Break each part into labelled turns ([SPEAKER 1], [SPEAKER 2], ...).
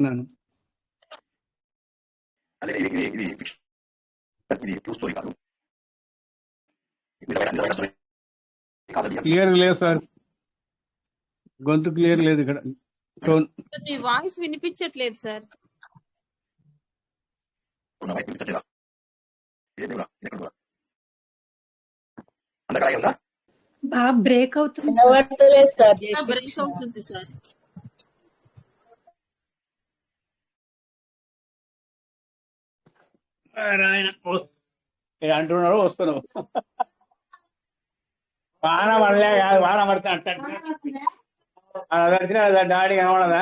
[SPEAKER 1] నన్ను క్లియర్ లేదు సార్, గొంతు క్లియర్ లేదు ఇక్కడ. టోన్
[SPEAKER 2] మీ వాయిస్ వినిపించట్లేదు సార్.
[SPEAKER 3] బాగా బ్రేక్ అవుతుంది
[SPEAKER 2] సార్. బ్రేక్ అవుతుంది సార్.
[SPEAKER 1] అంటున్నాడు వస్తున్నావు. వాన పడలే కాదు, వాన పడితే అంటే డాడీ కనబడదా?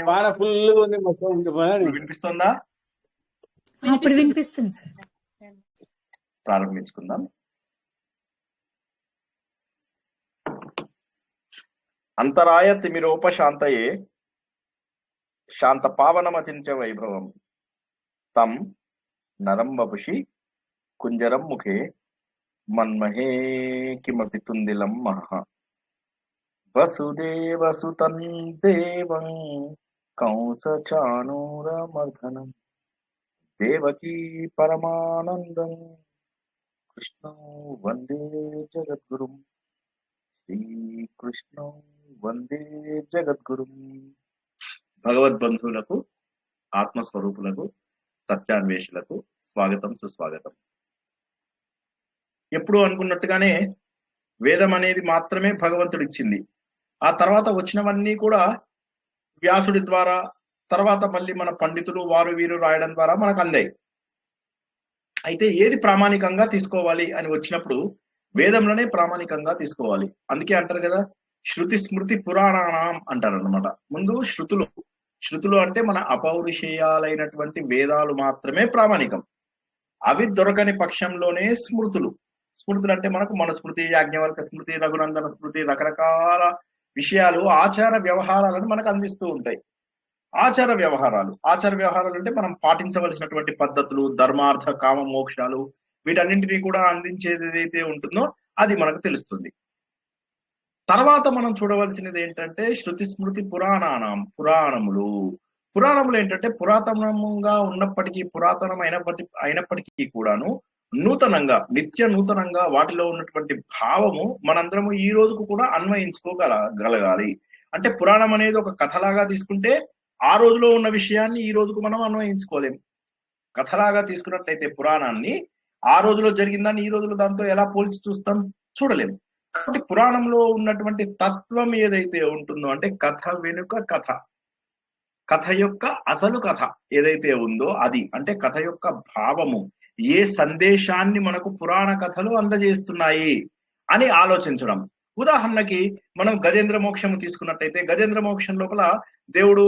[SPEAKER 1] వాన ఫుల్ ఉంది మొత్తం.
[SPEAKER 4] వినిపిస్తుందా?
[SPEAKER 3] ఇప్పుడు వినిపిస్తుంది సార్.
[SPEAKER 4] ప్రారంభించుకుందాం. అంతరాయ తిమిరోపశాంతయే శాంత పావనమచించ వైభవం తం నరం వపుషి కుంజరం ముఖే మన్మహే కిమపి తుందిలం మహః వసుదేవసుతం దేవం కంసచాణూరమర్దనం దేవకీ పరమానందం కృష్ణం వందే జగద్గురుం శ్రీకృష్ణం వందే జగద్గురుం. భగవద్బంధువులకు, ఆత్మస్వరూపులకు, సత్యాన్వేషులకు స్వాగతం, సుస్వాగతం. ఎప్పుడు అనుకున్నట్టుగానే వేదం అనేది మాత్రమే భగవంతుడు ఇచ్చింది. ఆ తర్వాత వచ్చినవన్నీ కూడా వ్యాసుడి ద్వారా, తర్వాత మళ్ళీ మన పండితులు వారు వీరు రాయడం ద్వారా మనకు అందాయి. అయితే ఏది ప్రామాణికంగా తీసుకోవాలి అని వచ్చినప్పుడు వేదంలోనే ప్రామాణికంగా తీసుకోవాలి. అందుకే అంటారు కదా, శృతి స్మృతి పురాణానం అంటారు అనమాట. ముందు శృతులు అంటే మన అపౌరుషేయాలైనటువంటి వేదాలు మాత్రమే ప్రామాణికం. అవి దొరకని పక్షంలోనే స్మృతులు అంటే మనకు మనుస్మృతి, యాజ్ఞవల్క స్మృతి, రఘునందన స్మృతి, రకరకాల విషయాలు ఆచార వ్యవహారాలను మనకు అందిస్తూ ఉంటాయి. ఆచార వ్యవహారాలు అంటే మనం పాటించవలసినటువంటి పద్ధతులు, ధర్మార్థ కామ మోక్షాలు, వీటన్నింటినీ కూడా అందించేది ఏదైతే ఉంటుందో అది మనకు తెలుస్తుంది. తర్వాత మనం చూడవలసినది ఏంటంటే శృతి స్మృతి పురాణములు ఏంటంటే పురాతనంగా ఉన్నప్పటికీ, పురాతనం అయినప్పటికీ కూడాను నిత్య నూతనంగా వాటిలో ఉన్నటువంటి భావము మనందరము ఈ రోజుకు కూడా అన్వయించుకోగలగాలి. అంటే పురాణం అనేది ఒక కథలాగా తీసుకుంటే ఆ రోజులో ఉన్న విషయాన్ని ఈ రోజుకు మనం అన్వయించుకోలేము. కథలాగా తీసుకున్నట్లయితే పురాణాన్ని ఆ రోజులో జరిగిందాన్ని ఈ రోజులో దాంతో ఎలా పోల్చి చూడలేము. కాబట్టి పురాణంలో ఉన్నటువంటి తత్వం ఏదైతే ఉంటుందో, అంటే కథ వెనుక కథ యొక్క అసలు కథ ఏదైతే ఉందో అది, అంటే కథ యొక్క భావము, ఏ సందేశాన్ని మనకు పురాణ కథలు అందజేస్తున్నాయి అని ఆలోచించడం. ఉదాహరణకి మనం గజేంద్ర మోక్షము తీసుకున్నట్టయితే, గజేంద్ర మోక్షం లోపల దేవుడు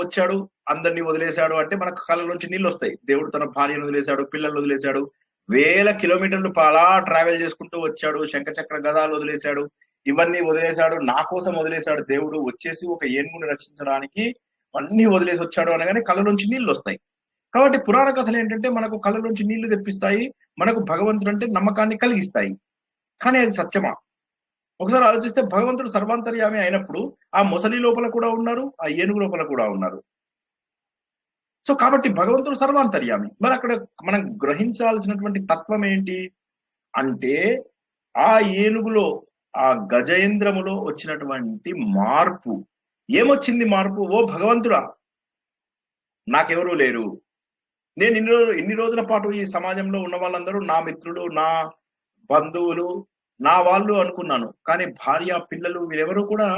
[SPEAKER 4] వచ్చాడు, అందరినీ వదిలేశాడు అంటే మనకు కళ్ళలోంచి నీళ్ళు వస్తాయి. దేవుడు తన భార్యను వదిలేశాడు, పిల్లలు వదిలేశాడు, వేల కిలోమీటర్లు అలా ట్రావెల్ చేసుకుంటూ వచ్చాడు, శంఖచక్ర గదాలు వదిలేశాడు, ఇవన్నీ వదిలేశాడు, నా కోసం వదిలేశాడు. దేవుడు వచ్చేసి ఒక ఏనుగుని రక్షించడానికి అన్ని వదిలేసి వచ్చాడు అనగానే కళ్ళలోంచి నీళ్ళు వస్తాయి. కాబట్టి పురాణ కథలు ఏంటంటే మనకు కళ్ళలోంచి నీళ్లు తెప్పిస్తాయి, మనకు భగవంతుడు అంటే నమ్మకాన్ని కలిగిస్తాయి. కానీ అది సత్యమా? ఒకసారి ఆలోచిస్తే భగవంతుడు సర్వాంతర్యామి అయినప్పుడు ఆ మొసలి లోపల కూడా ఉన్నారు, ఆ ఏనుగు లోపల కూడా ఉన్నారు. సో కాబట్టి భగవంతుడు సర్వాంతర్యామి. మరి అక్కడ మనం గ్రహించాల్సినటువంటి తత్వం ఏంటి అంటే, ఆ ఏనుగులో, ఆ గజేంద్రములో వచ్చినటువంటి మార్పు ఏమొచ్చింది? మార్పు, ఓ భగవంతుడా నాకెవరూ లేరు, నేను ఇన్ని రోజుల పాటు ఈ సమాజంలో ఉన్న వాళ్ళందరూ నా మిత్రులు, నా బంధువులు, నా వాళ్ళు అనుకున్నాను. కానీ భార్య, పిల్లలు వీరెవరూ కూడా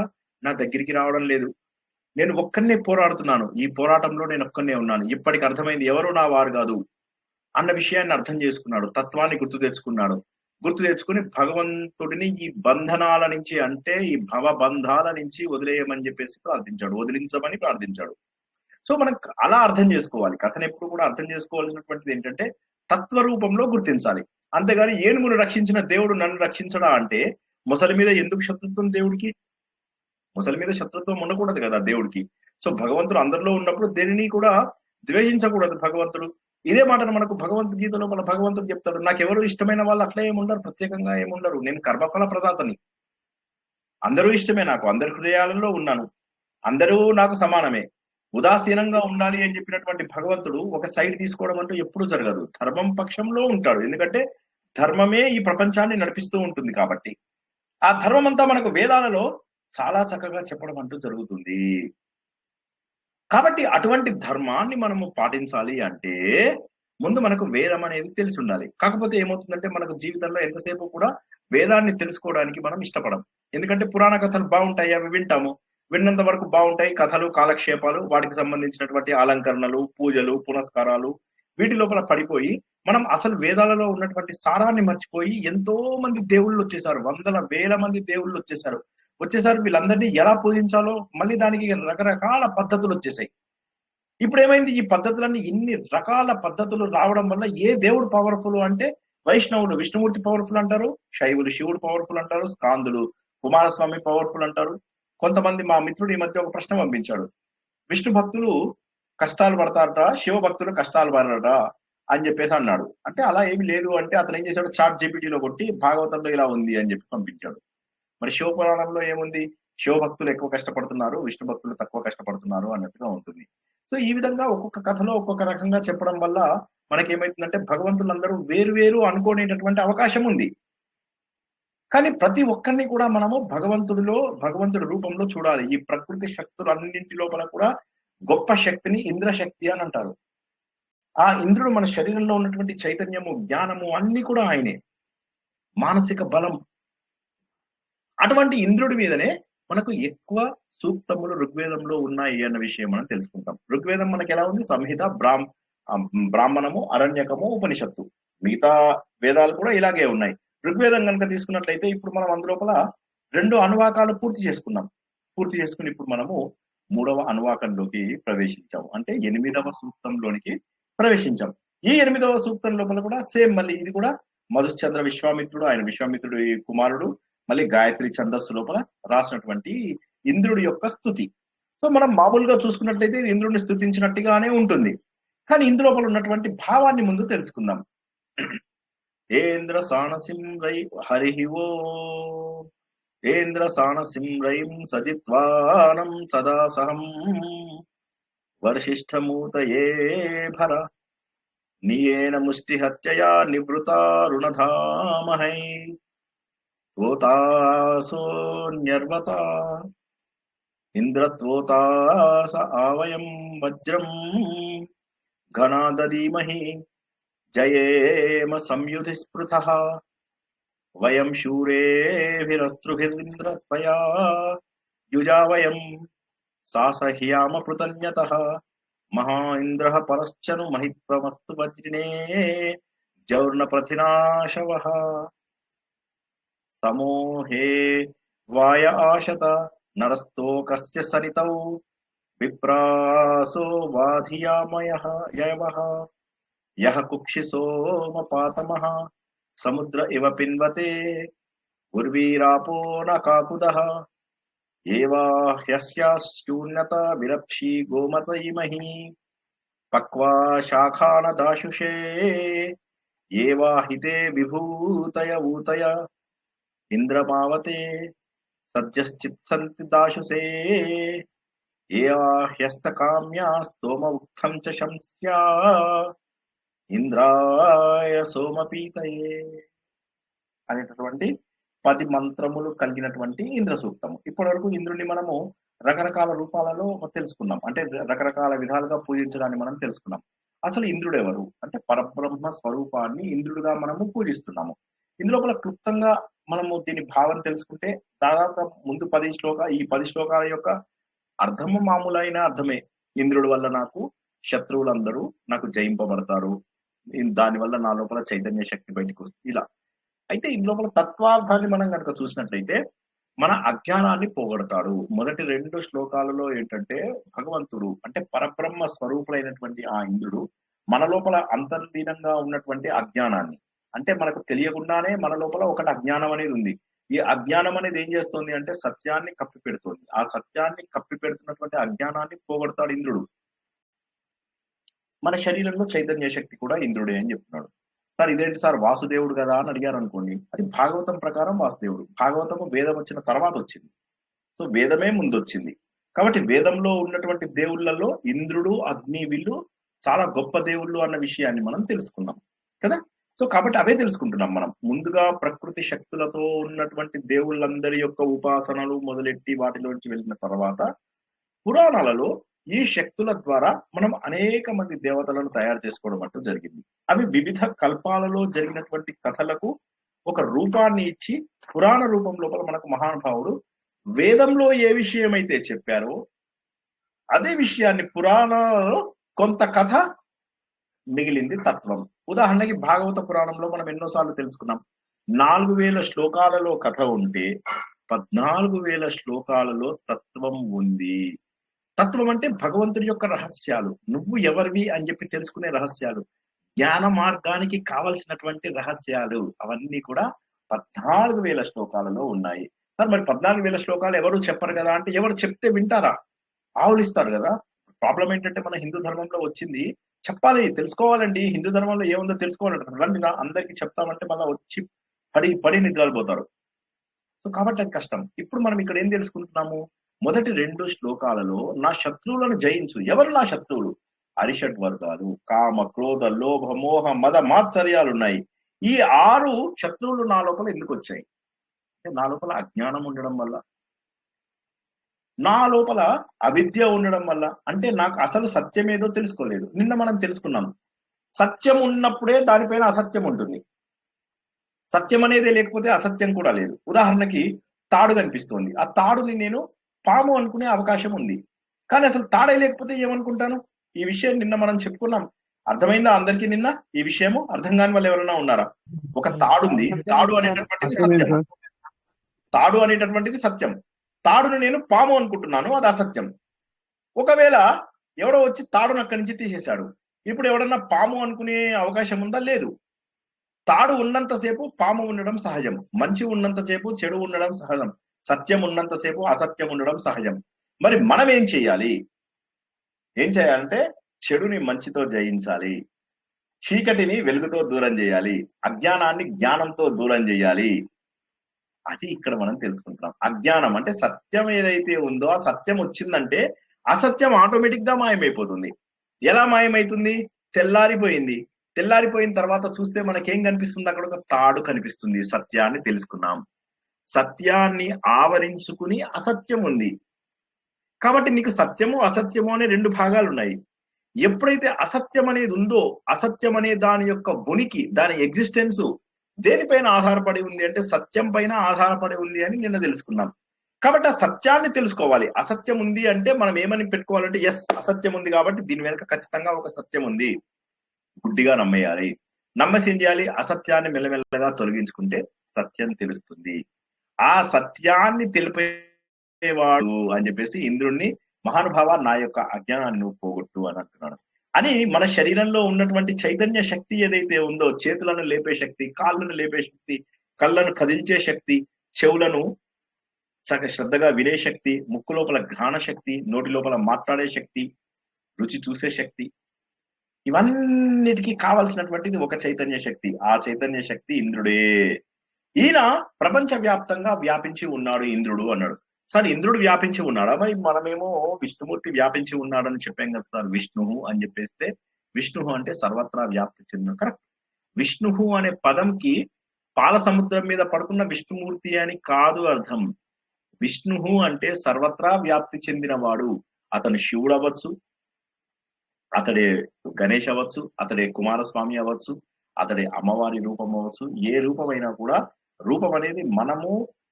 [SPEAKER 4] నా దగ్గరికి రావడం లేదు. నేను ఒక్కనే పోరాడుతున్నాను, ఈ పోరాటంలో నేను ఒక్కనే ఉన్నాను. ఇప్పటికి అర్థమైంది ఎవరు నా వారు కాదు అన్న విషయాన్ని అర్థం చేసుకున్నాడు, తత్వాన్ని గుర్తు తెచ్చుకుని భగవంతుడిని ఈ బంధనాల నుంచి, అంటే ఈ భవబంధాల నుంచి వదిలేయమని చెప్పేసి ప్రార్థించాడు, వదిలించమని ప్రార్థించాడు. సో మనం అలా అర్థం చేసుకోవాలి. కథను ఎప్పుడు కూడా అర్థం చేసుకోవాల్సినటువంటిది ఏంటంటే తత్వరూపంలో గుర్తించాలి. అంతేగాని ఏనుగును రక్షించిన దేవుడు నన్ను రక్షించడా అంటే, మొసలి మీద ఎందుకు శత్రుత్వం దేవుడికి? మొసలి మీద శత్రుత్వం ఉండకూడదు కదా దేవుడికి. సో భగవంతుడు అందరిలో ఉన్నప్పుడు దేనిని కూడా ద్వేషించకూడదు భగవంతుడు. ఇదే మాటను మనకు భగవద్గీతలో మన భగవంతుడు చెప్తాడు, నాకెవరు ఇష్టమైన వాళ్ళు అట్లా ఏముండరు, ప్రత్యేకంగా ఏముండరు, నేను కర్మఫల ప్రదాతని, అందరూ ఇష్టమే నాకు, అందరి హృదయాలలో ఉన్నాను. అందరూ నాకు సమానమే. ఉదాసీనంగా ఉండాలి అని చెప్పినటువంటి భగవంతుడు ఒక సైడ్ తీసుకోవడం అంటూ ఎప్పుడూ జరగదు. ధర్మం పక్షంలో ఉంటాడు. ఎందుకంటే ధర్మమే ఈ ప్రపంచాన్ని నడిపిస్తూ ఉంటుంది కాబట్టి. ఆ ధర్మం అంతా మనకు వేదాలలో చాలా చక్కగా చెప్పడం అంటూ జరుగుతుంది. కాబట్టి అటువంటి ధర్మాన్ని మనము పాటించాలి అంటే ముందు మనకు వేదం అనేది తెలిసి ఉండాలి. కాకపోతే ఏమవుతుందంటే మనకు జీవితంలో ఎంతసేపు కూడా వేదాన్ని తెలుసుకోవడానికి మనం ఇష్టపడం. ఎందుకంటే పురాణ కథలు బాగుంటాయి, అవి వింటాము. విన్నంత వరకు బాగుంటాయి. కథలు, కాలక్షేపాలు, వాటికి సంబంధించినటువంటి అలంకరణలు, పూజలు, పునస్కారాలు వీటి లోపల పడిపోయి మనం అసలు వేదాలలో ఉన్నటువంటి సారాన్ని మర్చిపోయి ఎంతో మంది దేవుళ్ళు వచ్చేసారు. వందల వేల మంది దేవుళ్ళు వచ్చేసారు. వీళ్ళందరినీ ఎలా పూజించాలో మళ్ళీ దానికి రకరకాల పద్ధతులు వచ్చేసాయి. ఇప్పుడు ఏమైంది, ఈ పద్ధతులన్నీ ఇన్ని రకాల పద్ధతులు రావడం వల్ల ఏ దేవుడు పవర్ఫుల్ అంటే వైష్ణవులు విష్ణుమూర్తి పవర్ఫుల్ అంటారు, శైవులు శివుడు పవర్ఫుల్ అంటారు, స్కాందులు కుమారస్వామి పవర్ఫుల్ అంటారు. కొంతమంది మా మిత్రుడు ఈ మధ్య ఒక ప్రశ్న పంపించాడు, విష్ణు భక్తులు కష్టాలు పడతారట, శివ భక్తులు కష్టాలు పడరట అని చెప్పేసి అన్నాడు. అంటే అలా ఏమి లేదు అంటే అతను ఏం చేశాడు, చాట్ జీపీటీలో కొట్టి భాగవతంలో ఇలా ఉంది అని చెప్పి పంపించాడు. మరి శివ పురాణంలో ఏముంది, శివ భక్తులు ఎక్కువ కష్టపడుతున్నారు, విష్ణు భక్తులు తక్కువ కష్టపడుతున్నారు అన్నట్టుగా ఉంటుంది. సో ఈ విధంగా ఒక్కొక్క కథలో ఒక్కొక్క రకంగా చెప్పడం వల్ల మనకేమైతుందంటే భగవంతులందరూ వేరు వేరు అనుకునేటటువంటి అవకాశం ఉంది. కానీ ప్రతి ఒక్కరిని కూడా మనము భగవంతుడి రూపంలో చూడాలి. ఈ ప్రకృతి శక్తులు అన్నింటి లోపల కూడా గొప్ప శక్తిని ఇంద్రశక్తి అని అంటారు. ఆ ఇంద్రుడు మన శరీరంలో ఉన్నటువంటి చైతన్యము, జ్ఞానము అన్ని కూడా ఆయనే. మానసిక బలం. అటువంటి ఇంద్రుడి మీదనే మనకు ఎక్కువ సూక్తములు ఋగ్వేదంలో ఉన్నాయి అన్న విషయం మనం తెలుసుకుంటాం. ఋగ్వేదం మనకి ఎలా ఉంది, సంహిత, బ్రాహ్మణము, అరణ్యకము, ఉపనిషత్తు. మిగతా వేదాలు కూడా ఇలాగే ఉన్నాయి. ఋగ్వేదం కనుక తీసుకున్నట్లయితే ఇప్పుడు మనం అందులోపల 2 అనువాకాలు పూర్తి చేసుకుని ఇప్పుడు మనము 3వ అనువాకంలోకి ప్రవేశించాము. అంటే 8వ సూక్తంలోనికి ప్రవేశించాం. ఈ 8వ సూక్తం లోపల కూడా సేమ్ మళ్ళీ ఇది కూడా మధుచంద్ర విశ్వామిత్రుడు, ఆయన విశ్వామిత్రుడి కుమారుడు, మళ్ళీ గాయత్రి ఛందస్సు లోపల రాసినటువంటి ఇంద్రుడి యొక్క స్తుతి. సో మనం మామూలుగా చూసుకున్నట్లయితే ఇంద్రుడిని స్తుతించినట్టుగానే ఉంటుంది. కానీ ఇందులోపల ఉన్నటువంటి భావాన్ని ముందు తెలుసుకుందాం. ఏంద్ర సానసిం రై హరి ఓ ఏంద్ర సానసిం రైం సజిత్వానం సదా సహం వర్షిష్ఠమూతయే భర నియేన ముష్టిహత్యయా నివృతారుణధామహై త్వోతాసోన్యర్వత ఇంద్రత్వోతాస ఆవయం వజ్రం ఘనాదధీమహి జయేమ సంయుధి స్పృతః వయం శూరేభిరస్త్రుభిరింద్రత్వయా యుజావయం సాసహ్యామ పృతన్యతః మహా ఇంద్రః పరశ్చను మహిత్వమస్తు వజ్రినే జౌర్ణ ప్రతినాశవః సమోహే వాయ ఆశత నరస్తోకస్య సరితౌ విప్రాసో వాధియామయః యవః యః కుక్షిసోమపాతమః సముద్ర ఇవ పిన్వతే ఉర్వీరాపో న కాకుదః ఏవా హ్యస్యాశూన్యత విరప్షి గోమతైమహి పక్వా శాఖాన దాశుషే ఏవా హితే విభూతయ ఊతయ ఇంద్రమావతే సద్యశ్చిత్సంతి దాశుసే ఏవా హ్యస్తకామ్యా స్తోమ ఉక్తం చ శంస్యా ఇంద్రాయ సోమపీతయే అనేటటువంటి 10 మంత్రములు కలిగినటువంటి ఇంద్ర సూక్తము. ఇప్పటి వరకు ఇంద్రుడిని మనము రకరకాల రూపాలలో తెలుసుకున్నాం. అంటే రకరకాల విధాలుగా పూజించడాన్ని మనం తెలుసుకున్నాం. అసలు ఇంద్రుడు ఎవరు అంటే పరబ్రహ్మ స్వరూపాన్ని ఇంద్రుడుగా మనము పూజిస్తున్నాము. ఇందులోపల క్లుప్తంగా మనము దీని భావం తెలుసుకుంటే దాదాపు ముందు 10 శ్లోకాల యొక్క అర్థము మామూలైన అర్థమే. ఇంద్రుడి వల్ల నాకు శత్రువులందరూ నాకు జయింపబడతారు, దానివల్ల నా లోపల చైతన్య శక్తి బయటకు వస్తుంది ఇలా. అయితే ఇందులోపల తత్వార్థాన్ని మనం కనుక చూసినట్లయితే మన అజ్ఞానాన్ని పోగొడతాడు. మొదటి 2 శ్లోకాలలో ఏంటంటే భగవంతుడు అంటే పరబ్రహ్మ స్వరూపుడైనటువంటి ఆ ఇంద్రుడు మన లోపల అంతర్లీనంగా ఉన్నటువంటి అజ్ఞానాన్ని, అంటే మనకు తెలియకుండానే మన లోపల ఒకటి అజ్ఞానం అనేది ఉంది. ఈ అజ్ఞానం అనేది ఏం చేస్తుంది అంటే సత్యాన్ని కప్పి పెడుతుంది. ఆ సత్యాన్ని కప్పి పెడుతున్నటువంటి అజ్ఞానాన్ని పోగొడతాడు ఇంద్రుడు. మన శరీరంలో చైతన్య శక్తి కూడా ఇంద్రుడే అని చెప్తున్నాడు. సార్ ఇదేంటి సార్ వాసుదేవుడు కదా అని అడిగారు అనుకోండి, అది భాగవతం ప్రకారం వాసుదేవుడు. భాగవతము వేదం వచ్చిన తర్వాత వచ్చింది. సో వేదమే ముందు వచ్చింది. కాబట్టి వేదంలో ఉన్నటువంటి దేవుళ్ళలో ఇంద్రుడు, అగ్ని, వీళ్ళు చాలా గొప్ప దేవుళ్ళు అన్న విషయాన్ని మనం తెలుసుకున్నాం కదా. సో కాబట్టి అవే తెలుసుకుంటున్నాం మనం. ముందుగా ప్రకృతి శక్తులతో ఉన్నటువంటి దేవుళ్ళందరి యొక్క ఉపాసనలు మొదలెట్టి వాటిలోంచి వెళ్ళిన తర్వాత పురాణాలలో ఈ శక్తుల ద్వారా మనం అనేక మంది దేవతలను తయారు చేసుకోవడం అంటూ జరిగింది. అవి వివిధ కల్పాలలో జరిగినటువంటి కథలకు ఒక రూపాన్ని ఇచ్చి పురాణ రూపం లోపల మనకు మహానుభావుడు వేదంలో ఏ విషయం అయితే చెప్పారో అదే విషయాన్ని పురాణాలలో కొంత కథ మిగిలింది తత్వం. ఉదాహరణకి భాగవత పురాణంలో మనం ఎన్నోసార్లు తెలుసుకున్నాం. 4000 శ్లోకాలలో కథ ఉంటే 14,000 శ్లోకాలలో తత్వం ఉంది. తత్వం అంటే భగవంతుడి యొక్క రహస్యాలు, నువ్వు ఎవరివి అని చెప్పి తెలుసుకునే రహస్యాలు, జ్ఞాన మార్గానికి కావలసినటువంటి రహస్యాలు, అవన్నీ కూడా 14,000 శ్లోకాలలో ఉన్నాయి. సార్ మరి 14,000 శ్లోకాలు ఎవరు చెప్పరు కదా అంటే, ఎవరు చెప్తే వింటారా? ఆవులిస్తారు కదా. ప్రాబ్లం ఏంటంటే మన హిందూ ధర్మంలో వచ్చింది చెప్పాలి, తెలుసుకోవాలండి, హిందూ ధర్మంలో ఏముందో తెలుసుకోవాలంటారు. రండి అందరికి చెప్తామంటే మళ్ళీ వచ్చి పడి నిద్రలు పోతారు. సో కాబట్టి అది కష్టం. ఇప్పుడు మనం ఇక్కడ ఏం తెలుసుకుంటున్నాము? మొదటి 2 శ్లోకాలలో నా శత్రువులను జయించు. ఎవరు నా శత్రువులు? అరిషడ్ వర్గాలు, కామ, క్రోధ, లోభ, మోహ, మద, మాత్సర్యాలు ఉన్నాయి. ఈ 6 శత్రువులు నా లోపల ఎందుకు వచ్చాయి? నా లోపల అజ్ఞానం ఉండడం వల్ల, నా లోపల అవిద్య ఉండడం వల్ల. అంటే నాకు అసలు సత్యం ఏదో తెలుసుకోలేదు. నిన్న మనం తెలుసుకున్నాం, సత్యం ఉన్నప్పుడే దానిపైన అసత్యం ఉంటుంది. సత్యం అనేది లేకపోతే అసత్యం కూడా లేదు. ఉదాహరణకి తాడు కనిపిస్తోంది, ఆ తాడుని నేను పాము అనుకునే అవకాశం ఉంది, కానీ అసలు తాడే లేకపోతే ఏమనుకుంటాను? ఈ విషయం నిన్న మనం చెప్పుకున్నాం. అర్థమైందా అందరికీ? నిన్న ఈ విషయము అర్థం కాని వాళ్ళు ఎవరైనా ఉన్నారా? ఒక తాడుంది, తాడు అనేటటువంటిది సత్యం, తాడు అనేటటువంటిది సత్యం. తాడుని నేను పాము అనుకుంటున్నాను, అది అసత్యం. ఒకవేళ ఎవడో వచ్చి తాడును అక్కడి నుంచి తీసేశాడు, ఇప్పుడు ఎవడన్నా పాము అనుకునే అవకాశం ఉందా? లేదు. తాడు ఉన్నంతసేపు పాము ఉండడం సహజం, మంచి ఉన్నంతసేపు చెడు ఉండడం సహజం, సత్యం ఉన్నంతసేపు అసత్యం ఉండడం సహజం. మరి మనం ఏం చేయాలి? ఏం చేయాలంటే చెడుని మంచితో జయించాలి, చీకటిని వెలుగుతో దూరం చేయాలి, అజ్ఞానాన్ని జ్ఞానంతో దూరం చేయాలి. అది ఇక్కడ మనం తెలుసుకుంటున్నాం. అజ్ఞానం అంటే సత్యం ఏదైతే ఉందో ఆ సత్యం వచ్చిందంటే అసత్యం ఆటోమేటిక్ గా మాయమైపోతుంది. ఎలా మాయమైతుంది? తెల్లారిపోయింది, తెల్లారిపోయిన తర్వాత చూస్తే మనకేం కనిపిస్తుంది? అక్కడ ఒక తాడు కనిపిస్తుంది. సత్యాన్ని తెలుసుకున్నాం. సత్యాన్ని ఆవరించుకుని అసత్యం ఉంది. కాబట్టి నీకు సత్యము అసత్యము అనే 2 భాగాలు ఉన్నాయి. ఎప్పుడైతే అసత్యం అనేది ఉందో, అసత్యం అనే దాని యొక్క ఉనికి, దాని ఎగ్జిస్టెన్స్ దేనిపైన ఆధారపడి ఉంది అంటే సత్యం పైన ఆధారపడి ఉంది అని నిన్న తెలుసుకున్నాం. కాబట్టి ఆ సత్యాన్ని తెలుసుకోవాలి. అసత్యం ఉంది అంటే మనం ఏమని పెట్టుకోవాలంటే, ఎస్ అసత్యం ఉంది కాబట్టి దీని వెనుక ఖచ్చితంగా ఒక సత్యం ఉంది, గుడ్డిగా నమ్మేయాలి. నమ్మేసి ఏం చేయాలి? అసత్యాన్ని మెల్లమెల్లగా తొలగించుకుంటే సత్యం తెలుస్తుంది. ఆ సత్యాన్ని తెలిపేవాడు అని చెప్పేసి ఇంద్రుణ్ణి, మహానుభావ నా యొక్క అజ్ఞానాన్ని నువ్వు పోగొట్టు అని అంటున్నాడు. అని మన శరీరంలో ఉన్నటువంటి చైతన్య శక్తి ఏదైతే ఉందో, చేతులను లేపే శక్తి, కాళ్ళను లేపే శక్తి, కళ్ళను కదిల్చే శక్తి, చెవులను శ్రద్ధగా వినే శక్తి, ముక్కు లోపల ఘ్రాణ శక్తి, నోటి లోపల మాట్లాడే శక్తి, రుచి చూసే శక్తి, ఇవన్నిటికీ కావలసినటువంటిది ఒక చైతన్య శక్తి. ఆ చైతన్య శక్తి ఇంద్రుడే. ఈయన ప్రపంచ వ్యాప్తంగా వ్యాపించి ఉన్నాడు ఇంద్రుడు అన్నాడు. సార్ ఇంద్రుడు వ్యాపించి ఉన్నాడా? మరి మనమేమో విష్ణుమూర్తి వ్యాపించి ఉన్నాడని చెప్పాం కదా సార్. విష్ణువు అని చెప్పేస్తే, విష్ణువు అంటే సర్వత్రా వ్యాప్తి చెందిన, కరెక్ట్. విష్ణువు అనే పదంకి పాల సముద్రం మీద పడుకున్న విష్ణుమూర్తి అని కాదు అర్థం. విష్ణువు అంటే సర్వత్రా వ్యాప్తి చెందినవాడు. అతను శివుడు అవ్వచ్చు, అతడే గణేష్ అవ్వచ్చు, అతడే కుమారస్వామి అవ్వచ్చు, అతడే అమ్మవారి రూపం అవ్వచ్చు. ఏ రూపమైనా కూడా, రూపం అనేది మనము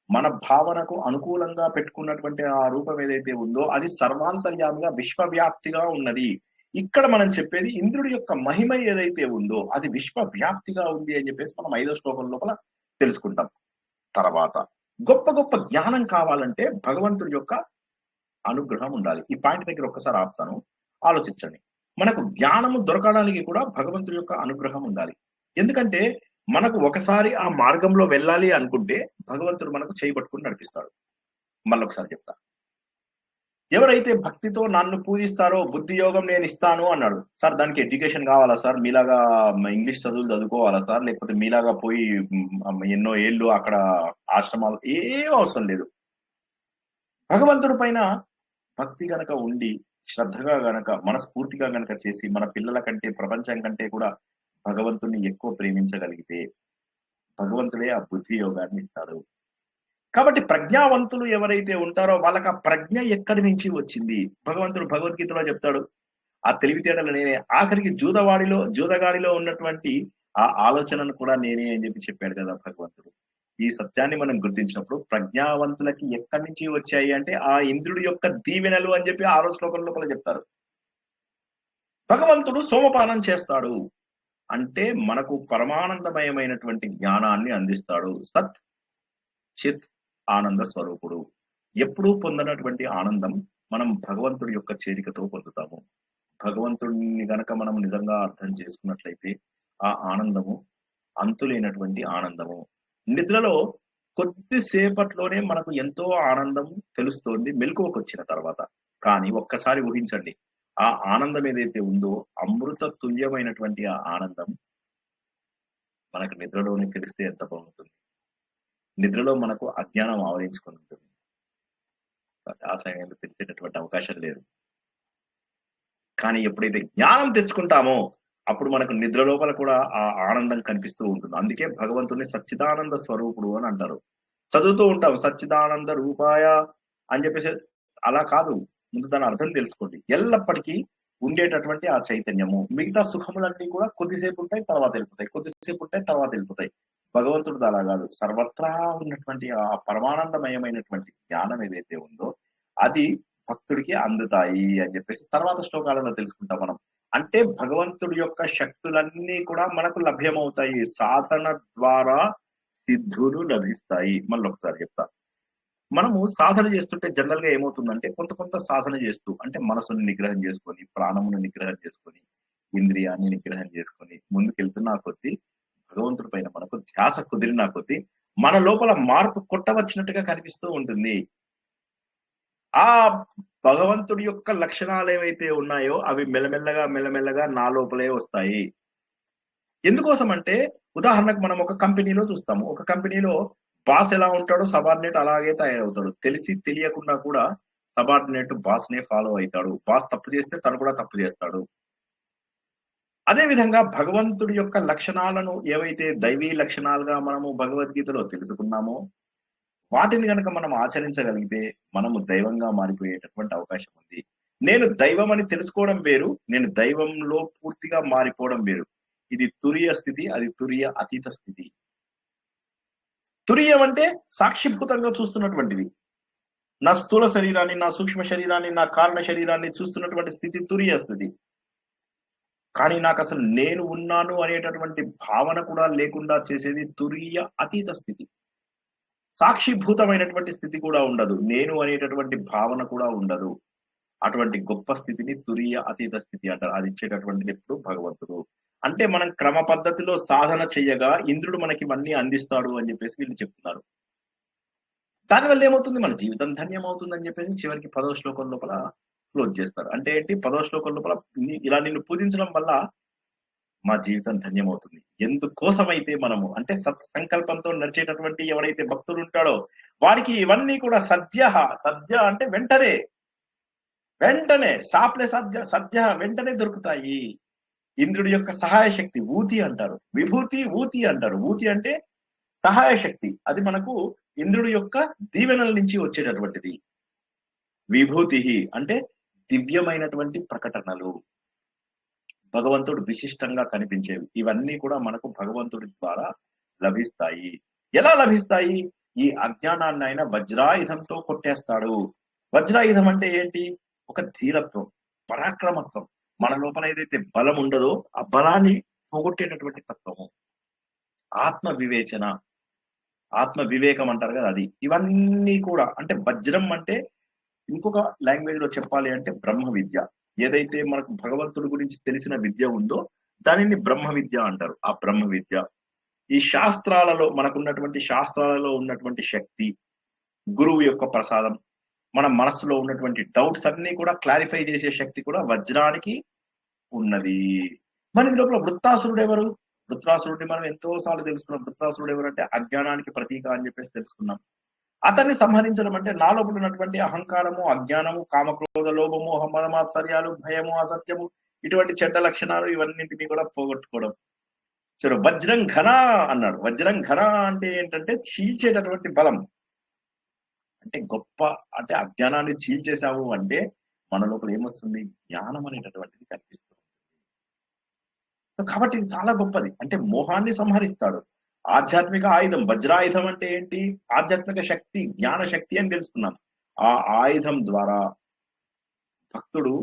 [SPEAKER 4] మన భావనకు అనుకూలంగా పెట్టుకున్నటువంటి ఆ రూపం ఏదైతే ఉందో అది సర్వాంతర్యామిగా విశ్వవ్యాప్తిగా ఉన్నది. ఇక్కడ మనం చెప్పేది ఇంద్రుడి యొక్క మహిమ ఏదైతే ఉందో అది విశ్వవ్యాప్తిగా ఉంది అని చెప్పేసి మనం 5వ శ్లోకం లోపల తెలుసుకుంటాం. తర్వాత గొప్ప గొప్ప జ్ఞానం కావాలంటే భగవంతుడి యొక్క అనుగ్రహం ఉండాలి. ఈ పాయింట్ దగ్గర ఒక్కసారి ఆపుతాను, ఆలోచించండి. మనకు జ్ఞానము దొరకడానికి కూడా భగవంతుడి యొక్క అనుగ్రహం ఉండాలి. ఎందుకంటే మనకు ఒకసారి ఆ మార్గంలో వెళ్ళాలి అనుకుంటే భగవంతుడు మనకు చేయబట్టుకుని నడిపిస్తాడు. మళ్ళొకసారి చెప్తా. ఎవరైతే భక్తితో నన్ను పూజిస్తారో బుద్ధి యోగం నేను ఇస్తాను అన్నాడు. సార్ దానికి ఎడ్యుకేషన్ కావాలా సార్? మీలాగా ఇంగ్లీష్ చదువులు చదువుకోవాలా సార్? లేకపోతే మీలాగా పోయి ఎన్నో ఏళ్ళు అక్కడ ఆశ్రమాలు, ఏం అవసరం లేదు. భగవంతుడి పైన భక్తి గనక ఉండి శ్రద్ధగా గనక మనస్ఫూర్తిగా గనక చేసి మన పిల్లల కంటే ప్రపంచం కంటే కూడా భగవంతుణ్ణి ఎక్కువ ప్రేమించగలిగితే భగవంతుడే ఆ బుద్ధి యోగాన్ని ఇస్తాడు. కాబట్టి ప్రజ్ఞావంతులు ఎవరైతే ఉంటారో వాళ్ళకి ఆ ప్రజ్ఞ ఎక్కడి నుంచి వచ్చింది? భగవంతుడు భగవద్గీతలో చెప్తాడు, ఆ తెలివితేటలు నేనే, ఆఖరికి జూదగాడిలో ఉన్నటువంటి ఆ ఆలోచనను కూడా నేనే అని చెప్పాడు కదా భగవంతుడు. ఈ సత్యాన్ని మనం గుర్తించినప్పుడు ప్రజ్ఞావంతులకి ఎక్కడి నుంచి వచ్చాయి అంటే ఆ ఇంద్రుడి యొక్క దీవెనలు అని చెప్పి 6వ శ్లోకం లోపల చెప్తారు. భగవంతుడు సోమపానం చేస్తాడు అంటే మనకు పరమానందమయమైనటువంటి జ్ఞానాన్ని అందిస్తాడు. సత్ చిత్ ఆనంద స్వరూపుడు. ఎప్పుడూ పొందనటువంటి ఆనందం మనం భగవంతుడి యొక్క చేరికతో పొందుతాము. భగవంతుడిని గనక మనం నిజంగా అర్థం చేసుకున్నట్లయితే ఆ ఆనందము అంతులేనటువంటి ఆనందము. నిద్రలో కొద్దిసేపట్లోనే మనకు ఎంతో ఆనందం తెలుస్తోంది మెలకువకు వచ్చిన తర్వాత. కానీ ఒక్కసారి ఊహించండి, ఆ ఆనందం ఏదైతే ఉందో అమృత తుల్యమైనటువంటి ఆ ఆనందం మనకు నిద్రలోనే తెలిస్తే ఎంత బాగుంటుంది. నిద్రలో మనకు అజ్ఞానం ఆవరించుకొని ఉంటుంది. ఆ సమయంలో తెలిసేటటువంటి అవకాశం లేదు. కానీ ఎప్పుడైతే జ్ఞానం తెచ్చుకుంటామో అప్పుడు మనకు నిద్ర లోపల కూడా ఆ ఆనందం కనిపిస్తూ ఉంటుంది. అందుకే భగవంతుని సచ్చిదానంద స్వరూపుడు అని అంటారు. చదువుతూ ఉంటాం సచ్చిదానంద రూపాయ అని చెప్పేసి, అలా కాదు, ముందు దాని అర్థం తెలుసుకోండి. ఎల్లప్పటికీ ఉండేటటువంటి ఆ చైతన్యము. మిగతా సుఖములన్నీ కూడా కొద్దిసేపు ఉంటాయి, తర్వాత వెళ్ళిపోతాయి, కొద్దిసేపు ఉంటాయి, తర్వాత వెళ్ళిపోతాయి. భగవంతుడు అలా కాదు, సర్వత్రా ఉన్నటువంటి ఆ పరమానందమయమైనటువంటి జ్ఞానం ఏదైతే ఉందో అది భక్తుడికి అందుతాయి అని చెప్పేసి తర్వాత శ్లోకాలలో తెలుసుకుంటాం మనం. అంటే భగవంతుడి యొక్క శక్తులన్నీ కూడా మనకు లభ్యమవుతాయి. సాధన ద్వారా సిద్ధులు లభిస్తాయి. మళ్ళీ ఒకసారి చెప్తా. మనము సాధన చేస్తుంటే జనరల్ గా ఏమవుతుందంటే కొంత సాధన చేస్తూ, అంటే మనసుని నిగ్రహం చేసుకొని, ప్రాణమును నిగ్రహం చేసుకొని, ఇంద్రియాన్ని నిగ్రహం చేసుకొని ముందుకెళ్తున్నా కొద్దీ భగవంతుడి పైన మనకు ధ్యాస కుదిరినా కొద్దీ మన లోపల మార్పు కొట్టవచ్చినట్టుగా కనిపిస్తూ ఉంటుంది. ఆ భగవంతుడి యొక్క లక్షణాలు ఏవైతే ఉన్నాయో అవి మెల్లమెల్లగా నా లోపలే వస్తాయి. ఎందుకోసం అంటే ఉదాహరణకు మనం ఒక కంపెనీలో చూస్తాము. ఒక కంపెనీలో బాస్ ఎలా ఉంటాడో సబార్డినేట్ అలాగే తయారవుతాడు. తెలిసి తెలియకుండా కూడా సబార్డినేట్ బాస్ నే ఫాలో అవుతాడు. బాస్ తప్పు చేస్తే తను కూడా తప్పు చేస్తాడు. అదే విధంగా భగవంతుడి యొక్క లక్షణాలను ఏవైతే దైవీ లక్షణాలుగా మనము భగవద్గీతలో తెలుసుకున్నామో వాటిని గనక మనం ఆచరించగలిగితే మనము దైవంగా మారిపోయేటటువంటి అవకాశం ఉంది. నేను దైవం అని తెలుసుకోవడం వేరు, నేను దైవంలో పూర్తిగా మారిపోవడం వేరు. ఇది తురియ స్థితి, అది తురియ అతీత స్థితి. తురియం అంటే సాక్షిభూతంగా చూస్తున్నటువంటిది. నా స్థూల శరీరాన్ని, నా సూక్ష్మ శరీరాన్ని, నా కారణ శరీరాన్ని చూస్తున్నటువంటి స్థితి తురియ స్థితి. కానీ నాకు అసలు నేను ఉన్నాను అనేటటువంటి భావన కూడా లేకుండా చేసేది తురియ అతీత స్థితి. సాక్షిభూతమైనటువంటి స్థితి కూడా ఉండదు, నేను అనేటటువంటి భావన కూడా ఉండదు. అటువంటి గొప్ప స్థితిని తురియ అతీత స్థితి అంటారు. అది ఇచ్చేటటువంటిది ఎప్పుడు భగవంతుడు. అంటే మనం క్రమ పద్ధతిలో సాధన చెయ్యగా ఇంద్రుడు మనకి ఇవన్నీ అందిస్తాడు అని చెప్పేసి వీళ్ళు చెప్తున్నారు. దానివల్ల ఏమవుతుంది, మన జీవితం ధన్యం అవుతుంది అని చెప్పేసి చివరికి 10వ శ్లోకం లోపల క్లోజ్ చేస్తారు. అంటే ఏంటి, 10వ శ్లోకం లోపల ఇలా నిన్ను పూజించడం వల్ల మా జీవితం ధన్యమవుతుంది. ఎందుకోసమైతే మనము అంటే సత్సంకల్పంతో నడిచేటటువంటి ఎవడైతే భక్తుడు ఉంటాడో వాడికి ఇవన్నీ కూడా సద్య అంటే వెంటనే సాప్లే సద్య వెంటనే దొరుకుతాయి. ఇంద్రుడి యొక్క సహాయ శక్తి ఊతి అంటారు, విభూతి ఊతి అంటారు. ఊతి అంటే సహాయ శక్తి, అది మనకు ఇంద్రుడి యొక్క దీవెనల నుంచి వచ్చేటటువంటిది. విభూతి అంటే దివ్యమైనటువంటి ప్రకటనలు, భగవంతుడు విశిష్టంగా కనిపించేవి. ఇవన్నీ కూడా మనకు భగవంతుడి ద్వారా లభిస్తాయి. ఎలా లభిస్తాయి? ఈ అజ్ఞానాన్ని ఆయన వజ్రాయుధంతో కొట్టేస్తాడు. వజ్రాయుధం అంటే ఏంటి? ఒక ధీరత్వం, పరాక్రమత్వం. మన లోపల ఏదైతే బలం ఉండదో ఆ బలాన్ని పోగొట్టేటటువంటి తత్వము, ఆత్మ వివేచన, ఆత్మ వివేకం అంటారు కదా, అది. ఇవన్నీ కూడా అంటే వజ్రం అంటే ఇంకొక లాంగ్వేజ్ లో చెప్పాలి అంటే బ్రహ్మ విద్య. ఏదైతే మనకు భగవంతుడి గురించి తెలిసిన విద్య ఉందో దానిని బ్రహ్మ విద్య అంటారు. ఆ బ్రహ్మ విద్య ఈ శాస్త్రాలలో మనకున్నటువంటి శాస్త్రాలలో ఉన్నటువంటి శక్తి, గురువు యొక్క ప్రసాదం, మన మనస్సులో ఉన్నటువంటి డౌట్స్ అన్ని కూడా క్లారిఫై చేసే శక్తి కూడా వజ్రానికి ఉన్నది. మరి ఈ లోపల వృత్తాసురుడు ఎవరు? వృత్రాసురుడిని మనం ఎంతో సార్లు తెలుసుకున్నాం. వృత్రాసురుడు ఎవరు అంటే అజ్ఞానానికి ప్రతీక అని చెప్పేసి తెలుసుకున్నాం. అతన్ని సంహరించడం అంటే నా లోపల ఉన్నటువంటి అహంకారము, అజ్ఞానము, కామక్రోధ, లోభము, మదమాత్సర్యాలు, భయము, అసత్యము, ఇటువంటి చెడ్డ లక్షణాలు ఇవన్నింటినీ కూడా పోగొట్టుకోవడం. సరే, వజ్రం ఘన అన్నాడు. వజ్రం ఘన అంటే ఏంటంటే చీల్చేటటువంటి బలం. అంటే గొప్ప, అంటే అజ్ఞానాన్ని చీల్చేశావు అంటే మన లోపల ఏమొస్తుంది? జ్ఞానం అనేటటువంటిది కనిపిస్తుంది. కాబట్టి ఇది చాలా గొప్పది. అంటే మోహాన్ని సంహరిస్తాడు. ఆధ్యాత్మిక ఆయుధం, వజ్రాయుధం అంటే ఏంటి? ఆధ్యాత్మిక శక్తి, జ్ఞాన శక్తి అని తెలుసుకున్నాం. ఆ ఆయుధం ద్వారా భక్తుడు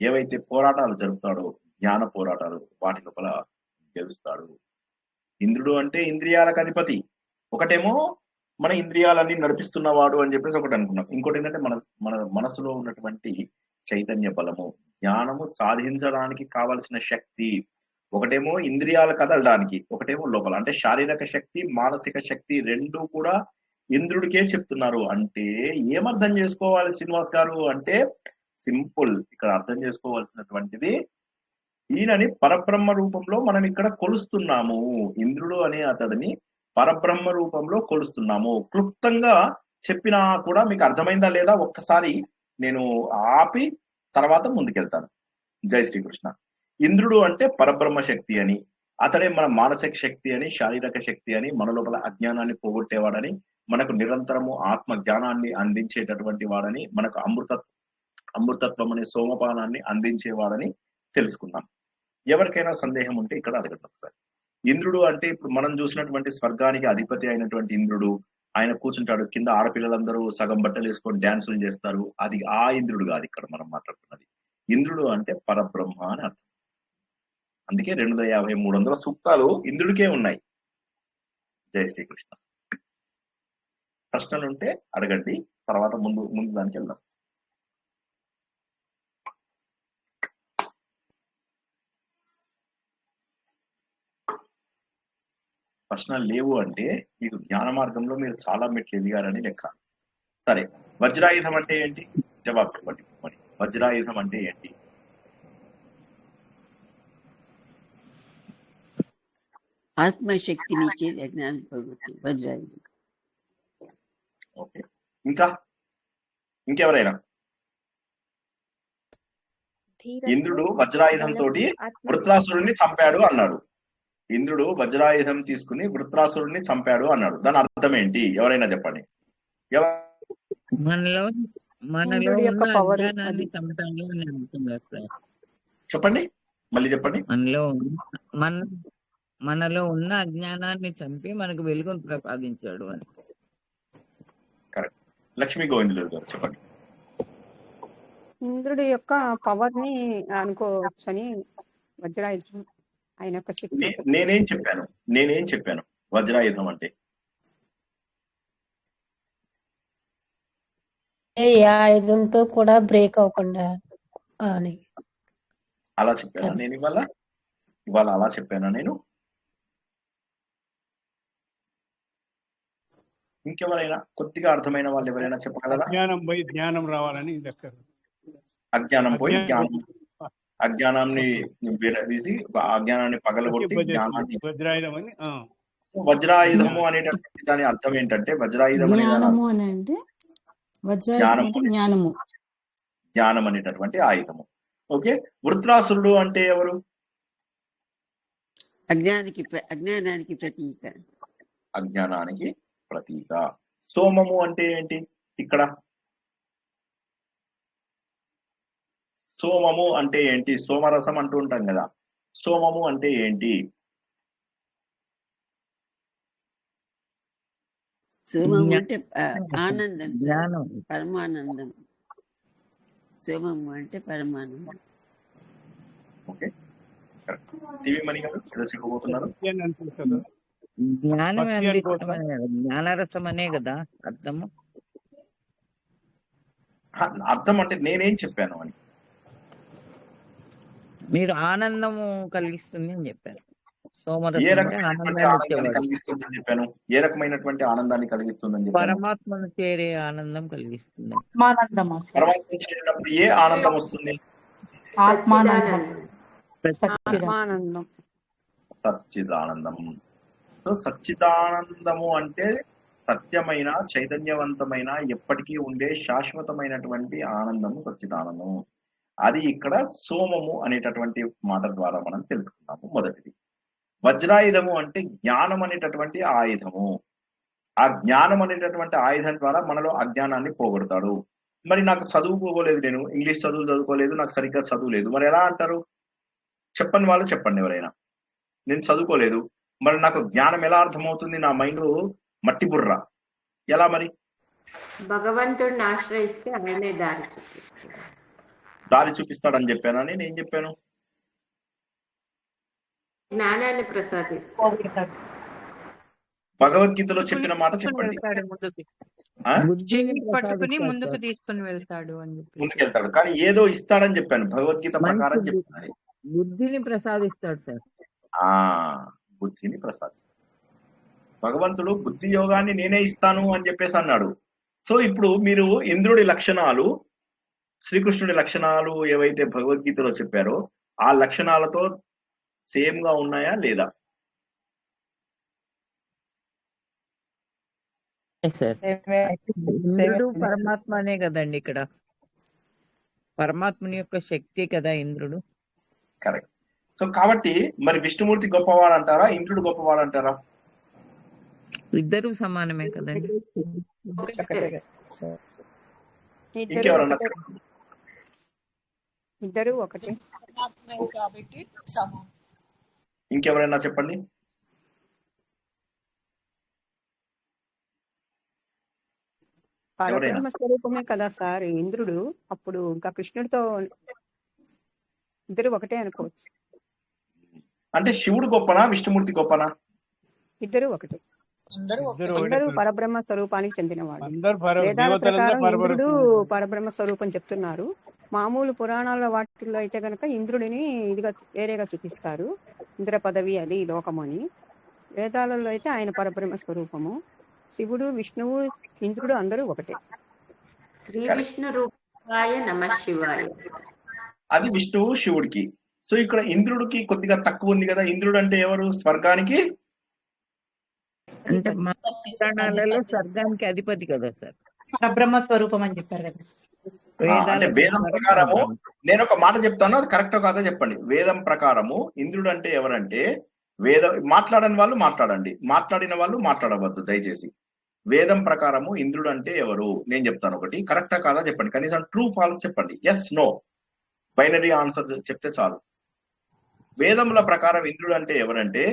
[SPEAKER 4] ఏవైతే పోరాటాలు జరుపుతాడో, జ్ఞాన పోరాటాలు, వాటి లోపల గెలుస్తాడు. ఇంద్రుడు అంటే ఇంద్రియాలకు అధిపతి. ఒకటేమో మన ఇంద్రియాలన్నీ నడిపిస్తున్నవాడు అని చెప్పేసి ఒకటి అనుకున్నాం. ఇంకోటి ఏంటంటే మన మన మనసులో ఉన్నటువంటి చైతన్య బలము, జ్ఞానము సాధించడానికి కావలసిన శక్తి. ఒకటేమో ఇంద్రియాలు కదలడానికి, ఒకటేమో లోపల. అంటే శారీరక శక్తి, మానసిక శక్తి రెండు కూడా ఇంద్రుడికే చెప్తున్నారు. అంటే ఏమర్థం చేసుకోవాలి శ్రీనివాస్ గారు అంటే సింపుల్. ఇక్కడ అర్థం చేసుకోవాల్సినటువంటిది, ఈయనని పరబ్రహ్మ రూపంలో మనం ఇక్కడ కొలుస్తున్నాము. ఇంద్రుడు అనే అతడిని పరబ్రహ్మ రూపంలో కొలుస్తున్నాము. క్లుప్తంగా చెప్పినా కూడా మీకు అర్థమైందా లేదా ఒక్కసారి నేను ఆపి తర్వాత ముందుకెళ్తాను. జై శ్రీకృష్ణ. ఇంద్రుడు అంటే పరబ్రహ్మ శక్తి అని, అతడే మన మానసిక శక్తి అని, శారీరక శక్తి అని, మన లోపల అజ్ఞానాన్ని పోగొట్టేవాడని, మనకు నిరంతరము ఆత్మ జ్ఞానాన్ని అందించేటటువంటి వాడని, మనకు అమృతత్వం అనే సోమపానాన్ని అందించేవాడని తెలుసుకున్నాం. ఎవరికైనా సందేహం ఉంటే ఇక్కడ అడగండి ఒకసారి. ఇంద్రుడు అంటే ఇప్పుడు మనం చూసినటువంటి స్వర్గానికి అధిపతి అయినటువంటి ఇంద్రుడు, ఆయన కూర్చుంటాడు కింద, ఆడపిల్లలందరూ సగం బట్టలు వేసుకొని డాన్సులు చేస్తారు. అది ఆ ఇంద్రుడు కాదు ఇక్కడ మనం మాట్లాడుతున్నది. ఇంద్రుడు అంటే పరబ్రహ్మ అని అర్థం. అందుకే 250-300 సూక్తాలు ఇంద్రుడికే ఉన్నాయి. జై శ్రీకృష్ణ. ప్రశ్నలు ఉంటే అడగండి, తర్వాత ముందు దానికి వెళ్దాం. ప్రశ్నలు లేవు అంటే మీకు జ్ఞాన మార్గంలో మీరు చాలా మెట్లు ఎదిగారని లెక్క. సరే, వజ్రాయుధం అంటే ఏంటి? జవాబు చెప్పండి. మరి వజ్రాయుధం అంటే ఏంటి?
[SPEAKER 5] ఆత్మశక్తిని ఇచ్చేది అజ్ఞానం పోగొట్టి వజ్రాయుధం.
[SPEAKER 4] ఓకే, ఇంకెవరైనా? ఇంద్రుడు వజ్రాయుధం తోటి వృత్రాసురుణ్ణి చంపాడు అన్నాడు. ఇంద్రుడు వజ్రాయుధం తీసుకుని వృత్రాసురుణ్ణి చంపాడు అన్నాడు. దాని అర్థం ఏంటి? ఎవరైనా చెప్పండి.
[SPEAKER 6] మనలో ఉన్న అజ్ఞానాన్ని చంపాడు అని అంటున్నారు సార్.
[SPEAKER 4] చెప్పండి, మళ్ళీ చెప్పండి.
[SPEAKER 6] మనలో ఉన్న అజ్ఞానాన్ని చంపి మనకు వెలుగును ప్రసాదించాడు అని.
[SPEAKER 4] కరెక్ట్. లక్ష్మీ గోవిందులు గారు చెప్పండి.
[SPEAKER 7] ఇంద్రుడి యొక్క పవర్ ని అనుకోవచ్చని వజ్రాయుధం ఆయన యొక్క శక్తి.
[SPEAKER 4] నేనేం చెప్పాను వజ్రాయుధం అంటే?
[SPEAKER 8] ఏ ఆయుధంతో కూడా బ్రేక్ అవ్వకుండా అని
[SPEAKER 4] అలా చెప్పాను నేను. ఇవాళ అలా చెప్పానా నేను? ఇంకెవరైనా కొద్దిగా అర్థమైన వాళ్ళు ఎవరైనా చెప్పగలరా?
[SPEAKER 1] అజ్ఞానం పోయి జ్ఞానం రావాలని లెక్క.
[SPEAKER 4] అజ్ఞానం పోయి జ్ఞానం, అజ్ఞానాన్ని విడదీసి అజ్ఞానాన్ని పగలగొట్టి జ్ఞానాన్ని.
[SPEAKER 1] వజ్రాయుధం అని.
[SPEAKER 4] వజ్రాయుధము అనేటటువంటి దాని అర్థం ఏంటంటే, వజ్రాయుధం జ్ఞానం అనేటటువంటి ఆయుధము. ఓకే, వృత్రాసురుడు అంటే ఎవరు?
[SPEAKER 5] అజ్ఞానానికి ప్రతీక.
[SPEAKER 4] అజ్ఞానానికి ప్రతీక. సోమము అంటే ఏంటి? ఇక్కడ సోమము అంటే ఏంటి? సోమరసం అంటూ ఉంటాం కదా. సోమము అంటే ఏంటి?
[SPEAKER 5] సోమము అంటే ఆనందం, పరమానందం. సోమము అంటే పరమానందం.
[SPEAKER 4] ఓకే, టీవీ మణి గారు ఏదో చెప్పబోతున్నారు.
[SPEAKER 6] జ్ఞానమే జ్ఞానరసం అనే కదా అర్థము.
[SPEAKER 4] అర్థం అంటే నేనేం చెప్పాను అని?
[SPEAKER 6] మీరు ఆనందము కలిగిస్తుంది అని చెప్పారు.
[SPEAKER 4] ఏ రకమైనటువంటి ఆనందాన్ని కలిగిస్తుందని చెప్పాను? ఏ రకమైనటువంటి ఆనందాన్ని కలిగిస్తుందని చెప్పాను?
[SPEAKER 6] పరమాత్మను చేరే ఆనందం కలిగిస్తుంది.
[SPEAKER 4] పరమాత్మను చేరేటప్పుడు ఏ ఆనందం వస్తుంది? సచ్చిదానందం. సో సచ్చిదానందము అంటే సత్యమైన చైతన్యవంతమైన ఎప్పటికీ ఉండే శాశ్వతమైనటువంటి ఆనందము సచ్చిదానందము. అది ఇక్కడ సోమము అనేటటువంటి మాట ద్వారా మనం తెలుసుకున్నాము. మొదటిది వజ్రాయుధము అంటే జ్ఞానం అనేటటువంటి ఆయుధము. ఆ జ్ఞానం అనేటటువంటి ఆయుధం ద్వారా మనలో అజ్ఞానాన్ని పోగొడతాడు. మరి నాకు చదువుకోలేదు, నేను ఇంగ్లీష్ చదువు చదువుకోలేదు, నాకు సరిగ్గా చదువు లేదు, మరి ఎలా అంటారు? చెప్పని వాళ్ళు చెప్పండి ఎవరైనా. నేను చదువుకోలేదు, మరి నాకు జ్ఞానం ఎలా అర్థమవుతుంది? నా మైండ్ మట్టి బుర్ర, ఎలా మరి?
[SPEAKER 5] భగవంతుడిని ఆశ్రయిస్తే ఆయనే దారి చూపిస్తాడు.
[SPEAKER 4] దారి చూపిస్తాడని చెప్పానా? నేను ఏం చెప్పాను?
[SPEAKER 5] జ్ఞానాన్ని ప్రసాదిస్తాడు.
[SPEAKER 4] భగవద్గీతలో చెప్పిన మాట చెప్పండి.
[SPEAKER 6] బుద్ధిని
[SPEAKER 9] పట్టుకుని
[SPEAKER 6] ప్రసాదిస్తాడు
[SPEAKER 9] ముందుకు
[SPEAKER 6] సార్.
[SPEAKER 9] తీసుకుని వెళ్తాడు అని చెప్పి
[SPEAKER 4] ముందుకెళ్తాడు, కానీ ఏదో ఇస్తాడని చెప్పాను. భగవద్గీత ప్రకారం
[SPEAKER 6] మంచి
[SPEAKER 4] చెప్తున్నాను.
[SPEAKER 6] బుద్ధిని ప్రసాదిస్తాడు సార్.
[SPEAKER 4] ఆ బుద్ధిని ప్రసాదిస్తాడు. భగవంతుడు బుద్ధి యోగాన్ని నేనే ఇస్తాను అని చెప్పేసి అన్నాడు. సో ఇప్పుడు మీరు ఇంద్రుడి లక్షణాలు, శ్రీకృష్ణుడి లక్షణాలు ఏవైతే భగవద్గీతలో చెప్పారో ఆ లక్షణాలతో సేమ్ గా ఉన్నాయా లేదా?
[SPEAKER 6] సార్ ఇంద్రుడు పరమాత్మ అనే కదండి ఇక్కడ. పరమాత్మని యొక్క శక్తి కదా ఇంద్రుడు.
[SPEAKER 4] కరెక్ట్. సో కాబట్టి మరి విష్ణుమూర్తి గొప్పవాడు అంటారా, ఇంద్రుడు గొప్పవాడు అంటారా?
[SPEAKER 6] ఇద్దరు సమానమే కదండి.
[SPEAKER 4] ఇంకెవరన్నా
[SPEAKER 7] ఇద్దరు ఒకటే.
[SPEAKER 4] ఇంకెవరైనా చెప్పండి.
[SPEAKER 7] పరబ్రహ్మ స్వరూపమే కదా సార్ ఇంద్రుడు. అప్పుడు ఇంకా కృష్ణుడితో ఇద్దరు ఒకటే అనుకోవచ్చు.
[SPEAKER 4] అంటే శివుడు గొప్పనా, విష్ణుమూర్తి గొప్పనా?
[SPEAKER 7] ఇద్దరు ఒకటే. అందరూ పరబ్రహ్మ స్వరూపానికి చెందినవాడు. వేదాల ప్రకారం ఇంద్రుడు పరబ్రహ్మ స్వరూపం చెప్తున్నారు. మామూలు పురాణాల వాటిల్లో అయితే గనక ఇంద్రుడిని ఇదిగా వేరేగా చూపిస్తారు. ఇంద్ర పదవి అది లోకము అని. వేదాలలో అయితే ఆయన పరబ్రహ్మ స్వరూపము. శివుడు, విష్ణువు, ఇంద్రుడు అందరూ ఒకటే.
[SPEAKER 5] శ్రీ విష్ణు రూపాయ నమః శివాయ.
[SPEAKER 4] అది విష్ణువు శివుడికి. సో ఇక్కడ ఇంద్రుడికి కొద్దిగా తక్కువ ఉంది కదా. ఇంద్రుడు అంటే ఎవరు? స్వర్గానికి,
[SPEAKER 6] అంటే మా పురాణాలలో స్వర్గానికి అధిపతి కదా సార్.
[SPEAKER 3] పరబ్రహ్మ స్వరూపం అని చెప్పారు కదా.
[SPEAKER 4] అంటే వేదం ప్రకారము, నేను ఒక మాట చెప్తాను, అది కరెక్టో కాదో చెప్పండి. వేదం ప్రకారము ఇంద్రుడు అంటే ఎవరంటే, మాట్లాడని వాళ్ళు మాట్లాడండి, మాట్లాడిన వాళ్ళు మాట్లాడవద్దు దయచేసి. వేదం ప్రకారము ఇంద్రుడు అంటే ఎవరు నేను చెప్తాను. ఒకటి కరెక్టా కాదా చెప్పండి. కనీసం ట్రూ ఫాల్స్ చెప్పండి. ఎస్ నో బైనరీ ఆన్సర్ చెప్తే చాలు. వేదముల ప్రకారం ఇంద్రుడు అంటే ఎవరంటే,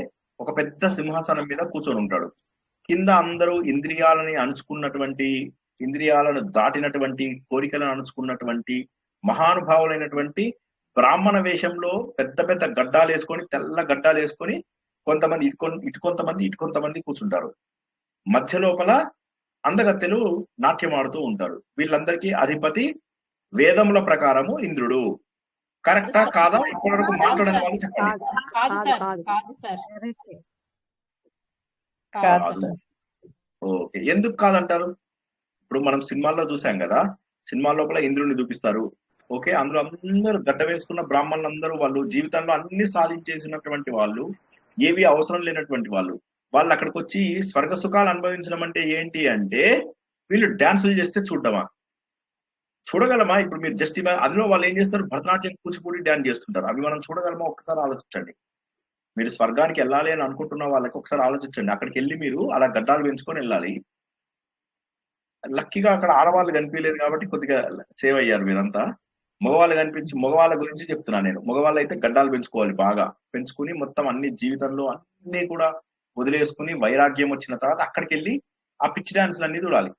[SPEAKER 4] ఒక పెద్ద సింహాసనం మీద కూర్చొని ఉంటాడు. కింద అందరూ ఇంద్రియాలని అణుచుకున్నటువంటి, ఇంద్రియాలను దాటినటువంటి, కోరికలను అణుచుకున్నటువంటి మహానుభావులైనటువంటి బ్రాహ్మణ వేషంలో పెద్ద పెద్ద గడ్డాలు వేసుకొని, తెల్ల గడ్డాలు వేసుకొని, కొంతమంది ఇటు కొంతమంది ఇటు కొంతమంది కూర్చుంటారు. మధ్య లోపల అందగత్తెలు నాట్యం ఆడుతూ ఉంటారు. వీళ్ళందరికీ అధిపతి వేదముల ప్రకారము ఇంద్రుడు. కరెక్టా కాదా? ఇప్పటి వరకు మాట్లాడని వాళ్ళు చెప్పండి. ఓకే, ఎందుకు కాదంటారు? ఇప్పుడు మనం సినిమాల్లో చూసాం కదా, సినిమా లోపల ఇంద్రుడిని చూపిస్తారు. ఓకే, అందులో అందరూ గడ్డ వేసుకున్న బ్రాహ్మణులు అందరూ వాళ్ళు జీవితంలో అన్ని సాధించేసినటువంటి వాళ్ళు, ఏవి అవసరం లేనటువంటి వాళ్ళు. వాళ్ళు అక్కడికి వచ్చి స్వర్గ సుఖాలు అనుభవించడం అంటే ఏంటి అంటే, వీళ్ళు డాన్సులు చేస్తే చూడడమా? చూడగలమా? ఇప్పుడు మీరు జస్ట్ అందులో వాళ్ళు ఏం చేస్తారు? భరతనాట్యం, కూచిపూడి డాన్స్ చేస్తుంటారు. అవి మనం చూడగలమా? ఒక్కసారి ఆలోచించండి. మీరు స్వర్గానికి వెళ్ళాలి అని అనుకుంటున్న వాళ్ళకి ఒకసారి ఆలోచించండి. అక్కడికి వెళ్ళి మీరు అలా గడ్డాలు పెంచుకొని వెళ్ళాలి. లక్కీగా అక్కడ ఆడవాళ్ళు కనిపించలేదు కాబట్టి కొద్దిగా సేవ్ అయ్యారు మీరంతా. మగవాళ్ళు కనిపించి, మగవాళ్ళ గురించి చెప్తున్నాను నేను. మగవాళ్ళు అయితే గడ్డాలు పెంచుకోవాలి, బాగా పెంచుకుని మొత్తం అన్ని జీవితంలో అన్ని కూడా వదిలేసుకుని వైరాగ్యం వచ్చిన తర్వాత అక్కడికి వెళ్ళి ఆ పిచ్చి డాన్సులు అన్ని చూడాలి.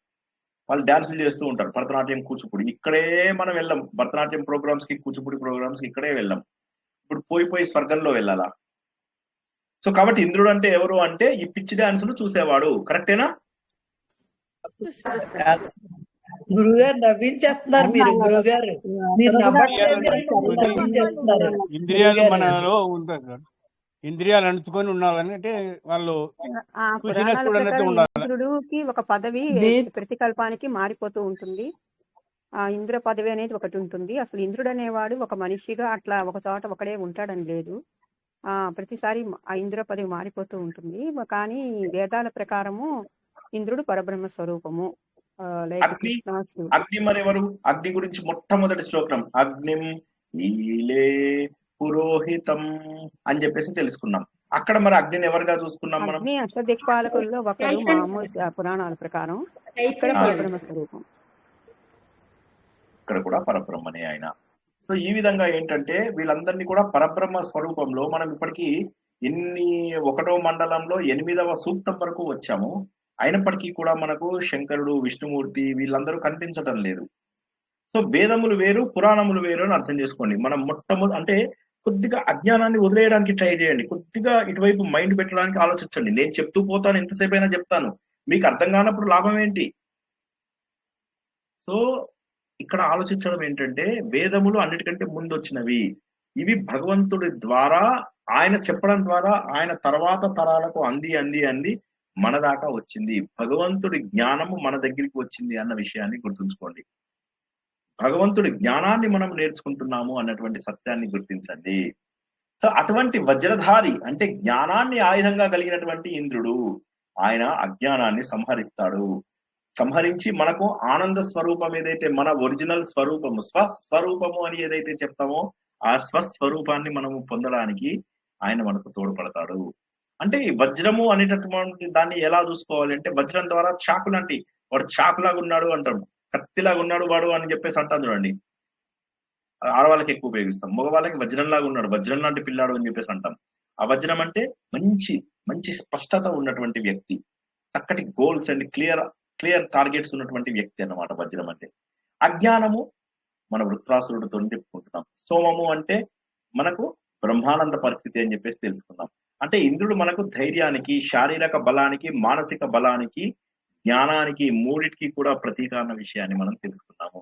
[SPEAKER 4] వాళ్ళు డాన్సులు చేస్తూ ఉంటారు. భరతనాట్యం, కూచిపూడి. ఇక్కడే మనం వెళ్ళాం భరతనాట్యం ప్రోగ్రామ్స్ కి, కూచిపూడి ప్రోగ్రామ్స్ కి, ఇక్కడే వెళ్ళాం. ఇప్పుడు పోయి స్వర్గంలో వెళ్ళాలా? సో కాబట్టి ఇంద్రుడు అంటే ఎవరు అంటే ఈ పిచ్చి డాన్సులు చూసేవాడు. కరెక్టేనా?
[SPEAKER 10] గురుగారు నవ్వించేస్తున్నారు మీరు. గురుగారు మీరు
[SPEAKER 1] ఇంద్రియాలు మనలో ఉంటాయి సార్. ఇంద్రియాలు అణుచుకొని ఉండాలంటే వాళ్ళు
[SPEAKER 7] పురాణాల ప్రకారం ఇంద్రుడికి ఒక పదవి ప్రతికల్పానికి మారిపోతూ ఉంటుంది. ఆ ఇంద్ర పదవి అనేది ఒకటి ఉంటుంది. అసలు ఇంద్రుడు అనేవాడు ఒక మనిషిగా అట్లా ఒక చోట ఒకడే ఉంటాడని లేదు. ప్రతిసారి ఆ ఇంద్ర పదవి మారిపోతూ ఉంటుంది. కానీ వేదాల ప్రకారము ఇంద్రుడు పరబ్రహ్మ స్వరూపము. లైక్
[SPEAKER 4] అగ్ని
[SPEAKER 7] కృష్ణ శివుడు.
[SPEAKER 4] అగ్ని మరెవరు? అగ్ని గురించి మొట్టమొదటి శ్లోకం అగ్నిం ఈలే పురోహితం అని చెప్పేసి తెలుసుకున్నాం. అక్కడ మరి అగ్నిని ఎవరుగా చూసుకున్నాం మనం?
[SPEAKER 7] అగ్ని అష్టదిక్పాలకుల్లో ఒకరు మామూలు పురాణాల ప్రకారం. ఇక్కడ పరబ్రహ్మ స్వరూపం.
[SPEAKER 4] ఇక్కడ కూడా పరబ్రహ్మనే ఆయన. సో ఈ విధంగా ఏంటంటే వీళ్ళందరినీ కూడా పరబ్రహ్మ స్వరూపంలో మనం ఇప్పటికీ ఒకటో మండలంలో 8వ సూక్తం వరకు వచ్చాము. అయినప్పటికీ కూడా మనకు శంకరుడు, విష్ణుమూర్తి వీళ్ళందరూ కనిపించటం లేదు. సో వేదములు వేరు, పురాణములు వేరు అని అర్థం చేసుకోండి. మనం మొట్టమొదటి అంటే కొద్దిగా అజ్ఞానాన్ని వదిలేయడానికి ట్రై చేయండి, కొద్దిగా ఇటువైపు మైండ్ పెట్టడానికి ఆలోచించండి. నేను చెప్తూ పోతాను, ఎంతసేపు అయినా చెప్తాను, మీకు అర్థం కానప్పుడు లాభం ఏంటి? సో ఇక్కడ ఆలోచించడం ఏంటంటే వేదములు అన్నిటికంటే ముందు వచ్చినవి. ఇవి భగవంతుడి ద్వారా ఆయన చెప్పడం ద్వారా ఆయన తర్వాత తరాలకు అంది మన దాకా వచ్చింది. భగవంతుడి జ్ఞానము మన దగ్గరికి వచ్చింది అన్న విషయాన్ని గుర్తుంచుకోండి. భగవంతుడి జ్ఞానాన్ని మనం నేర్చుకుంటున్నాము అన్నటువంటి సత్యాన్ని గుర్తించండి. సో అటువంటి వజ్రధారి అంటే జ్ఞానాన్ని ఆయుధంగా కలిగినటువంటి ఇంద్రుడు ఆయన అజ్ఞానాన్ని సంహరిస్తాడు. సంహరించి మనకు ఆనంద స్వరూపం ఏదైతే మన ఒరిజినల్ స్వరూపము, స్వస్వరూపము అని ఏదైతే చెప్తామో ఆ స్వస్వరూపాన్ని మనము పొందడానికి ఆయన మనకు తోడ్పడతాడు. అంటే ఈ వజ్రము అనేటటువంటి దాన్ని ఎలా చూసుకోవాలి అంటే వజ్రం ద్వారా చాకు లాంటి వాడు చాకులాగా ఉన్నాడు అంటాడు, కత్తిలాగా ఉన్నాడు వాడు అని చెప్పేసి అంటాను చూడండి. ఆడవాళ్ళకి ఎక్కువ ఉపయోగిస్తాం, మగవాళ్ళకి వజ్రంలాగా ఉన్నాడు, వజ్రం లాంటి పిల్లాడు అని చెప్పేసి అంటాం. ఆ వజ్రం అంటే మంచి స్పష్టత ఉన్నటువంటి వ్యక్తి, చక్కటి గోల్స్ అండ్ క్లియర్ టార్గెట్స్ ఉన్నటువంటి వ్యక్తి అన్నమాట వజ్రం అంటే. అజ్ఞానము మన వృత్రాసురుడితో చెప్పుకుంటున్నాం. సోమము అంటే మనకు బ్రహ్మానంద పరిస్థితి అని చెప్పేసి తెలుసుకున్నాం. అంటే ఇంద్రుడు మనకు ధైర్యానికి, శారీరక బలానికి, మానసిక బలానికి, జ్ఞానానికి, మూడిటికి కూడా ప్రతీక అన్న విషయాన్ని మనం తెలుసుకున్నాము.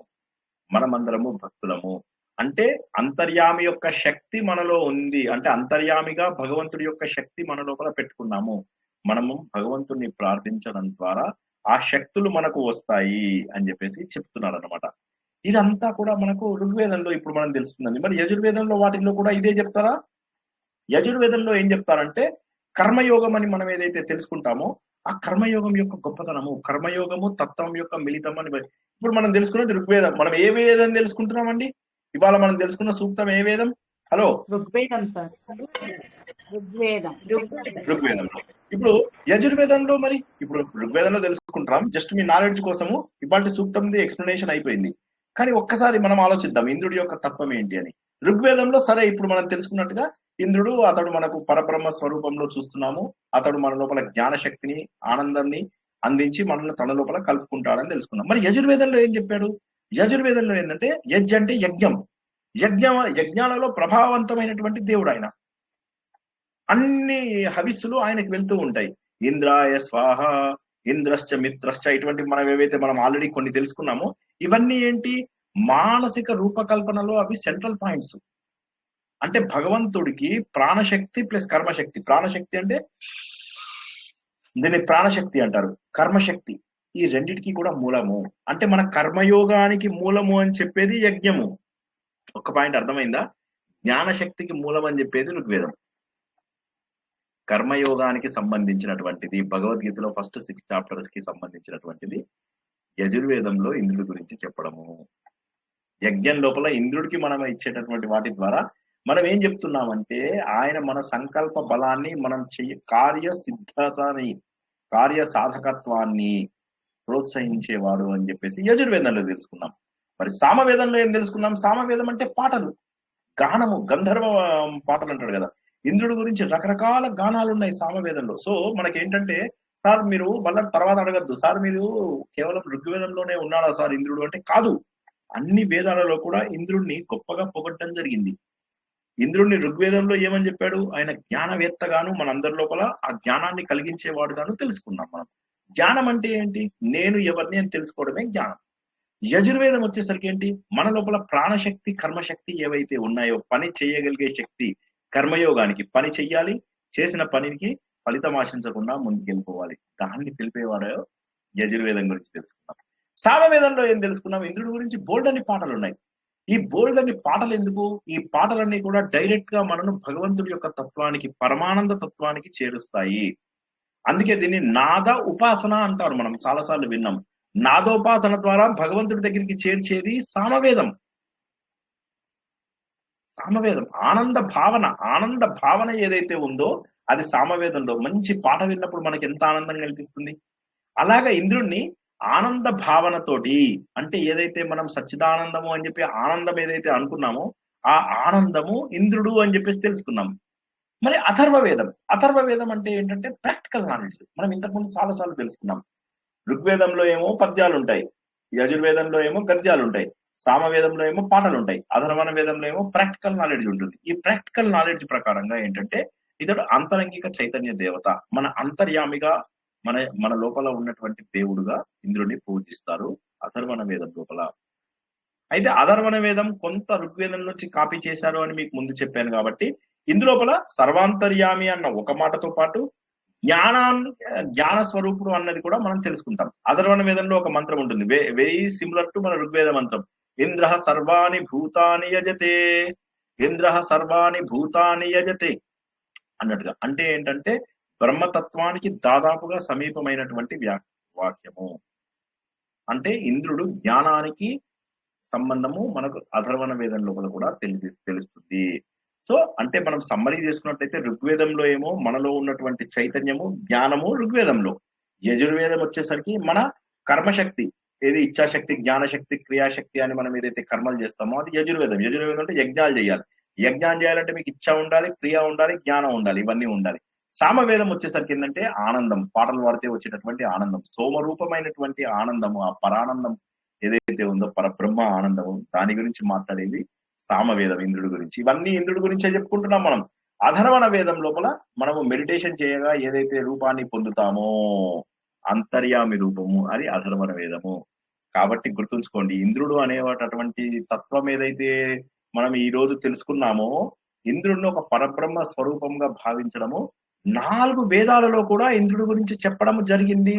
[SPEAKER 4] మనమందరము భక్తులము. అంటే అంతర్యామి యొక్క శక్తి మనలో ఉంది, అంటే అంతర్యామిగా భగవంతుడి యొక్క శక్తి మన లోపల పెట్టుకున్నాము. మనము భగవంతుడిని ప్రార్థించడం ద్వారా ఆ శక్తులు మనకు వస్తాయి అని చెప్పేసి చెప్తున్నారు అనమాట. ఇదంతా కూడా మనకు ఋగ్వేదంలో ఇప్పుడు మనం తెలుసుకుంది. మరి యజుర్వేదంలో వాటిల్లో కూడా ఇదే చెప్తారా? యజుర్వేదంలో ఏం చెప్తారంటే కర్మయోగం అని మనం ఏదైతే తెలుసుకుంటామో ఆ కర్మయోగం యొక్క గొప్పతనము, కర్మయోగము తత్వం యొక్క మిళితం అని ఇప్పుడు మనం తెలుసుకున్నది ఋగ్వేదం. మనం ఏ వేదం తెలుసుకుంటున్నామండి? ఇవాళ మనం తెలుసుకున్న సూక్తం ఏ వేదం? హలో,
[SPEAKER 3] ఋగ్వేదం సార్.
[SPEAKER 4] ఋగ్వేదంలో. ఇప్పుడు యజుర్వేదంలో మరి ఇప్పుడు ఋగ్వేదంలో తెలుసుకుంటాం, జస్ట్ మీ నాలెడ్జ్ కోసము ఇవాళ సూక్తంది ఎక్స్ప్లెనేషన్ అయిపోయింది. కానీ ఒక్కసారి మనం ఆలోచిద్దాం ఇంద్రుడి యొక్క తత్వం ఏంటి అని. ఋగ్వేదంలో సరే ఇప్పుడు మనం తెలుసుకున్నట్టుగా ఇంద్రుడు అతడు మనకు పరబ్రహ్మ స్వరూపంలో చూస్తున్నాము. అతడు మన లోపల జ్ఞాన శక్తిని, ఆనందాన్ని అందించి మనల్ని తన లోపల కలుపుకుంటాడని తెలుసుకున్నాం. మరి యజుర్వేదంలో ఏం చెప్పాడు? యజుర్వేదంలో ఏంటంటే యజ్ అంటే యజ్ఞం. యజ్ఞాలలో ప్రభావవంతమైనటువంటి దేవుడు ఆయన. అన్ని హవిస్సులు ఆయనకి వెళ్తూ ఉంటాయి. ఇంద్రాయ స్వాహ, ఇంద్రశ్చ మిత్రశ్చ, ఇటువంటి మనం ఆల్రెడీ కొన్ని తెలుసుకున్నాము. ఇవన్నీ ఏంటి? మానసిక రూపకల్పనలో అవి సెంట్రల్ పాయింట్స్. అంటే భగవంతుడికి ప్రాణశక్తి ప్లస్ కర్మశక్తి. ప్రాణశక్తి అంటే దీన్ని ప్రాణశక్తి అంటారు, కర్మశక్తి ఈ రెండిటికి కూడా మూలము. అంటే మన కర్మయోగానికి మూలము అని చెప్పేది యజ్ఞము. ఒక పాయింట్ అర్థమైందా? జ్ఞానశక్తికి మూలం అని చెప్పేది ఋగ్వేదం. కర్మయోగానికి సంబంధించినటువంటిది భగవద్గీతలో ఫస్ట్ 6 చాప్టర్స్ కి సంబంధించినటువంటిది యజుర్వేదంలో ఇంద్రుడి గురించి చెప్పడము. యజ్ఞం లోపల ఇంద్రుడికి మనం ఇచ్చేటటువంటి వాటి ద్వారా మనం ఏం చెప్తున్నామంటే ఆయన మన సంకల్ప బలాన్ని, మనం కార్యసిద్ధతని, కార్య సాధకత్వాన్ని ప్రోత్సహించేవాడు అని చెప్పేసి యజుర్వేదంలో తెలుసుకున్నాం. మరి సామవేదంలో ఏం తెలుసుకున్నాం? సామవేదం అంటే పాటలు, గానము, గంధర్వ పాటలు అంటాడు కదా. ఇంద్రుడి గురించి రకరకాల గానాలు ఉన్నాయి సామవేదంలో. సో మనకేంటంటే సార్ మీరు మళ్ళీ తర్వాత అడగద్దు, సార్ మీరు కేవలం ఋగ్వేదంలోనే ఉన్నాడా సార్ ఇంద్రుడు అంటే? కాదు, అన్ని వేదాలలో కూడా ఇంద్రుడిని గొప్పగా పొగడ్డం జరిగింది. ఇంద్రుడిని ఋగ్వేదంలో ఏమని చెప్పాడు? ఆయన జ్ఞానవేత్తగాను మనందరి లోపల ఆ జ్ఞానాన్ని కలిగించేవాడుగాను తెలుసుకున్నాం మనం. జ్ఞానం అంటే ఏంటి? నేను ఎవరిని అని తెలుసుకోవడమే జ్ఞానం. యజుర్వేదం వచ్చేసరికి ఏంటి? మన లోపల ప్రాణశక్తి, కర్మశక్తి ఏవైతే ఉన్నాయో, పని చేయగలిగే శక్తి, కర్మయోగానికి పని చెయ్యాలి, చేసిన పనికి ఫలితం ఆశించకుండా ముందుకెళ్ళిపోవాలి, దాన్ని తెలిపేవాడో యజుర్వేదం గురించి తెలుసుకున్నాం. సామవేదంలో ఏం తెలుసుకున్నాం? ఇంద్రుడి గురించి బోల్డ్ అని పాటలు ఉన్నాయి. ఈ బోల్డ్ అని పాటలు ఎందుకు? ఈ పాటలన్నీ కూడా డైరెక్ట్ గా మనను భగవంతుడి యొక్క తత్వానికి, పరమానంద తత్వానికి చేరుస్తాయి. అందుకే దీన్ని నాద ఉపాసన అంటారు. మనం చాలాసార్లు విన్నాం. నాదోపాసన ద్వారా భగవంతుడి దగ్గరికి చేర్చేది సామవేదం. సామవేదం ఆనంద భావన ఏదైతే ఉందో అది సామవేదంలో. మంచి పాట విన్నప్పుడు మనకి ఎంత ఆనందం కల్పిస్తుంది. అలాగా ఇంద్రుణ్ణి ఆనంద భావనతోటి, అంటే ఏదైతే మనం సచ్చిదానందము అని చెప్పి ఆనందం ఏదైతే అనుకున్నామో ఆ ఆనందము ఇంద్రుడు అని చెప్పేసి తెలుసుకున్నాం. మరి అథర్వవేదం అంటే ఏంటంటే ప్రాక్టికల్ నాలెడ్జ్. మనం ఇంతకుముందు చాలాసార్లు తెలుసుకున్నాం. ఋగ్వేదంలో ఏమో పద్యాలు ఉంటాయి, యజుర్వేదంలో ఏమో గద్యాలు ఉంటాయి, సామవేదంలో ఏమో పాటలు ఉంటాయి, అథర్వణ వేదంలో ఏమో ప్రాక్టికల్ నాలెడ్జ్ ఉంటుంది. ఈ ప్రాక్టికల్ నాలెడ్జ్ ప్రకారంగా ఏంటంటే ఇతడు అంతరంగిక చైతన్య దేవత, మన అంతర్యామిగా మన లోపల ఉన్నటువంటి దేవుడుగా ఇంద్రుడిని పూజిస్తారు అథర్వణ వేదం లోపల. అయితే అథర్వణ వేదం కొంత ఋగ్వేదం నుంచి కాపీ చేశారు అని మీకు ముందు చెప్పాను కాబట్టి ఇందులోపల సర్వాంతర్యామి అన్న ఒక మాటతో పాటు జ్ఞాన స్వరూపుడు అన్నది కూడా మనం తెలుసుకుంటాం. అథర్వణ వేదంలో ఒక మంత్రం ఉంటుంది, వెరీ సిమిలర్ టు మన ఋగ్వేద మంత్రం. ఇంద్ర సర్వాణి భూతాని యజతే, ఇంద్ర సర్వాణి భూతాని యజతే అన్నట్టుగా. అంటే ఏంటంటే బ్రహ్మతత్వానికి దాదాపుగా సమీపమైనటువంటి వాక్యము. అంటే ఇంద్రుడు జ్ఞానానికి సంబంధము మనకు అథర్వణ వేదం లోపల కూడా తెలుస్తుంది. సో అంటే మనం సమ్మరీ చేసుకున్నట్లయితే ఋగ్వేదంలో ఏమో మనలో ఉన్నటువంటి చైతన్యము జ్ఞానము ఋగ్వేదంలో, యజుర్వేదం వచ్చేసరికి మన కర్మశక్తి, ఏది ఇచ్ఛాశక్తి, జ్ఞానశక్తి, క్రియాశక్తి అని మనం ఏదైతే కర్మలు చేస్తామో అది యజుర్వేదం. యజుర్వేదం అంటే యజ్ఞాలు చేయాలి. యజ్ఞాలు చేయాలంటే మీకు ఇచ్ఛ ఉండాలి, క్రియ ఉండాలి, జ్ఞానం ఉండాలి, ఇవన్నీ ఉండాలి. సామవేదం వచ్చేసరికి ఏంటంటే ఆనందం, పాటలు పాడితే వచ్చేటటువంటి ఆనందం, సోమరూపమైనటువంటి ఆనందము, ఆ పరానందం ఏదైతే ఉందో పరబ్రహ్మ ఆనందము, దాని గురించి మాట్లాడేది సామవేదం, ఇంద్రుడి గురించి. ఇవన్నీ ఇంద్రుడి గురించే చెప్పుకుంటున్నాం మనం. అథర్వణ వేదం లోపల మనము మెడిటేషన్ చేయగా ఏదైతే రూపాన్ని పొందుతామో అంతర్యామి రూపము అది అథర్వణ వేదము. కాబట్టి గుర్తుంచుకోండి, ఇంద్రుడు అనేటటువంటి తత్వం ఏదైతే మనం ఈ రోజు తెలుసుకున్నామో, ఇంద్రుడిని ఒక పరబ్రహ్మ స్వరూపంగా భావించడము 4 వేదాలలో కూడా ఇంద్రుడి గురించి చెప్పడం జరిగింది.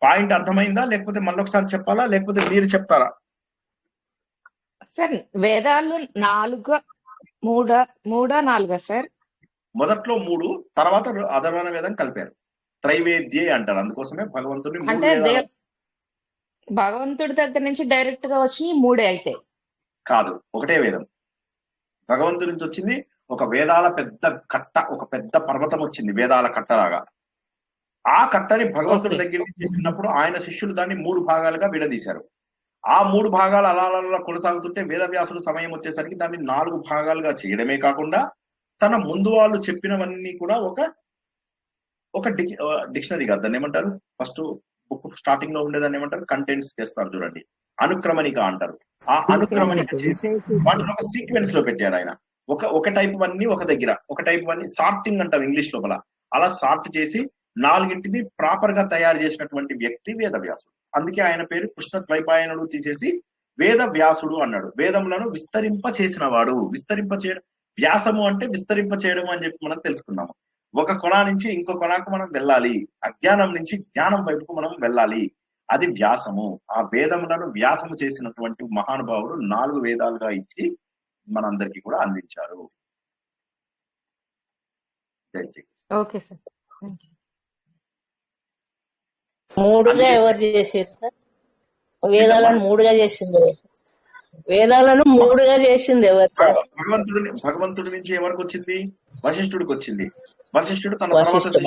[SPEAKER 4] పాయింట్ అర్థమైందా? లేకపోతే మళ్ళొకసారి చెప్పాలా, లేకపోతే మీరు చెప్తారా?
[SPEAKER 9] సార్ వేదాలు 4 3 4 సార్.
[SPEAKER 4] మొదట్లో 3, తర్వాత అథర్వణ వేదం కలిపారు. త్రైవేద్యే అంటారు. అందుకోసమే భగవంతుడిని 3
[SPEAKER 9] అంటే
[SPEAKER 4] వేదాలు
[SPEAKER 9] భగవంతుడి దగ్గర నుంచి డైరెక్ట్ గా వచ్చి 3 అయితే
[SPEAKER 4] కాదు, ఒకటే వేదం. భగవంతుడి నుంచి వచ్చింది ఒక వేదాల పెద్ద కట్ట, ఒక పెద్ద పర్వతం వచ్చింది వేదాల కట్టలాగా. ఆ కట్టని భగవంతుడి దగ్గర నుంచి చెప్పినప్పుడు ఆయన శిష్యులు దాన్ని 3 భాగాలుగా విడదీశారు. ఆ 3 భాగాలు అలా కొనసాగుతుంటే వేదవ్యాసుడు సమయం వచ్చేసరికి దాన్ని 4 భాగాలుగా చేయడమే కాకుండా తన ముందు వాళ్ళు చెప్పినవన్నీ కూడా ఒక డిక్షనరీ కాదు, దాన్ని ఏమంటారు, ఫస్ట్ బుక్ స్టార్టింగ్ లో ఉండేదాన్ని ఏమంటారు, కంటెంట్స్ చేస్తారు చూడండి, అనుక్రమణిక అంటారు. ఆ అనుక్రమణిక చేసి వాటిని ఒక సీక్వెన్స్ లో పెట్టారు ఆయన. ఒక టైప్ అన్ని ఒక దగ్గర, ఒక టైప్ అన్ని సార్టింగ్ అంటాం ఇంగ్లీష్ లోపల. అలా సార్ట్ చేసి 4ని ప్రాపర్ గా తయారు చేసినటువంటి వ్యక్తి వేదవ్యాసుడు. అందుకే ఆయన పేరు కృష్ణ ద్వైపాయనుడు తీసేసి వేదవ్యాసుడు అన్నాడు. వేదములను విస్తరింప చేసిన వాడు. విస్తరింప చేయడం, వ్యాసము అంటే విస్తరింప చేయడం అని చెప్పి మనం తెలుసుకున్నాము. ఒక కొన నుంచి ఇంకో కొనకు మనం వెళ్ళాలి, అజ్ఞానం నుంచి జ్ఞానం వైపుకు మనం వెళ్ళాలి, అది వ్యాసము. ఆ వేదములను వ్యాసము చేసినటువంటి మహానుభావుడు 4 వేదాలుగా ఇచ్చి మనందరికీ కూడా అందించారు. జై శ్రీ.
[SPEAKER 9] Okay sir.
[SPEAKER 2] మూడుగా ఎవరు చేసారు సార్? వేదాలను 3గా చేసింది ఎవరు? వేదాలను 3గా చేసింది ఎవరు సార్?
[SPEAKER 4] భగవంతుడి నుంచి ఎవరికి వచ్చింది? వశిష్ఠుడికి వచ్చింది. వశిష్ఠుడు తన తర్వాత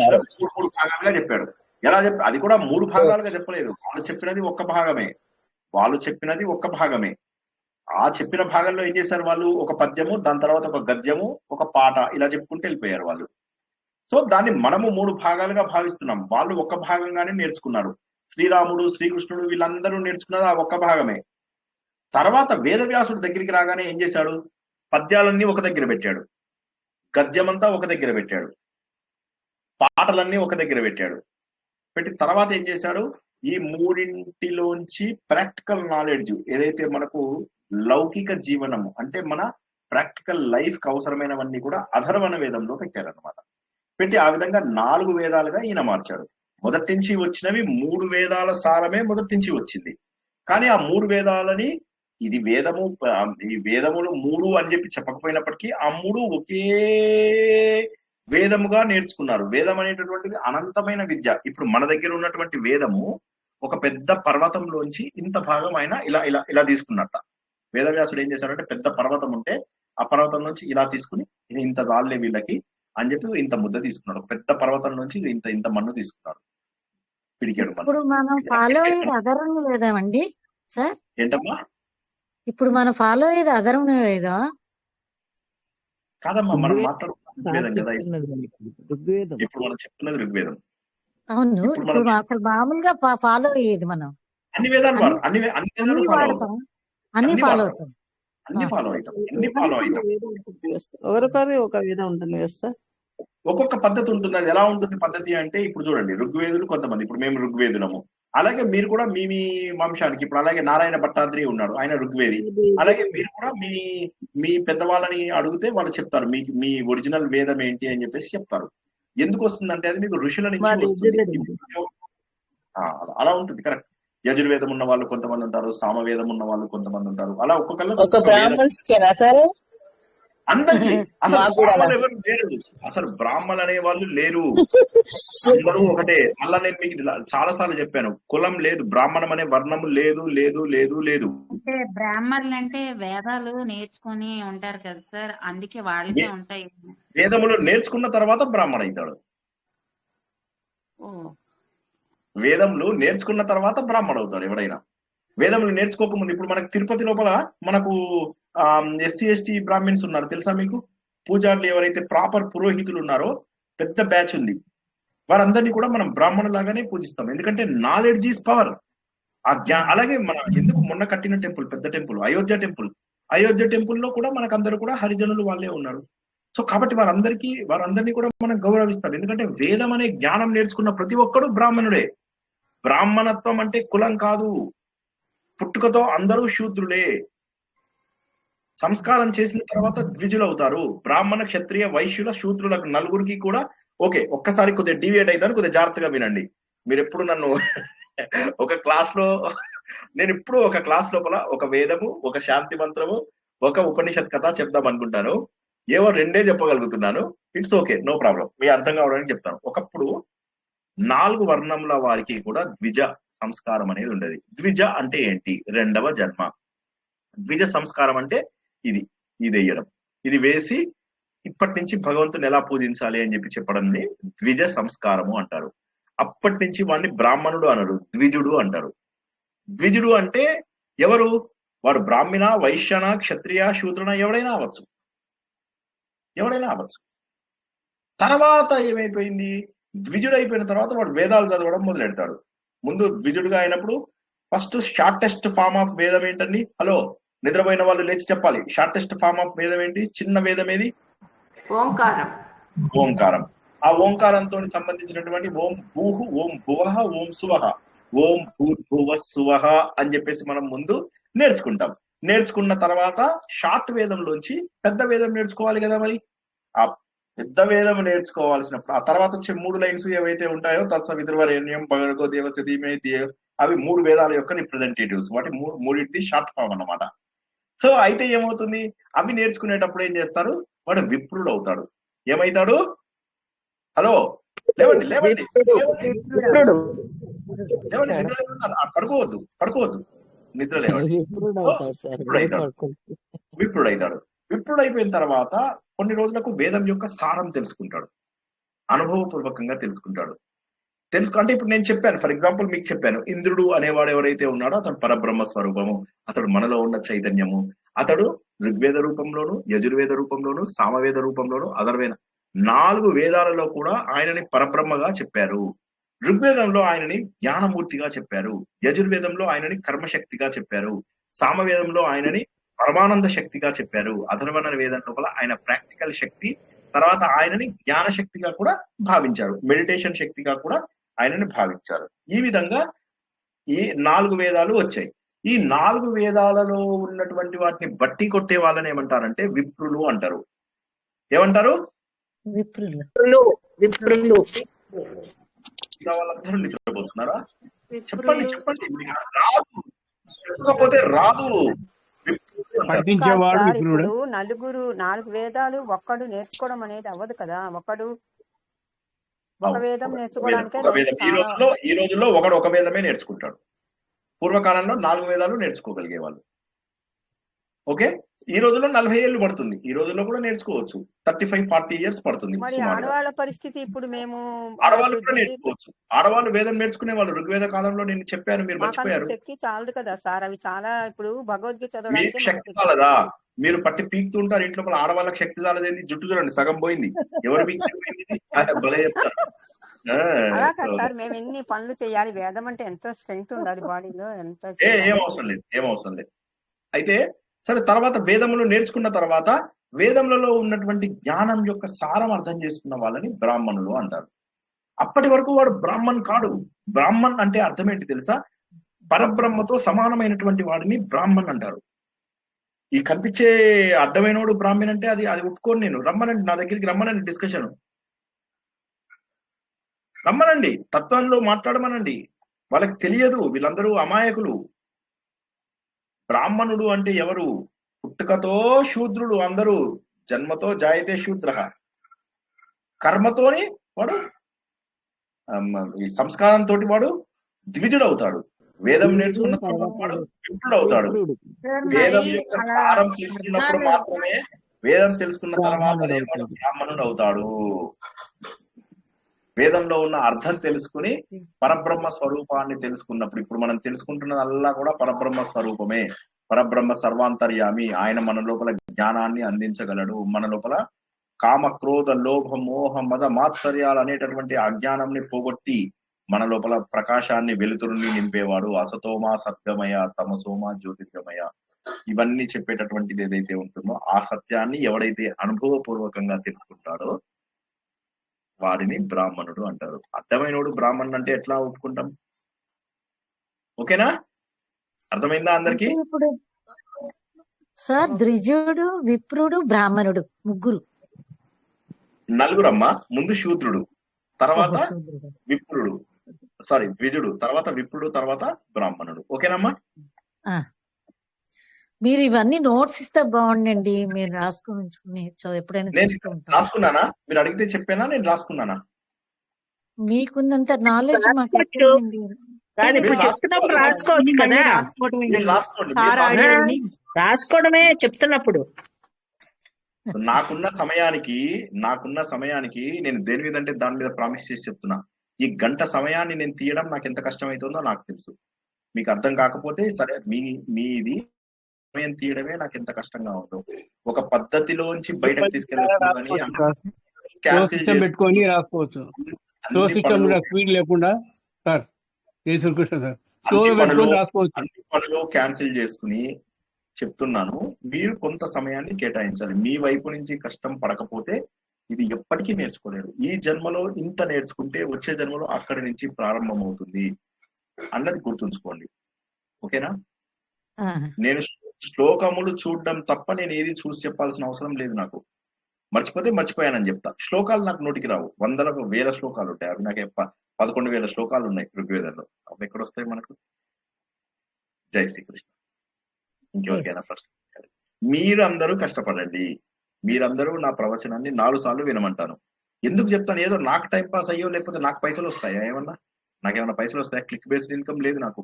[SPEAKER 4] 3 భాగాలుగా చెప్పాడు. ఎలా చెప్పి, అది కూడా 3 భాగాలుగా చెప్పలేదు. వాళ్ళు చెప్పినది ఒక్క భాగమే. ఆ చెప్పిన భాగంలో ఏం చేశారు వాళ్ళు? ఒక పద్యము, దాని తర్వాత ఒక గద్యము, ఒక పాట, ఇలా చెప్పుకుంటూ వెళ్ళిపోయారు వాళ్ళు. సో దాన్ని మనము 3 భాగాలుగా భావిస్తున్నాం. వాళ్ళు ఒక్క భాగంగానే నేర్చుకున్నారు. శ్రీరాముడు, శ్రీకృష్ణుడు వీళ్ళందరూ నేర్చుకున్నది ఆ ఒక్క భాగమే. తర్వాత వేదవ్యాసుడు దగ్గరికి రాగానే ఏం చేశాడు? పద్యాలన్నీ ఒక దగ్గర పెట్టాడు, గద్యమంతా ఒక దగ్గర పెట్టాడు, పాటలన్నీ ఒక దగ్గర పెట్టాడు. పెట్టి తర్వాత ఏం చేశాడు? ఈ 3లోంచి ప్రాక్టికల్ నాలెడ్జ్ ఏదైతే మనకు లౌకిక జీవనము అంటే మన ప్రాక్టికల్ లైఫ్ కి అవసరమైనవన్నీ కూడా అథర్వణ వేదంలో పెట్టారనమాట. పెట్టి ఆ విధంగా 4 వేదాలుగా ఈయన మార్చాడు. మొదటి నుంచి వచ్చినవి 3 వేదాల సారమే మొదటి నుంచి వచ్చింది. కానీ ఆ 3 వేదాలని ఇది వేదము, ఈ వేదములు 3 అని చెప్పి చెప్పకపోయినప్పటికీ ఆ 3 ఒకే వేదముగా నేర్చుకున్నారు. వేదం అనేటటువంటిది అనంతమైన విద్య. ఇప్పుడు మన దగ్గర ఉన్నటువంటి వేదము ఒక పెద్ద పర్వతంలోంచి ఇంత భాగం ఆయన ఇలా ఇలా ఇలా తీసుకున్నట్ట. వేదవ్యాసుడు ఏం చేశాడంటే పెద్ద పర్వతం ఉంటే ఆ పర్వతం నుంచి ఇలా తీసుకుని ఇది ఇంత రాళ్ళే వీళ్ళకి అని చెప్పి ఇంత ముద్ద తీసుకున్నాడు. ఒక పెద్ద పర్వతం నుంచి ఇంత ఇంత మన్ను తీసుకున్నాడు. పిడికాడు మన్ను.
[SPEAKER 11] ఇప్పుడు మనం ఫాలో అయ్యేది అధర్వణ వేదమండి సార్?
[SPEAKER 4] ఏంటమ్మా?
[SPEAKER 11] ఇప్పుడు మనం ఫాలో అయ్యేది అధర్వణ వేదం
[SPEAKER 4] కాదమ్మా, మనం మాట్లాడుతున్న వేదం కదా.
[SPEAKER 6] ఋగ్వేదం.
[SPEAKER 4] ఇప్పుడు మనం చెప్తున్నది ఋగ్వేదం.
[SPEAKER 11] అవును.
[SPEAKER 4] ఇప్పుడు
[SPEAKER 11] ఇప్పుడు
[SPEAKER 4] మనం
[SPEAKER 11] అసలు మామూలుగా ఫాలో అయ్యేది మనం
[SPEAKER 4] అన్ని వేదాలు
[SPEAKER 11] అన్ని
[SPEAKER 4] అన్ని వేదాలు
[SPEAKER 11] అన్ని
[SPEAKER 4] ఫాలో
[SPEAKER 11] వాడతాం,
[SPEAKER 4] అవుతాం.
[SPEAKER 11] అన్ని
[SPEAKER 4] అన్ని
[SPEAKER 11] ఫాలో
[SPEAKER 4] వాడతాం.
[SPEAKER 11] అవుతాం.
[SPEAKER 4] అన్ని ఫాలో అవుతాం. అన్ని ఫాలో అవుతాం.
[SPEAKER 10] ఒకరికొకరి ఒక విధం ఉంటుంది కదా సార్.
[SPEAKER 4] ఒక్కొక్క పద్ధతి ఉంటుంది. అది ఎలా ఉంటుంది పద్ధతి అంటే ఇప్పుడు చూడండి, ఋగ్వేదులు కొంతమంది, ఇప్పుడు మేము ఋగ్వేదులము, అలాగే మీరు కూడా మీ మీ వంశానికి ఇప్పుడు అలాగే నారాయణ భట్టాద్రి ఉన్నాడు, ఆయన ఋగ్వేది. అలాగే మీరు కూడా మీ మీ పెద్దవాళ్ళని అడిగితే వాళ్ళు చెప్తారు మీకు మీ ఒరిజినల్ వేదం ఏంటి అని చెప్పేసి చెప్తారు. ఎందుకు వస్తుందంటే అది మీకు ఋషుల నుంచి
[SPEAKER 10] మాది
[SPEAKER 4] వస్తుంది.
[SPEAKER 10] యజుర్వేదం.
[SPEAKER 4] అలా ఉంటుంది. కరెక్ట్. యజుర్వేదం ఉన్న వాళ్ళు కొంతమంది ఉంటారు, సామవేదం ఉన్న వాళ్ళు కొంతమంది ఉంటారు. అలా ఒక్కొక్కళ్ళు
[SPEAKER 2] ఒక
[SPEAKER 4] ఒక్కొక్క వేదం
[SPEAKER 2] బ్రాహ్మణ్స్ కేనా సార్?
[SPEAKER 4] అందరికీ. అసలు
[SPEAKER 2] మాకు కూడా
[SPEAKER 4] బ్రాహ్మణులు ఎవరు లేరు. అసలు బ్రాహ్మణులు అనే వాళ్ళు లేరు. అందరూ ఒకటే. మళ్ళా నేను మీకు చాలా సార్లు చెప్పాను, కులం లేదు, బ్రాహ్మణం అనే వర్ణము లేదు లేదు లేదు లేదు.
[SPEAKER 12] అంటే బ్రాహ్మణులు అంటే వేదాలు నేర్చుకొని ఉంటారు కదా సార్, అందుకే వాళ్ళకే ఉంటాయి.
[SPEAKER 4] వేదములు నేర్చుకున్న తర్వాత బ్రాహ్మణ అవుతాడు.
[SPEAKER 12] ఓ
[SPEAKER 4] వేదములు నేర్చుకున్న తర్వాత బ్రాహ్మణ అవుతాడు ఎవడైనా. వేదములు నేర్చుకోకముందు ఇప్పుడు మనకు తిరుపతి లోపల మనకు ఎస్సీ ఎస్టీ బ్రాహ్మిన్స్ ఉన్నారు తెలుసా మీకు? పూజారులు ఎవరైతే ప్రాపర్ పురోహితులు ఉన్నారో పెద్ద బ్యాచ్ ఉంది. వారందరినీ కూడా మనం బ్రాహ్మణులాగానే పూజిస్తాం. ఎందుకంటే నాలెడ్జ్ ఈజ్ పవర్. అలాగే మన ఎందుకు మొన్న కట్టిన టెంపుల్, పెద్ద టెంపుల్, అయోధ్య టెంపుల్. అయోధ్య టెంపుల్లో కూడా మనకందరూ కూడా హరిజనులు వాళ్ళే ఉన్నారు. సో కాబట్టి వారందరినీ కూడా మనం గౌరవిస్తాం. ఎందుకంటే వేదం అనే జ్ఞానం నేర్చుకున్న ప్రతి ఒక్కడు బ్రాహ్మణుడే. బ్రాహ్మణత్వం అంటే కులం కాదు. పుట్టుకతో అందరూ శూద్రులే. సంస్కారం చేసిన తర్వాత ద్విజులు అవుతారు. బ్రాహ్మణ, క్షత్రియ, వైశ్యుల, శూద్రులకు నలుగురికి కూడా ఓకే. ఒక్కసారి కొద్దిగా డివియేట్ అవుతారు, కొద్దిగా జాగ్రత్తగా వినండి. మీరు ఎప్పుడు నన్ను ఒక క్లాస్ లో నేను ఇప్పుడు ఒక క్లాస్ లోపల ఒక వేదము, ఒక శాంతి మంత్రము, ఒక ఉపనిషత్ కథ చెప్దాం అనుకుంటాను. ఏవో రెండే చెప్పగలుగుతున్నాను. It's okay, no problem. మీ అర్థం కావడానికి చెప్తాను. ఒకప్పుడు 4 వర్ణముల వారికి కూడా ద్విజ సంస్కారం అనేది ఉండేది. ద్విజ అంటే ఏంటి? రెండవ జన్మ. ద్విజ సంస్కారం అంటే ఇది వేయడం, ఇది వేసి ఇప్పటి నుంచి భగవంతుని ఎలా పూజించాలి అని చెప్పి చెప్పడాన్ని ద్విజ సంస్కారము అంటారు. అప్పటి నుంచి వాడిని బ్రాహ్మణుడు అనరు, ద్విజుడు అంటారు. ద్విజుడు అంటే ఎవరు? వాడు బ్రాహ్మణ, వైశ్యన, క్షత్రియ, శూద్రన ఎవడైనా అవ్వచ్చు. తర్వాత ఏమైపోయింది? ద్విజుడు అయిపోయిన తర్వాత వాడు వేదాలు చదవడం మొదలెడతాడు. ముందు ద్విజుడుగా అయినప్పుడు ఫస్ట్ షార్టెస్ట్ ఫార్మ్ ఆఫ్ వేదం ఏంటండి? హలో, నిద్రపోయిన వాళ్ళు లేచి చెప్పాలి. షార్టెస్ట్ ఫార్మ్ ఆఫ్ వేదం ఏంటి? చిన్న వేదం ఏది?
[SPEAKER 5] ఓంకారం.
[SPEAKER 4] ఓంకారం. ఆ ఓంకారంతో సంబంధించినటువంటి ఓం భూహు, ఓం భువః, ఓం సువః, ఓం భూర్భువ సువః అని చెప్పేసి మనం ముందు నేర్చుకుంటాం. నేర్చుకున్న తర్వాత షార్ట్ వేదంలోంచి పెద్ద వేదం నేర్చుకోవాలి కదా. మరి ఆ పెద్ద వేదం నేర్చుకోవాల్సినప్పుడు ఆ తర్వాత వచ్చే 3 లైన్స్ ఏవైతే ఉంటాయో తత్సవితుర్వరేణ్యం భగవతో దేవస్య ధీమహి, అవి 3 వేదాల యొక్క రిప్రజెంటేటివ్స్. వాటి మూడింటిది షార్ట్ ఫామ్ అన్నమాట. సో అయితే ఏమవుతుంది? అవి నేర్చుకునేటప్పుడు ఏం చేస్తారు? వాడు విప్రుడు అవుతాడు. ఏమైతాడు? హలో, లేవండి లేవండి లేవండి, పడుకోవద్దు, నిద్ర లేవండి. విప్రుడు అవుతాడు. విప్రుడు అయిపోయిన తర్వాత కొన్ని రోజులకు వేదం యొక్క సారం తెలుసుకుంటాడు, అనుభవపూర్వకంగా తెలుసుకుంటాడు. అంటే ఇప్పుడు నేను చెప్పాను, ఫర్ ఎగ్జాంపుల్ మీకు చెప్పాను, ఇంద్రుడు అనేవాడు ఎవరైతే ఉన్నాడో అతడు పరబ్రహ్మ స్వరూపము, అతడు మనలో ఉన్న చైతన్యము. అతడు ఋగ్వేద రూపంలోను, యజుర్వేద రూపంలోను, సామవేద రూపంలోను, అథర్వేద 4 వేదాలలో కూడా ఆయనని పరబ్రహ్మగా చెప్పారు. ఋగ్వేదంలో ఆయనని జ్ఞానమూర్తిగా చెప్పారు, యజుర్వేదంలో ఆయనని కర్మశక్తిగా చెప్పారు, సామవేదంలో ఆయనని పరమానంద శక్తిగా చెప్పారు, అథర్వణ వేదం లోపల ఆయన ప్రాక్టికల్ శక్తి, తర్వాత ఆయనని జ్ఞాన శక్తిగా కూడా భావించారు, మెడిటేషన్ శక్తిగా కూడా ఆయనని భావించారు. ఈ విధంగా ఈ 4 వేదాలు వచ్చాయి. ఈ 4 వేదాలలో ఉన్నటువంటి వాటిని బట్టి కొట్టే వాళ్ళని ఏమంటారంటే విప్రులు అంటారు. ఏమంటారు?
[SPEAKER 2] విప్రులు.
[SPEAKER 4] వాళ్ళందరూ నిద్రపోతున్నారా? చెప్పండి. రాదు, చెప్పకపోతే రాదు.
[SPEAKER 1] పఠించేవాడు
[SPEAKER 7] సార్
[SPEAKER 1] విప్రుడు.
[SPEAKER 7] ఇప్పుడు 4 వేదాలు ఒక్కడు నేర్చుకోవడం అనేది అవ్వదు కదా. ఒక వేదం నేర్చుకోవడానికే
[SPEAKER 4] ఈ రోజుల్లో ఒకడు ఒక వేదమే నేర్చుకుంటాడు. పూర్వకాలంలో 4 వేదాలు నేర్చుకోగలిగే వాళ్ళు. ఓకే, ఈ రోజుల్లో 40 ఏళ్ళు పడుతుంది. ఈ రోజుల్లో కూడా నేర్చుకోవచ్చు. 35-40 ఇయర్స్ పడుతుంది.
[SPEAKER 7] మరి ఆడవాళ్ళ పరిస్థితి ఇప్పుడు మేము
[SPEAKER 4] ఆడవాళ్ళు కూడా నేర్చుకోవచ్చు. ఆడవాళ్ళు వేదం నేర్చుకునే వాళ్ళు ఋగ్వేద కాలంలో నేను చెప్పాను, మీరు మర్చిపోయారు.
[SPEAKER 7] శక్తి చాలదు కదా సార్. అవి చాలా ఇప్పుడు భగవద్గీత
[SPEAKER 4] మీకు
[SPEAKER 7] చదవడానికి
[SPEAKER 4] శక్తి చాలదా? మీరు పట్టి పీకుతుంటారు ఇంట్లో. ఆడవాళ్ళకి శక్తి చాలదేంది? జుట్టు చూడండి సగం పోయింది. ఎవరు పీకి భలే చెప్తారు.
[SPEAKER 7] అలా కాదు సార్, మేము ఎన్ని పనులు చేయాలి. వేదం అంటే ఎంత స్ట్రెంగ్త్ ఉండాలి బాడీలో, ఎంత
[SPEAKER 4] ఏం అవసరం లేదు. అయితే సరే, తర్వాత వేదములు నేర్చుకున్న తర్వాత వేదములలో ఉన్నటువంటి జ్ఞానం యొక్క సారం అర్థం చేసుకున్న వాళ్ళని బ్రాహ్మణులు అంటారు. అప్పటి వరకు వాడు బ్రాహ్మణ్ కాడు. బ్రాహ్మణ్ అంటే అర్థం ఏంటి తెలుసా? పరబ్రహ్మతో సమానమైనటువంటి వాడిని బ్రాహ్మణ్ అంటారు. ఈ కనిపించే అడ్డమైనోడు బ్రాహ్మణ్ అంటే అది ఒప్పుకోను నేను. రమ్మనండి నా దగ్గరికి, రమ్మనండి డిస్కషన్, రమ్మనండి, తత్వంలో మాట్లాడమనండి. వాళ్ళకి తెలియదు, వీళ్ళందరూ అమాయకులు. బ్రాహ్మణుడు అంటే ఎవరు? పుట్టుకతో శూద్రుడు అందరూ. జన్మతో జాయతే శూద్ర. కర్మతోని వాడు, ఈ సంస్కారంతో వాడు ద్విజుడు అవుతాడు. వేదం నేర్చుకున్న తర్వాత వాడు విప్రుడు అవుతాడు. వేదం యొక్క సారం తెలుసుకున్నప్పుడు మాత్రమే, వేదం తెలుసుకున్న తర్వాతనే వాడు బ్రాహ్మణుడు అవుతాడు. వేదంలో ఉన్న అర్థం తెలుసుకుని పరబ్రహ్మ స్వరూపాన్ని తెలుసుకున్నప్పుడు, ఇప్పుడు మనం తెలుసుకుంటున్నదల్లా కూడా పరబ్రహ్మ స్వరూపమే. పరబ్రహ్మ సర్వాంతర్యామి. ఆయన మన లోపల జ్ఞానాన్ని అందించగలడు. మన లోపల కామ క్రోధ లోభ మోహ మద మాత్సర్యాలు అనేటటువంటి అజ్ఞానాన్ని పోగొట్టి మన లోపల ప్రకాశాన్ని వెలుతురుని నింపేవాడు. అసతోమా సత్యమయ, తమసోమా జ్యోతిర్గమయ. ఇవన్నీ చెప్పేటటువంటిది ఏదైతే ఉంటుందో ఆ సత్యాన్ని ఎవడైతే అనుభవపూర్వకంగా తెలుసుకుంటాడో వాడిని బ్రాహ్మణుడు అంటారు. అర్థమైనోడు బ్రాహ్మణుడు అంటే ఎట్లా ఒప్పుకుంటాం? ఓకేనా? అర్థమైందా అందరికి?
[SPEAKER 11] ఇప్పుడు సార్ ద్విజుడు, విప్రుడు, బ్రాహ్మణుడు ముగ్గురు.
[SPEAKER 4] నలుగురమ్మా. ముందు శూద్రుడు, తర్వాత విప్రుడు, ద్విజుడు, తర్వాత విప్రుడు, తర్వాత బ్రాహ్మణుడు. ఓకేనమ్మా?
[SPEAKER 11] మీరు ఇవన్నీ నోట్స్ ఇస్తే బాగుండండి. మీరు రాసుకుని ఉంచుకుని ఎప్పుడైనా
[SPEAKER 4] రాసుకున్నానా? మీరు అడిగితే చెప్పానా? నేను రాసుకున్నానా?
[SPEAKER 11] మీకున్నంత నాలెడ్జ్ మాకు
[SPEAKER 2] రాసుకోవచ్చు కదా. రాసుకోవడమే చెప్తున్నప్పుడు.
[SPEAKER 4] నాకున్న సమయానికి నేను దేని మీద అంటే దాని మీద ప్రామిస్ చేసి చెప్తున్నా. ఈ గంట సమయాన్ని నేను తీయడం నాకు ఎంత కష్టం అవుతుందో నాకు తెలుసు. మీకు అర్థం కాకపోతే సరే, మీది సమయం తీయడమే నాకు ఎంత కష్టంగా ఉందో. ఒక పద్ధతిలోంచి బయటకు తీసుకెళ్ళాలని
[SPEAKER 1] పెట్టుకొని రాసుకోవచ్చు. స్లో సిస్టమ్ స్పీడ్ లేకుండా సార్,
[SPEAKER 4] అన్ని పనులు క్యాన్సిల్ చేసుకుని చెప్తున్నాను. మీరు కొంత సమయాన్ని కేటాయించాలి. మీ వైపు నుంచి కష్టం పడకపోతే ఇది ఎప్పటికీ నేర్చుకోలేరు. ఈ జన్మలో ఇంత నేర్చుకుంటే వచ్చే జన్మలో అక్కడి నుంచి ప్రారంభం అవుతుంది అన్నది గుర్తుంచుకోండి. ఓకేనా? నేను శ్లోకములు చూడడం తప్ప నేను ఏది చూసి చెప్పాల్సిన అవసరం లేదు. నాకు మర్చిపోతే మర్చిపోయానని చెప్తా. శ్లోకాలు నాకు నోటికి రావు. 100,000 శ్లోకాలు ఉంటాయి. అవి నాకు 11,000 శ్లోకాలు ఉన్నాయి ఋగ్వేదంలో. అవి ఎక్కడొస్తాయి మనకు? జై శ్రీకృష్ణ. ఇంకెవరికైనా ప్రశ్న? మీరందరూ కష్టపడండి. మీరందరూ నా ప్రవచనాన్ని 4 సార్లు వినమంటాను. ఎందుకు చెప్తాను? ఏదో నాకు టైం పాస్ అయ్యో, లేకపోతే నాకు పైసలు వస్తాయా? నాకేమన్నా పైసలు వస్తాయా? క్లిక్ బేస్డ్ ఇన్కమ్ లేదు నాకు.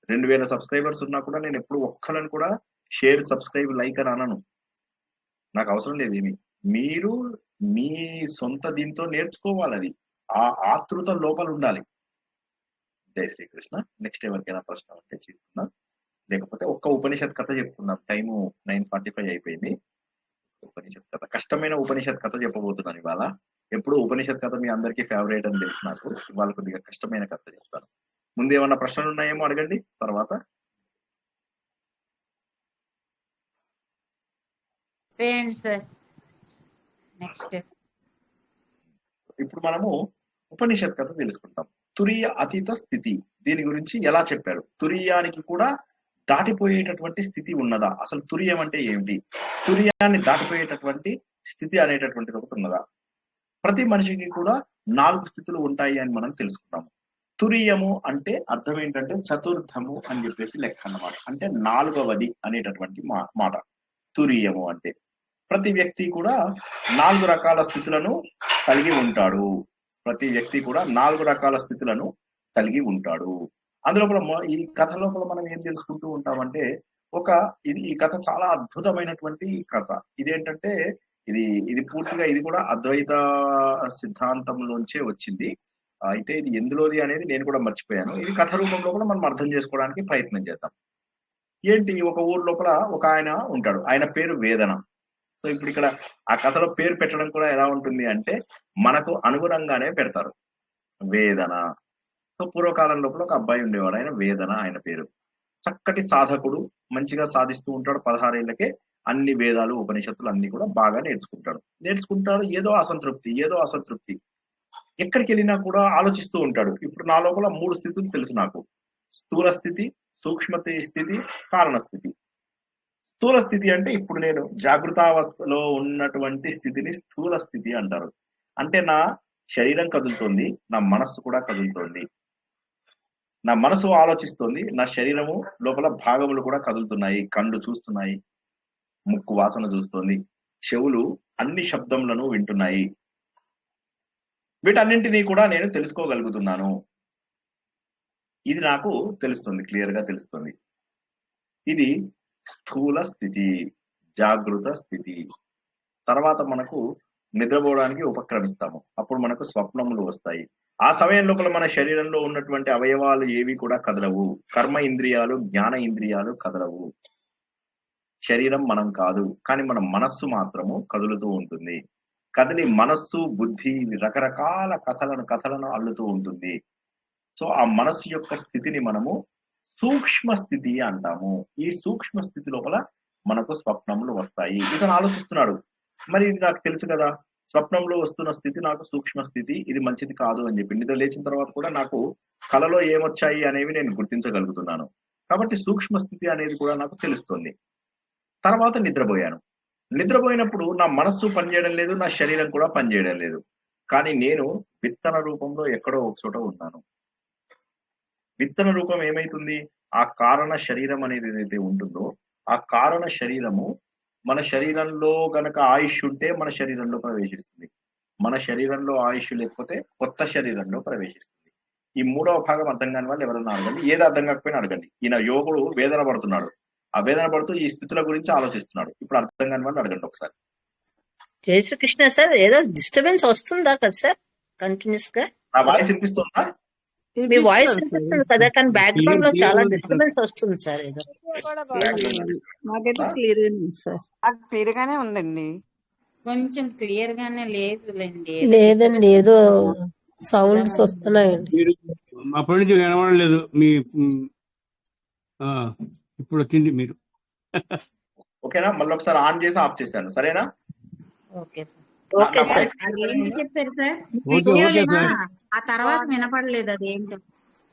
[SPEAKER 4] 2,000 సబ్స్క్రైబర్స్ ఉన్నా కూడా నేను ఎప్పుడు ఒక్కళ్ళని కూడా షేర్, సబ్స్క్రైబ్, లైక్ అని అనను. నాకు అవసరం లేదు ఏమి. మీరు మీ సొంత దీంతో నేర్చుకోవాలి. అది ఆ ఆతృత లోపల ఉండాలి. జై శ్రీకృష్ణ. నెక్స్ట్ ఎవరికైనా ప్రశ్న ఉంటే తీసుకుందాం, లేకపోతే ఒక్క ఉపనిషత్ కథ చెప్పుకుందాం. టైము 9:45 అయిపోయింది. ఉపనిషత్ కథ, కష్టమైన ఉపనిషత్ కథ చెప్పబోతున్నాను ఇవాళ. ఎప్పుడు ఉపనిషత్ కథ మీ అందరికీ ఫేవరెట్ అని తెలుసు నాకు. ఇవాళ కొద్దిగా కష్టమైన కథ చెప్తాను. ముందు ఏమన్నా ప్రశ్నలు ఉన్నాయేమో అడగండి. తర్వాత ఇప్పుడు మనము ఉపనిషత్ కథ తెలుసుకుంటాం. తురీయ అతీత స్థితి, దీని గురించి ఎలా చెప్పారు? తురీయానికి కూడా దాటిపోయేటటువంటి స్థితి ఉన్నదా? అసలు తురియం అంటే ఏమిటి? తురియాన్ని దాటిపోయేటటువంటి స్థితి అనేటటువంటిది ఒకటి ఉన్నదా? ప్రతి మనిషికి కూడా 4 స్థితులు ఉంటాయి అని మనం తెలుసుకున్నాము. తురియము అంటే అర్థం ఏంటంటే చతుర్థము అని చెప్పేసి లెక్క అన్నమాట. అంటే 4వది అనేటటువంటి మాట తురియము అంటే. ప్రతి వ్యక్తి కూడా 4 రకాల స్థితులను కలిగి ఉంటాడు. ప్రతి వ్యక్తి కూడా 4 రకాల స్థితులను కలిగి ఉంటాడు. అందులో ఈ కథ లోపల మనం ఏం తెలుసుకుంటూ ఉంటామంటే ఈ కథ చాలా అద్భుతమైనటువంటి కథ. ఇదేంటంటే ఇది పూర్తిగా ఇది కూడా అద్వైత సిద్ధాంతంలోంచే వచ్చింది. అయితే ఇది ఎందులోది అనేది నేను కూడా మర్చిపోయాను. ఇది కథ రూపంలో కూడా మనం అర్థం చేసుకోవడానికి ప్రయత్నం చేద్దాం. ఏంటి, ఒక ఊరు లోపల ఒక ఆయన ఉంటాడు, ఆయన పేరు వేదన. సో ఇప్పుడు ఇక్కడ ఆ కథలో పేరు పెట్టడం కూడా ఎలా ఉంటుంది అంటే మనకు అనుగుణంగానే పెడతారు, వేదన. సో పూర్వకాలం లోపల ఒక అబ్బాయి ఉండేవాడు, ఆయన వేదన ఆయన పేరు. చక్కటి సాధకుడు, మంచిగా సాధిస్తూ ఉంటాడు. 16 ఏళ్లకే అన్ని వేదాలు ఉపనిషత్తులు అన్ని కూడా బాగా నేర్చుకుంటాడు. ఏదో అసంతృప్తి ఎక్కడికి వెళ్ళినా కూడా ఆలోచిస్తూ ఉంటాడు. ఇప్పుడు నా లోపల 3 స్థితులు తెలుసు నాకు: స్థూల స్థితి, సూక్ష్మ స్థితి, కారణ స్థితి. స్థూల స్థితి అంటే ఇప్పుడు నేను జాగృతావస్థలో ఉన్నటువంటి స్థితిని స్థూల స్థితి అంటారు. అంటే నా శరీరం కదులుతోంది, నా మనస్సు కూడా కదులుతోంది. నా మనసు ఆలోచిస్తోంది, నా శరీరము లోపల భాగములు కూడా కదులుతున్నాయి. కళ్ళు చూస్తున్నాయి, ముక్కు వాసన చూస్తోంది, చెవులు అన్ని శబ్దములను వింటున్నాయి. వీటన్నింటినీ కూడా నేను తెలుసుకోగలుగుతున్నాను. ఇది నాకు తెలుస్తుంది, క్లియర్ గా తెలుస్తుంది. ఇది స్థూల స్థితి, జాగృత స్థితి. తర్వాత మనకు నిద్రపోవడానికి ఉపక్రమిస్తాము. అప్పుడు మనకు స్వప్నములు వస్తాయి. ఆ సమయం లోపల మన శరీరంలో ఉన్నటువంటి అవయవాలు ఏవి కూడా కదలవు. కర్మ ఇంద్రియాలు, జ్ఞాన ఇంద్రియాలు కదలవు. శరీరం మనం కాదు, కానీ మన మనస్సు మాత్రము కదులుతూ ఉంటుంది. కదిలి మనస్సు, బుద్ధి రకరకాల కథలను అల్లుతూ ఉంటుంది. సో ఆ మనస్సు యొక్క స్థితిని మనము సూక్ష్మ స్థితి అంటాము. ఈ సూక్ష్మ స్థితి లోపల మనకు స్వప్నములు వస్తాయి. ఇతను ఆలోచిస్తున్నాడు, మరి ఇది నాకు తెలుసు కదా, స్వప్నంలో వస్తున్న స్థితి నాకు సూక్ష్మ స్థితి, ఇది మంచిది కాదు అని చెప్పి. నిద్ర లేచిన తర్వాత కూడా నాకు కలలో ఏమొచ్చాయి అనేవి నేను గుర్తించగలుగుతున్నాను. కాబట్టి సూక్ష్మ స్థితి అనేది కూడా నాకు తెలుస్తుంది. తర్వాత నిద్రపోయినప్పుడు నా మనస్సు పనిచేయడం లేదు, నా శరీరం కూడా పనిచేయడం లేదు. కానీ నేను విత్తన రూపంలో ఎక్కడో ఒక చోట ఉన్నాను. విత్తన రూపం ఏమైతుంది, ఆ కారణ శరీరం అనేది ఏదైతే ఉంటుందో ఆ కారణ శరీరము మన శరీరంలో గనక ఆయుష్ ఉంటే మన శరీరంలో ప్రవేశిస్తుంది. మన శరీరంలో ఆయుష్ లేకపోతే కొత్త శరీరంలో ప్రవేశిస్తుంది. ఈ 3వ భాగం అర్థం కాని వాళ్ళు ఎవరన్నా అడగండి, ఏదో అర్థం కాకపోయినా అడగండి. ఈయన యోగుడు వేదన పడుతున్నాడు, ఆ వేదన పడుతూ ఈ స్థితుల గురించి ఆలోచిస్తున్నాడు. ఇప్పుడు అర్థం కాని వాళ్ళు అడగండి ఒకసారి.
[SPEAKER 2] జై శ్రీకృష్ణ సార్, ఏదో డిస్టర్బెన్స్ వస్తుందా కదా సార్ కంటిన్యూస్ గా?
[SPEAKER 4] నా వాయిస్ వినిపిస్తుందా?
[SPEAKER 2] మీ వాయిస్ వినిపిస్తుంది కదా, కానీ బ్యాక్గ్రౌండ్ లో చాలా డిస్టర్బెన్స్ వస్తుంది సార్. ఏదో
[SPEAKER 10] నాకైతే క్లియర్ సార్,
[SPEAKER 9] క్లియర్ గానే ఉందండి.
[SPEAKER 12] కొంచెం క్లియర్ గానే లేదులేండి.
[SPEAKER 8] లేదండి, ఏదో సౌండ్స్ వస్తున్నాయండి.
[SPEAKER 1] అప్పటి నుంచి కనబడలేదు మీ. ఇప్పుడు వచ్చింది మీరు.
[SPEAKER 4] ఓకేనా? మళ్ళీ ఒకసారి ఆన్ చేసి ఆఫ్ చేశాను, సరేనా?
[SPEAKER 12] Okay sir. అది ఏంటి చెప్పారు సార్? వీడియోలేమా ఆ తర్వాత వినపడలేదు, అది ఏంటో.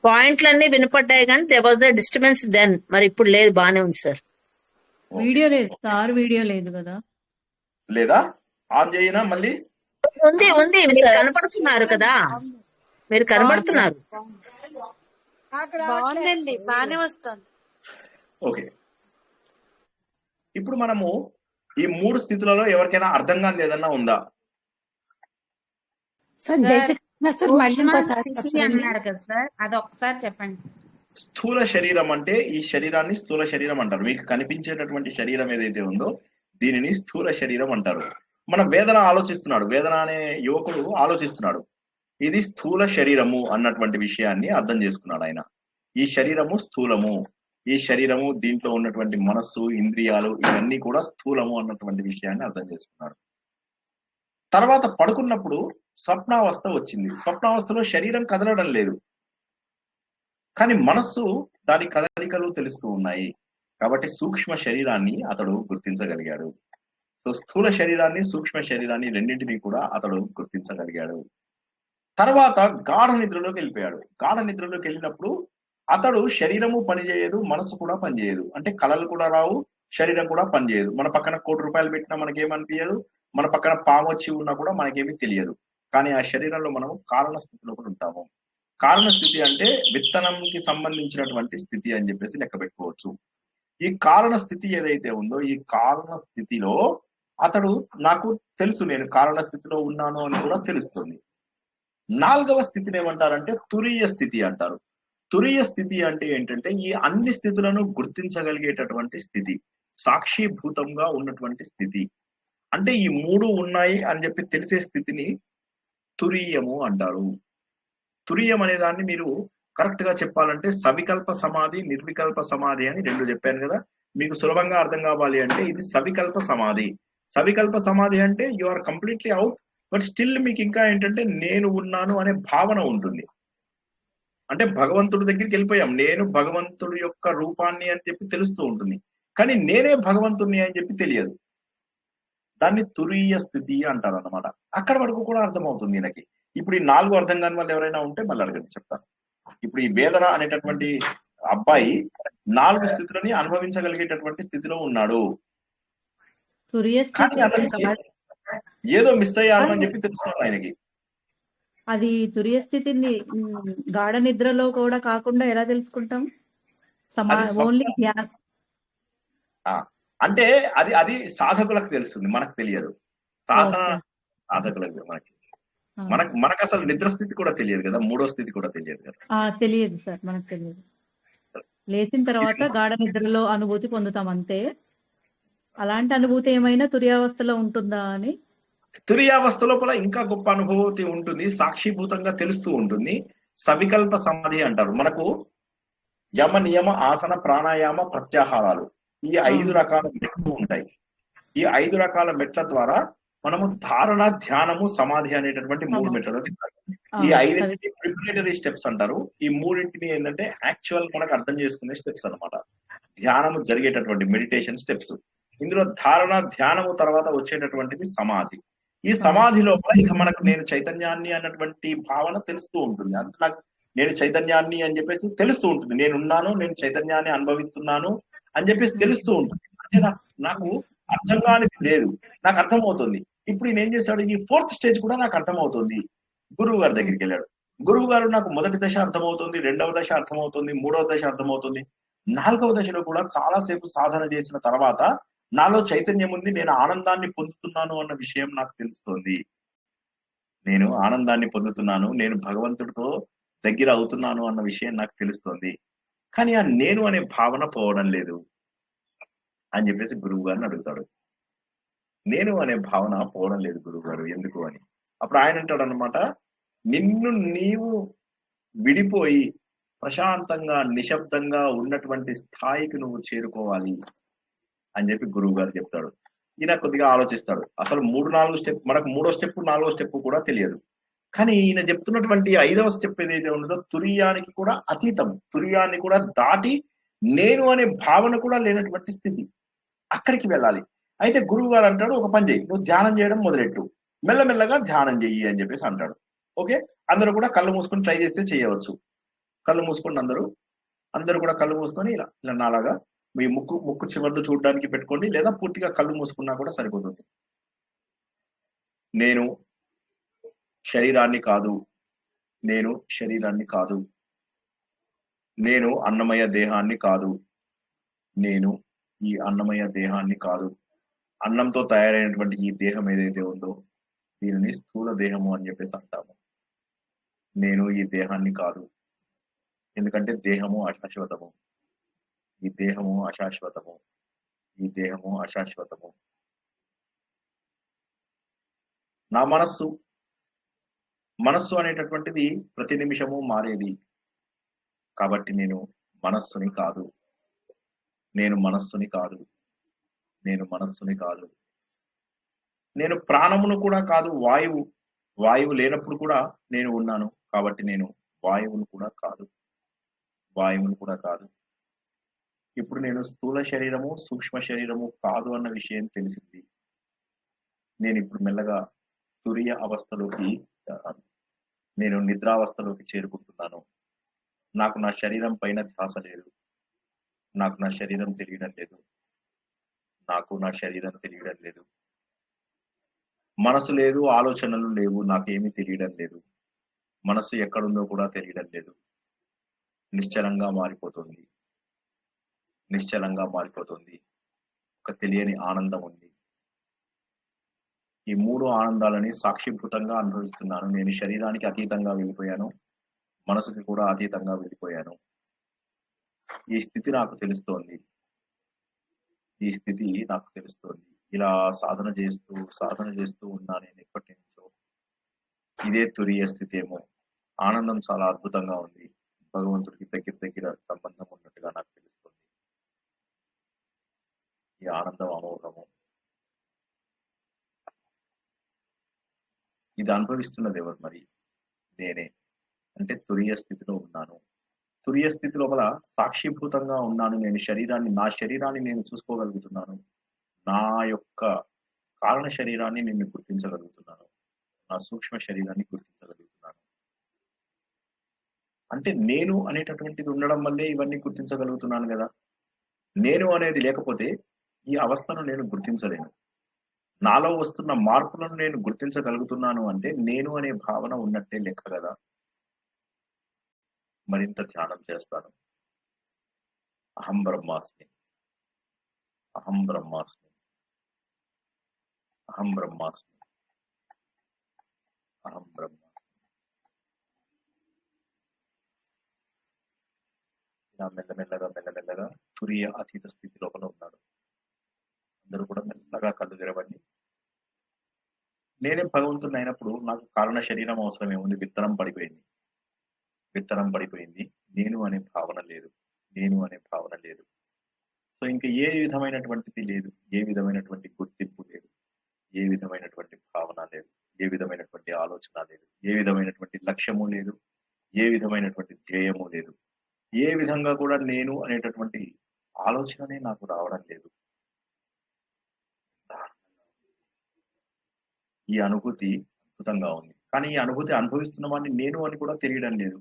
[SPEAKER 2] పాయింట్లన్నీ వినపడ్డాయి కానీ there was a disturbance then. మరి ఇప్పుడు లేదు, బానే ఉంది సార్.
[SPEAKER 3] వీడియో లేదు సార్, వీడియో లేదు కదా.
[SPEAKER 4] లేదా ఆన్ చేయనా మళ్ళీ?
[SPEAKER 2] ఉంది మీరు కనపడుతున్నారు కదా, మీరు కనబడుతున్నారు.
[SPEAKER 11] బాగుందండి, బానే వస్తుంది.
[SPEAKER 4] ఓకే, ఇప్పుడు మనము ఈ 3 స్థితులలో ఎవరికైనా అర్థం కాని ఏదన్నా ఉందా?
[SPEAKER 12] అన్నారు కదా సార్, అది ఒకసారి చెప్పండి.
[SPEAKER 4] స్థూల శరీరం అంటే ఈ శరీరాన్ని స్థూల శరీరం అంటారు. మీకు కనిపించేటటువంటి శరీరం ఏదైతే ఉందో దీనిని స్థూల శరీరం అంటారు. మన వేదన ఆలోచిస్తున్నాడు, వేదన అనే యువకుడు ఆలోచిస్తున్నాడు, ఇది స్థూల శరీరము అన్నటువంటి విషయాన్ని అర్థం చేసుకున్నాడు ఆయన. ఈ శరీరము స్థూలము, ఈ శరీరము దీంట్లో ఉన్నటువంటి మనస్సు, ఇంద్రియాలు ఇవన్నీ కూడా స్థూలము అన్నటువంటి విషయాన్ని అర్థం చేసుకున్నాడు. తర్వాత పడుకున్నప్పుడు స్వప్నావస్థ వచ్చింది. స్వప్నావస్థలో శరీరం కదలడం లేదు, కానీ మనస్సు దాని కదలికలు తెలుస్తూ ఉన్నాయి. కాబట్టి సూక్ష్మ శరీరాన్ని అతడు గుర్తించగలిగాడు. సో స్థూల శరీరాన్ని, సూక్ష్మ శరీరాన్ని రెండింటినీ కూడా అతడు గుర్తించగలిగాడు. తర్వాత గాఢ నిద్రలోకి వెళ్ళిపోయాడు. గాఢ నిద్రలోకి వెళ్ళినప్పుడు అతడు శరీరము పనిచేయదు, మనసు కూడా పనిచేయదు. అంటే కళలు కూడా రావు, శరీరం కూడా పనిచేయదు. మన పక్కన ₹1,00,00,000 పెట్టినా మనకేమనిపించదు, మన పక్కన పాము వచ్చి ఉన్నా కూడా మనకేమీ తెలియదు. కానీ ఆ శరీరంలో మనము కారణ స్థితిలో కూడా ఉంటాము. కారణ స్థితి అంటే విత్తనంకి సంబంధించినటువంటి స్థితి అని చెప్పేసి లెక్క పెట్టుకోవచ్చు. ఈ కారణ స్థితి ఏదైతే ఉందో ఈ కారణ స్థితిలో అతడు నాకు తెలుసు నేను కారణ స్థితిలో ఉన్నాను అని కూడా తెలుస్తుంది. 4వ స్థితిని ఏమంటారంటే తురీయ స్థితి అంటారు. తురీయ స్థితి అంటే ఏంటంటే ఈ అన్ని స్థితులను గుర్తించగలిగేటటువంటి స్థితి, సాక్షిభూతంగా ఉన్నటువంటి స్థితి. అంటే ఈ 3 ఉన్నాయి అని చెప్పి తెలిసే స్థితిని తురీయము అంటారు. తురీయం అనే దాన్ని మీరు కరెక్ట్ గా చెప్పాలంటే సవికల్ప సమాధి, నిర్వికల్ప సమాధి అని 2 చెప్పాను కదా. మీకు సులభంగా అర్థం కావాలి అంటే ఇది సవికల్ప సమాధి. సవికల్ప సమాధి అంటే you are completely out, but still మీకు ఇంకా ఏంటంటే నేను ఉన్నాను అనే భావన ఉంటుంది. అంటే భగవంతుడి దగ్గరికి వెళ్ళిపోయాం, నేను భగవంతుడి యొక్క రూపాన్ని అని చెప్పి తెలుస్తూ ఉంటుంది, కానీ నేనే భగవంతుడిని అని చెప్పి తెలియదు. దాన్ని తురీయ స్థితి అంటారు అన్నమాట. అక్కడ వరకు కూడా అర్థమవుతుంది ఈయనకి. ఇప్పుడు ఈ 4 అర్థం కాని వాళ్ళు ఎవరైనా ఉంటే మళ్ళీ అడగండి, చెప్తాను. ఇప్పుడు ఈ వేదన అనేటటువంటి అబ్బాయి 4 స్థితులని అనుభవించగలిగేటటువంటి స్థితిలో ఉన్నాడు, కానీ అతనికి ఏదో మిస్ అయ్యాను అని చెప్పి తెలుస్తుంది ఆయనకి.
[SPEAKER 3] అది తురియ స్థితిని గాఢ నిద్రలో కూడా కాకుండా ఎలా తెలుసుకుంటాం? ఓన్లీ ధ్యానం
[SPEAKER 4] అంటే అది అది సాధకులకు తెలుస్తుంది, మనకు తెలియదు. సాధకులకు మనకు అసలు నిద్ర స్థితి కూడా తెలియదు కదా, 3వ స్థితి కూడా తెలియదు కదా.
[SPEAKER 3] తెలియదు సార్, మనకు తెలియదు. లేచిన తర్వాత గాఢ నిద్రలో అనుభూతి పొందుతాం అంతే. అలాంటి అనుభూతి ఏమైనా తురియావస్థలో ఉంటుందా అని?
[SPEAKER 4] తురియావస్థ లోపల ఇంకా గొప్ప అనుభూతి ఉంటుంది, సాక్షిభూతంగా తెలుస్తూ ఉంటుంది. సవికల్ప సమాధి అంటారు. మనకు యమ నియమ ఆసన ప్రాణాయామ ప్రత్యాహారాలు ఈ 5 రకాల మెట్లు ఉంటాయి. ఈ 5 రకాల మెట్ల ద్వారా మనము ధారణ, ధ్యానము, సమాధి అనేటటువంటి 3 మెట్లలో తింటారు. ఈ 5 ప్రిపరేటరీ స్టెప్స్ అంటారు. ఈ 3 ఏంటంటే యాక్చువల్ మనకు అర్థం చేసుకునే స్టెప్స్ అన్నమాట. ధ్యానము జరిగేటటువంటి మెడిటేషన్ స్టెప్స్. ఇందులో ధారణ, ధ్యానము తర్వాత వచ్చేటటువంటిది సమాధి. ఈ సమాధి లోపల ఇక మనకు నేను చైతన్యాన్ని అన్నటువంటి భావన తెలుస్తూ ఉంటుంది. అంటే నాకు నేను చైతన్యాన్ని అని చెప్పేసి తెలుస్తూ ఉంటుంది, నేనున్నాను, నేను చైతన్యాన్ని అనుభవిస్తున్నాను అని చెప్పేసి తెలుస్తూ ఉంటుంది. అంటే నాకు అర్థం కానిది లేదు, నాకు అర్థమవుతుంది. ఇప్పుడు ఈయన ఏం చేశాడు, ఈ 4th స్టేజ్ కూడా నాకు అర్థమవుతుంది. గురువు గారి దగ్గరికి వెళ్ళాడు. గురువు గారు నాకు మొదటి దశ అర్థమవుతుంది, 2వ దశ అర్థమవుతుంది, 3వ దశ అర్థమవుతుంది, 4వ దశలో కూడా చాలా సేపు సాధన చేసిన తర్వాత నాలో చైతన్యం ఉంది, నేను ఆనందాన్ని పొందుతున్నాను అన్న విషయం నాకు తెలుస్తోంది. నేను ఆనందాన్ని పొందుతున్నాను, నేను భగవంతుడితో దగ్గర అవుతున్నాను అన్న విషయం నాకు తెలుస్తోంది. కానీ ఆ నేను అనే భావన పోవడం లేదు అని చెప్పేసి గురువు గారిని అడుగుతాడు. నేను అనే భావన పోవడం లేదు గురువు గారు, ఎందుకు అని. అప్పుడు ఆయన అంటాడు అన్నమాట, నిన్ను నీవు విడిపోయి ప్రశాంతంగా నిశ్శబ్దంగా ఉన్నటువంటి స్థాయికి నువ్వు చేరుకోవాలి అని చెప్పి గురువు గారు చెప్తాడు. ఈయన కొద్దిగా ఆలోచిస్తాడు. అసలు 3-4 స్టెప్, మనకు 3వ స్టెప్ 4వ స్టెప్ కూడా తెలియదు. కానీ ఈయన చెప్తున్నటువంటి 5వ స్టెప్ ఏదైతే ఉన్నదో తురియానికి కూడా అతీతం, తురియాన్ని కూడా దాటి నేను అనే భావన కూడా లేనటువంటి స్థితి, అక్కడికి వెళ్ళాలి. అయితే గురువు గారు అంటాడు, ఒక పని చేయి, నువ్వు ధ్యానం చేయడం మొదలెట్టు, మెల్లమెల్లగా ధ్యానం చెయ్యి అని చెప్పేసి అంటాడు. ఓకే, అందరూ కూడా కళ్ళు మూసుకొని ట్రై చేస్తే చేయవచ్చు. కళ్ళు మూసుకోండి, అందరూ కూడా కళ్ళు మూసుకొని ఇలా ఇలా నాలాగా మీ ముక్కు చివర్లు చూడడానికి పెట్టుకోండి, లేదా పూర్తిగా కళ్ళు మూసుకున్నా కూడా సరిపోతుంది. నేను శరీరాన్ని కాదు, నేను శరీరాన్ని కాదు, నేను అన్నమయ దేహాన్ని కాదు, నేను ఈ అన్నమయ దేహాన్ని కాదు, అన్నంతో తయారైనటువంటి ఈ దేహం ఏదైతే ఉందో దీనిని స్థూల దేహము అని చెప్పేసి అంటాము. నేను ఈ దేహాన్ని కాదు, ఎందుకంటే దేహము అశాశ్వతము, ఈ దేహము అశాశ్వతము, ఈ దేహము అశాశ్వతము. నా మనస్సు అనేటటువంటిది ప్రతి నిమిషము మారేది, కాబట్టి నేను మనస్సుని కాదు, నేను మనస్సుని కాదు, నేను మనస్సుని కాదు, నేను ప్రాణమును కూడా కాదు, వాయువు లేనప్పుడు కూడా నేను ఉన్నాను, కాబట్టి నేను వాయువును కూడా కాదు, వాయువును కూడా కాదు. ఇప్పుడు నేను స్థూల శరీరము సూక్ష్మ శరీరము కాదు అన్న విషయం తెలిసింది. నేను ఇప్పుడు మెల్లగా తురియ అవస్థలోకి, నేను నిద్రావస్థలోకి చేరుకుంటున్నాను. నాకు నా శరీరం పైన ధ్యాస లేదు, నాకు నా శరీరం తెలియడం లేదు, నాకు నా శరీరం తెలియడం లేదు, మనసు లేదు, ఆలోచనలు లేవు, నాకేమీ తెలియడం లేదు. మనసు ఎక్కడుందో కూడా తెలియడం లేదు. నిశ్చలంగా మారిపోతుంది. నిశ్చలంగా మారిపోతుంది. ఒక తెలియని ఆనందం ఉంది. ఈ 3 ఆనందాలని సాక్షిభూతంగా అనుభవిస్తున్నాను. నేను శరీరానికి అతీతంగా వెళ్ళిపోయాను, మనసుకి కూడా అతీతంగా వెళ్ళిపోయాను. ఈ స్థితి నాకు తెలుస్తోంది. ఈ స్థితి నాకు తెలుస్తోంది. ఇలా సాధన చేస్తూ ఉన్నా నేను ఎప్పటి నుంచో. ఇదే తురియ స్థితి ఏమో. ఆనందం చాలా అద్భుతంగా ఉంది. భగవంతుడికి దగ్గర సంబంధం ఉన్నట్టుగా నాకు తెలుస్తుంది. ఈ ఆనందం అమోఘము. ఇది అనుభవిస్తున్నది ఎవరు మరి? నేనే. అంటే తురియ స్థితిలో ఉన్నాను. తురియ స్థితి లోపల సాక్షిభూతంగా ఉన్నాను. నా శరీరాన్ని నేను చూసుకోగలుగుతున్నాను. నా యొక్క కారణ శరీరాన్ని నేను గుర్తించగలుగుతున్నాను. నా సూక్ష్మ శరీరాన్ని గుర్తించగలుగుతున్నాను. అంటే నేను అనేటటువంటిది ఉండడం వల్లే ఇవన్నీ గుర్తించగలుగుతున్నాను కదా. నేను అనేది లేకపోతే ఈ అవస్థను నేను గుర్తించలేను. నాలో వస్తున్న మార్పులను నేను గుర్తించగలుగుతున్నాను అంటే నేను అనే భావన ఉన్నట్టే లెక్క కదా. మరింత ధ్యానం చేస్తాను. అహం బ్రహ్మాస్మి, అహం బ్రహ్మాస్మి, అహం బ్రహ్మాస్మి, అహం బ్రహ్మాస్మి. ఇలా మెల్లమెల్లగా తురియ అతీత స్థితి లోపల ఉన్నాడు. అందరూ కూడా మెల్లగా కళ్ళు తెరవండి. నేనే భగవంతుని అయినప్పుడు నాకు కారణ శరీరం అవసరం ఏముంది? విత్తనం పడిపోయింది. నేను అనే భావన లేదు. సో ఇంకా ఏ విధమైనటువంటిది లేదు. ఏ విధమైనటువంటి గుర్తింపు లేదు. ఏ విధమైనటువంటి భావన లేదు. ఏ విధమైనటువంటి ఆలోచన లేదు. ఏ విధమైనటువంటి లక్ష్యము లేదు. ఏ విధమైనటువంటి ధ్యేయము లేదు. ఏ విధంగా కూడా నేను అనేటటువంటి ఆలోచననే నాకు రావడం లేదు. ఈ అనుభూతి అద్భుతంగా ఉంది. కానీ ఈ అనుభూతి అనుభవిస్తున్న వాడిని నేను అని కూడా తెలియడం లేదు.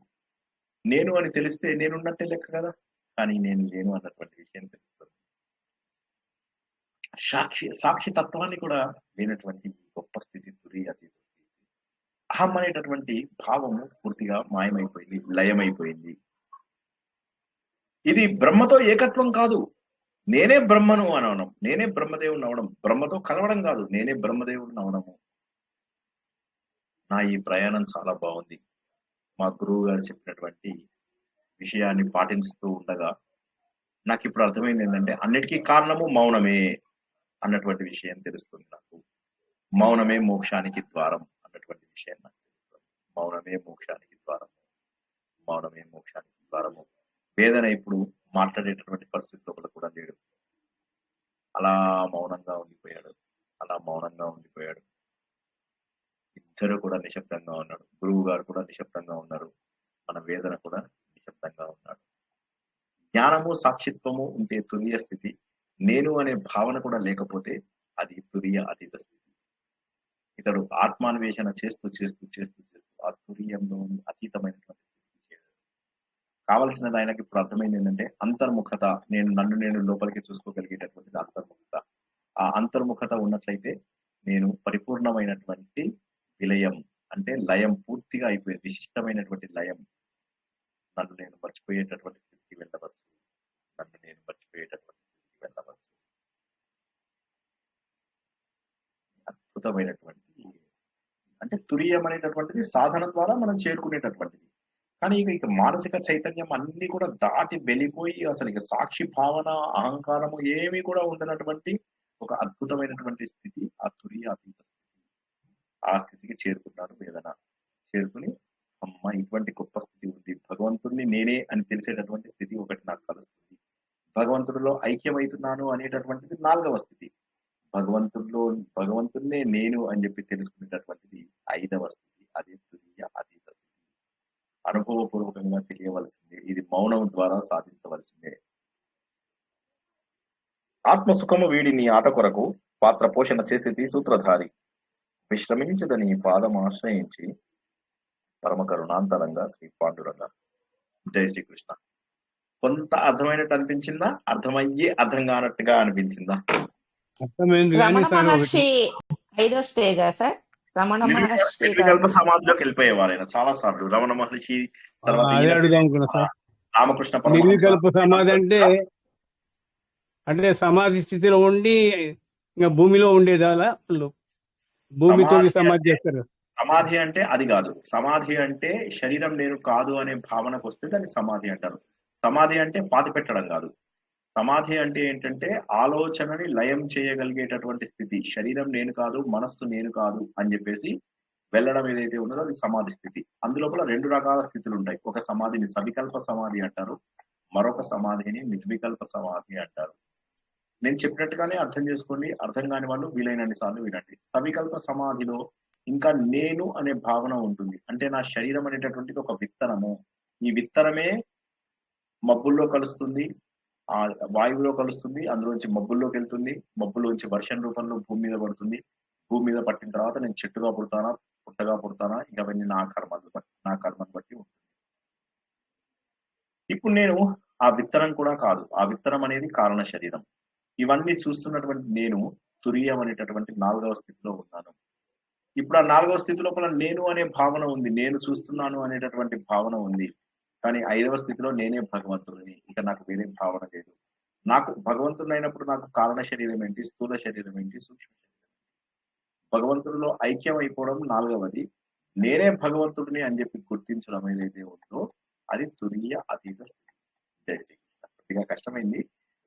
[SPEAKER 4] నేను అని తెలిస్తే నేనున్నట్టే లెక్క కదా. కానీ నేను లేను అన్నటువంటి విషయం తెలుస్తుంది. సాక్షి తత్వాన్ని కూడా లేనటువంటి గొప్ప స్థితి తురియ అతీత స్థితి. అహం అనేటటువంటి భావము పూర్తిగా మాయమైపోయింది, లయమైపోయింది. ఇది బ్రహ్మతో ఏకత్వం కాదు. నేనే బ్రహ్మను అనవడం, నేనే బ్రహ్మదేవుని అవడం, బ్రహ్మతో కలవడం కాదు, నేనే బ్రహ్మదేవుడిని అవడము. నా ఈ ప్రయాణం చాలా బాగుంది. మా గురువు గారు చెప్పినటువంటి విషయాన్ని పాటిస్తూ ఉండగా నాకు ఇప్పుడు అర్థమైంది ఏంటంటే అన్నిటికీ కారణము మౌనమే అన్నటువంటి విషయం తెలుస్తుంది నాకు. మౌనమే మోక్షానికి ద్వారం అన్నటువంటి విషయం నాకు తెలుస్తుంది. మౌనమే మోక్షానికి ద్వారము. మౌనమే మోక్షానికి ద్వారము. వేదన ఇప్పుడు మాట్లాడేటటువంటి పరిస్థితుల్లో కూడా లేడు. అలా మౌనంగా ఉండిపోయాడు. ఇద్దరు కూడా నిశ్శబ్దంగా ఉన్నాడు. గురువు గారు కూడా నిశ్శబ్దంగా ఉన్నారు. మన వేదన కూడా నిశ్శబ్దంగా ఉన్నాడు. జ్ఞానము సాక్షిత్వము ఉంటే తురియ స్థితి. నేను అనే భావన కూడా లేకపోతే అది తురియ అతీత స్థితి. ఇతడు ఆత్మాన్వేషణ చేస్తూ ఆ తురియంలో అతీతమైనటువంటి స్థితికి చేరాడు. కావలసినది ఆయనకి ఇప్పుడు అర్థమైంది ఏంటంటే అంతర్ముఖత. నేను లోపలికి చూసుకోగలిగేటటువంటిది అంతర్ముఖత. ఆ అంతర్ముఖత ఉన్నట్లయితే నేను పరిపూర్ణమైనటువంటి విలయం అంటే లయం పూర్తిగా అయిపోయింది. విశిష్టమైనటువంటి లయం. నన్ను నేను మర్చిపోయేటటువంటి స్థితికి వెళ్ళవచ్చు. అద్భుతమైనటువంటి అంటే తురియం అనేటటువంటిది సాధన ద్వారా మనం చేరుకునేటటువంటిది. కానీ ఇక మానసిక చైతన్యం అన్ని కూడా దాటి వెళ్ళిపోయి అసలు ఇక సాక్షి భావన, అహంకారము ఏమీ కూడా ఉండనటువంటి ఒక అద్భుతమైనటువంటి స్థితి ఆ తురియ అతీత స్థితి. ఆ స్థితికి చేరుకున్నాడు వేదన. చేరుకుని అమ్మ ఇటువంటి గొప్ప స్థితి ఉంది. భగవంతుడిని నేనే అని తెలిసేటటువంటి స్థితి ఒకటి నాకు కలుస్తుంది. భగవంతుడిలో ఐక్యమవుతున్నాను అనేటటువంటిది 4వ స్థితి. భగవంతుడినే నేను అని చెప్పి తెలుసుకునేటటువంటిది 5వ స్థితి. అది తురియ అతీత స్థితి. అనుభవపూర్వకంగా తెలియవలసిందే. ఇది మౌనం ద్వారా సాధించవలసిందే. ఆత్మసుఖము వీడి నీ ఆట కొరకు పాత్ర పోషణ చేసేది సూత్రధారి. విశ్రమించదని పాదం ఆశ్రయించి పరమ కరుణాంతరంగా శ్రీ పాండురంగ. జై శ్రీకృష్ణ. కొంత అర్థమైనట్టు అనిపించిందా? అర్థమయ్యే అర్థం కానట్టుగా అనిపించిందా?
[SPEAKER 1] అర్థమైంది కానీ
[SPEAKER 9] రమణ
[SPEAKER 1] సార్
[SPEAKER 9] మహర్షి 5వ స్టేజా సార్? రమణ మహర్షి
[SPEAKER 4] నిర్వికల్ప సమాధిలోకి వెళ్ళిపోయేవారు ఆయన చాలా సార్లు. రమణ మహర్షి తర్వాత
[SPEAKER 1] అదే
[SPEAKER 4] ఈయన
[SPEAKER 1] అడుగుదాం అనుకున్నా
[SPEAKER 4] మన
[SPEAKER 1] సార్.
[SPEAKER 4] రామకృష్ణ పరమహంస
[SPEAKER 1] నిర్వికల్ప సమాధి అంటే సమాధి స్థితిలో ఉండి ఇంకా భూమిలో ఉండేదాలా వాళ్ళు భూమితో సమాధి చేస్తారు.
[SPEAKER 4] సమాధి అంటే అది కాదు. సమాధి అంటే శరీరం నేను కాదు అనే భావనకు వస్తే దాన్ని సమాధి అంటారు. సమాధి అంటే పాతి పెట్టడం కాదు. సమాధి అంటే ఏంటంటే ఆలోచనని లయం చేయగలిగేటటువంటి స్థితి. శరీరం నేను కాదు, మనస్సు నేను కాదు అని చెప్పేసి వెళ్ళడం ఏదైతే ఉన్నదో అది సమాధి స్థితి. అందులోపల 2 రకాల స్థితులు ఉంటాయి. ఒక సమాధిని సవికల్ప సమాధి అంటారు, మరొక సమాధిని నిర్వికల్ప సమాధి అంటారు. నేను చెప్పినట్టుగానే అర్థం చేసుకోండి. అర్థం కాని వాళ్ళు వీలైనన్ని సార్లు వినండి. సవికల్ప సమాధిలో ఇంకా నేను అనే భావన ఉంటుంది. అంటే నా శరీరం అనేటటువంటిది ఒక విత్తనము. ఈ విత్తనమే మబ్బుల్లో కలుస్తుంది, ఆ వాయువులో కలుస్తుంది, అందులోంచి మబ్బుల్లోకి వెళ్తుంది, మబ్బులోంచి వర్షం రూపంలో భూమి మీద పడుతుంది. భూమి మీద పట్టిన తర్వాత నేను చెట్టుగా పుడతానా, పుట్టగా పుడతానా, ఇక అవన్నీ నా కర్మను బట్టి ఉంటుంది. ఇప్పుడు నేను ఆ విత్తనం కూడా కాదు. ఆ విత్తనం అనేది కారణ శరీరం. ఇవన్నీ చూస్తున్నటువంటి నేను తురియం అనేటటువంటి 4వ స్థితిలో ఉన్నాను. ఇప్పుడు ఆ 4వ స్థితి లోపల నేను అనే భావన ఉంది, నేను చూస్తున్నాను అనేటటువంటి భావన ఉంది. కానీ 5వ స్థితిలో నేనే భగవంతుడిని, ఇక నాకు వేరే భావన లేదు. నాకు భగవంతుడు అయినప్పుడు నాకు కారణ శరీరం ఏంటి, స్థూల శరీరం ఏంటి, సూక్ష్మ శరీరం. భగవంతుడిలో ఐక్యం అయిపోవడం 4వది. నేనే భగవంతుడిని అని చెప్పి గుర్తించడం ఏదైతే ఉందో అది తురియ అతీత స్థితి. జై శ్రీకృష్ణ. కొద్దిగా కష్టమైంది,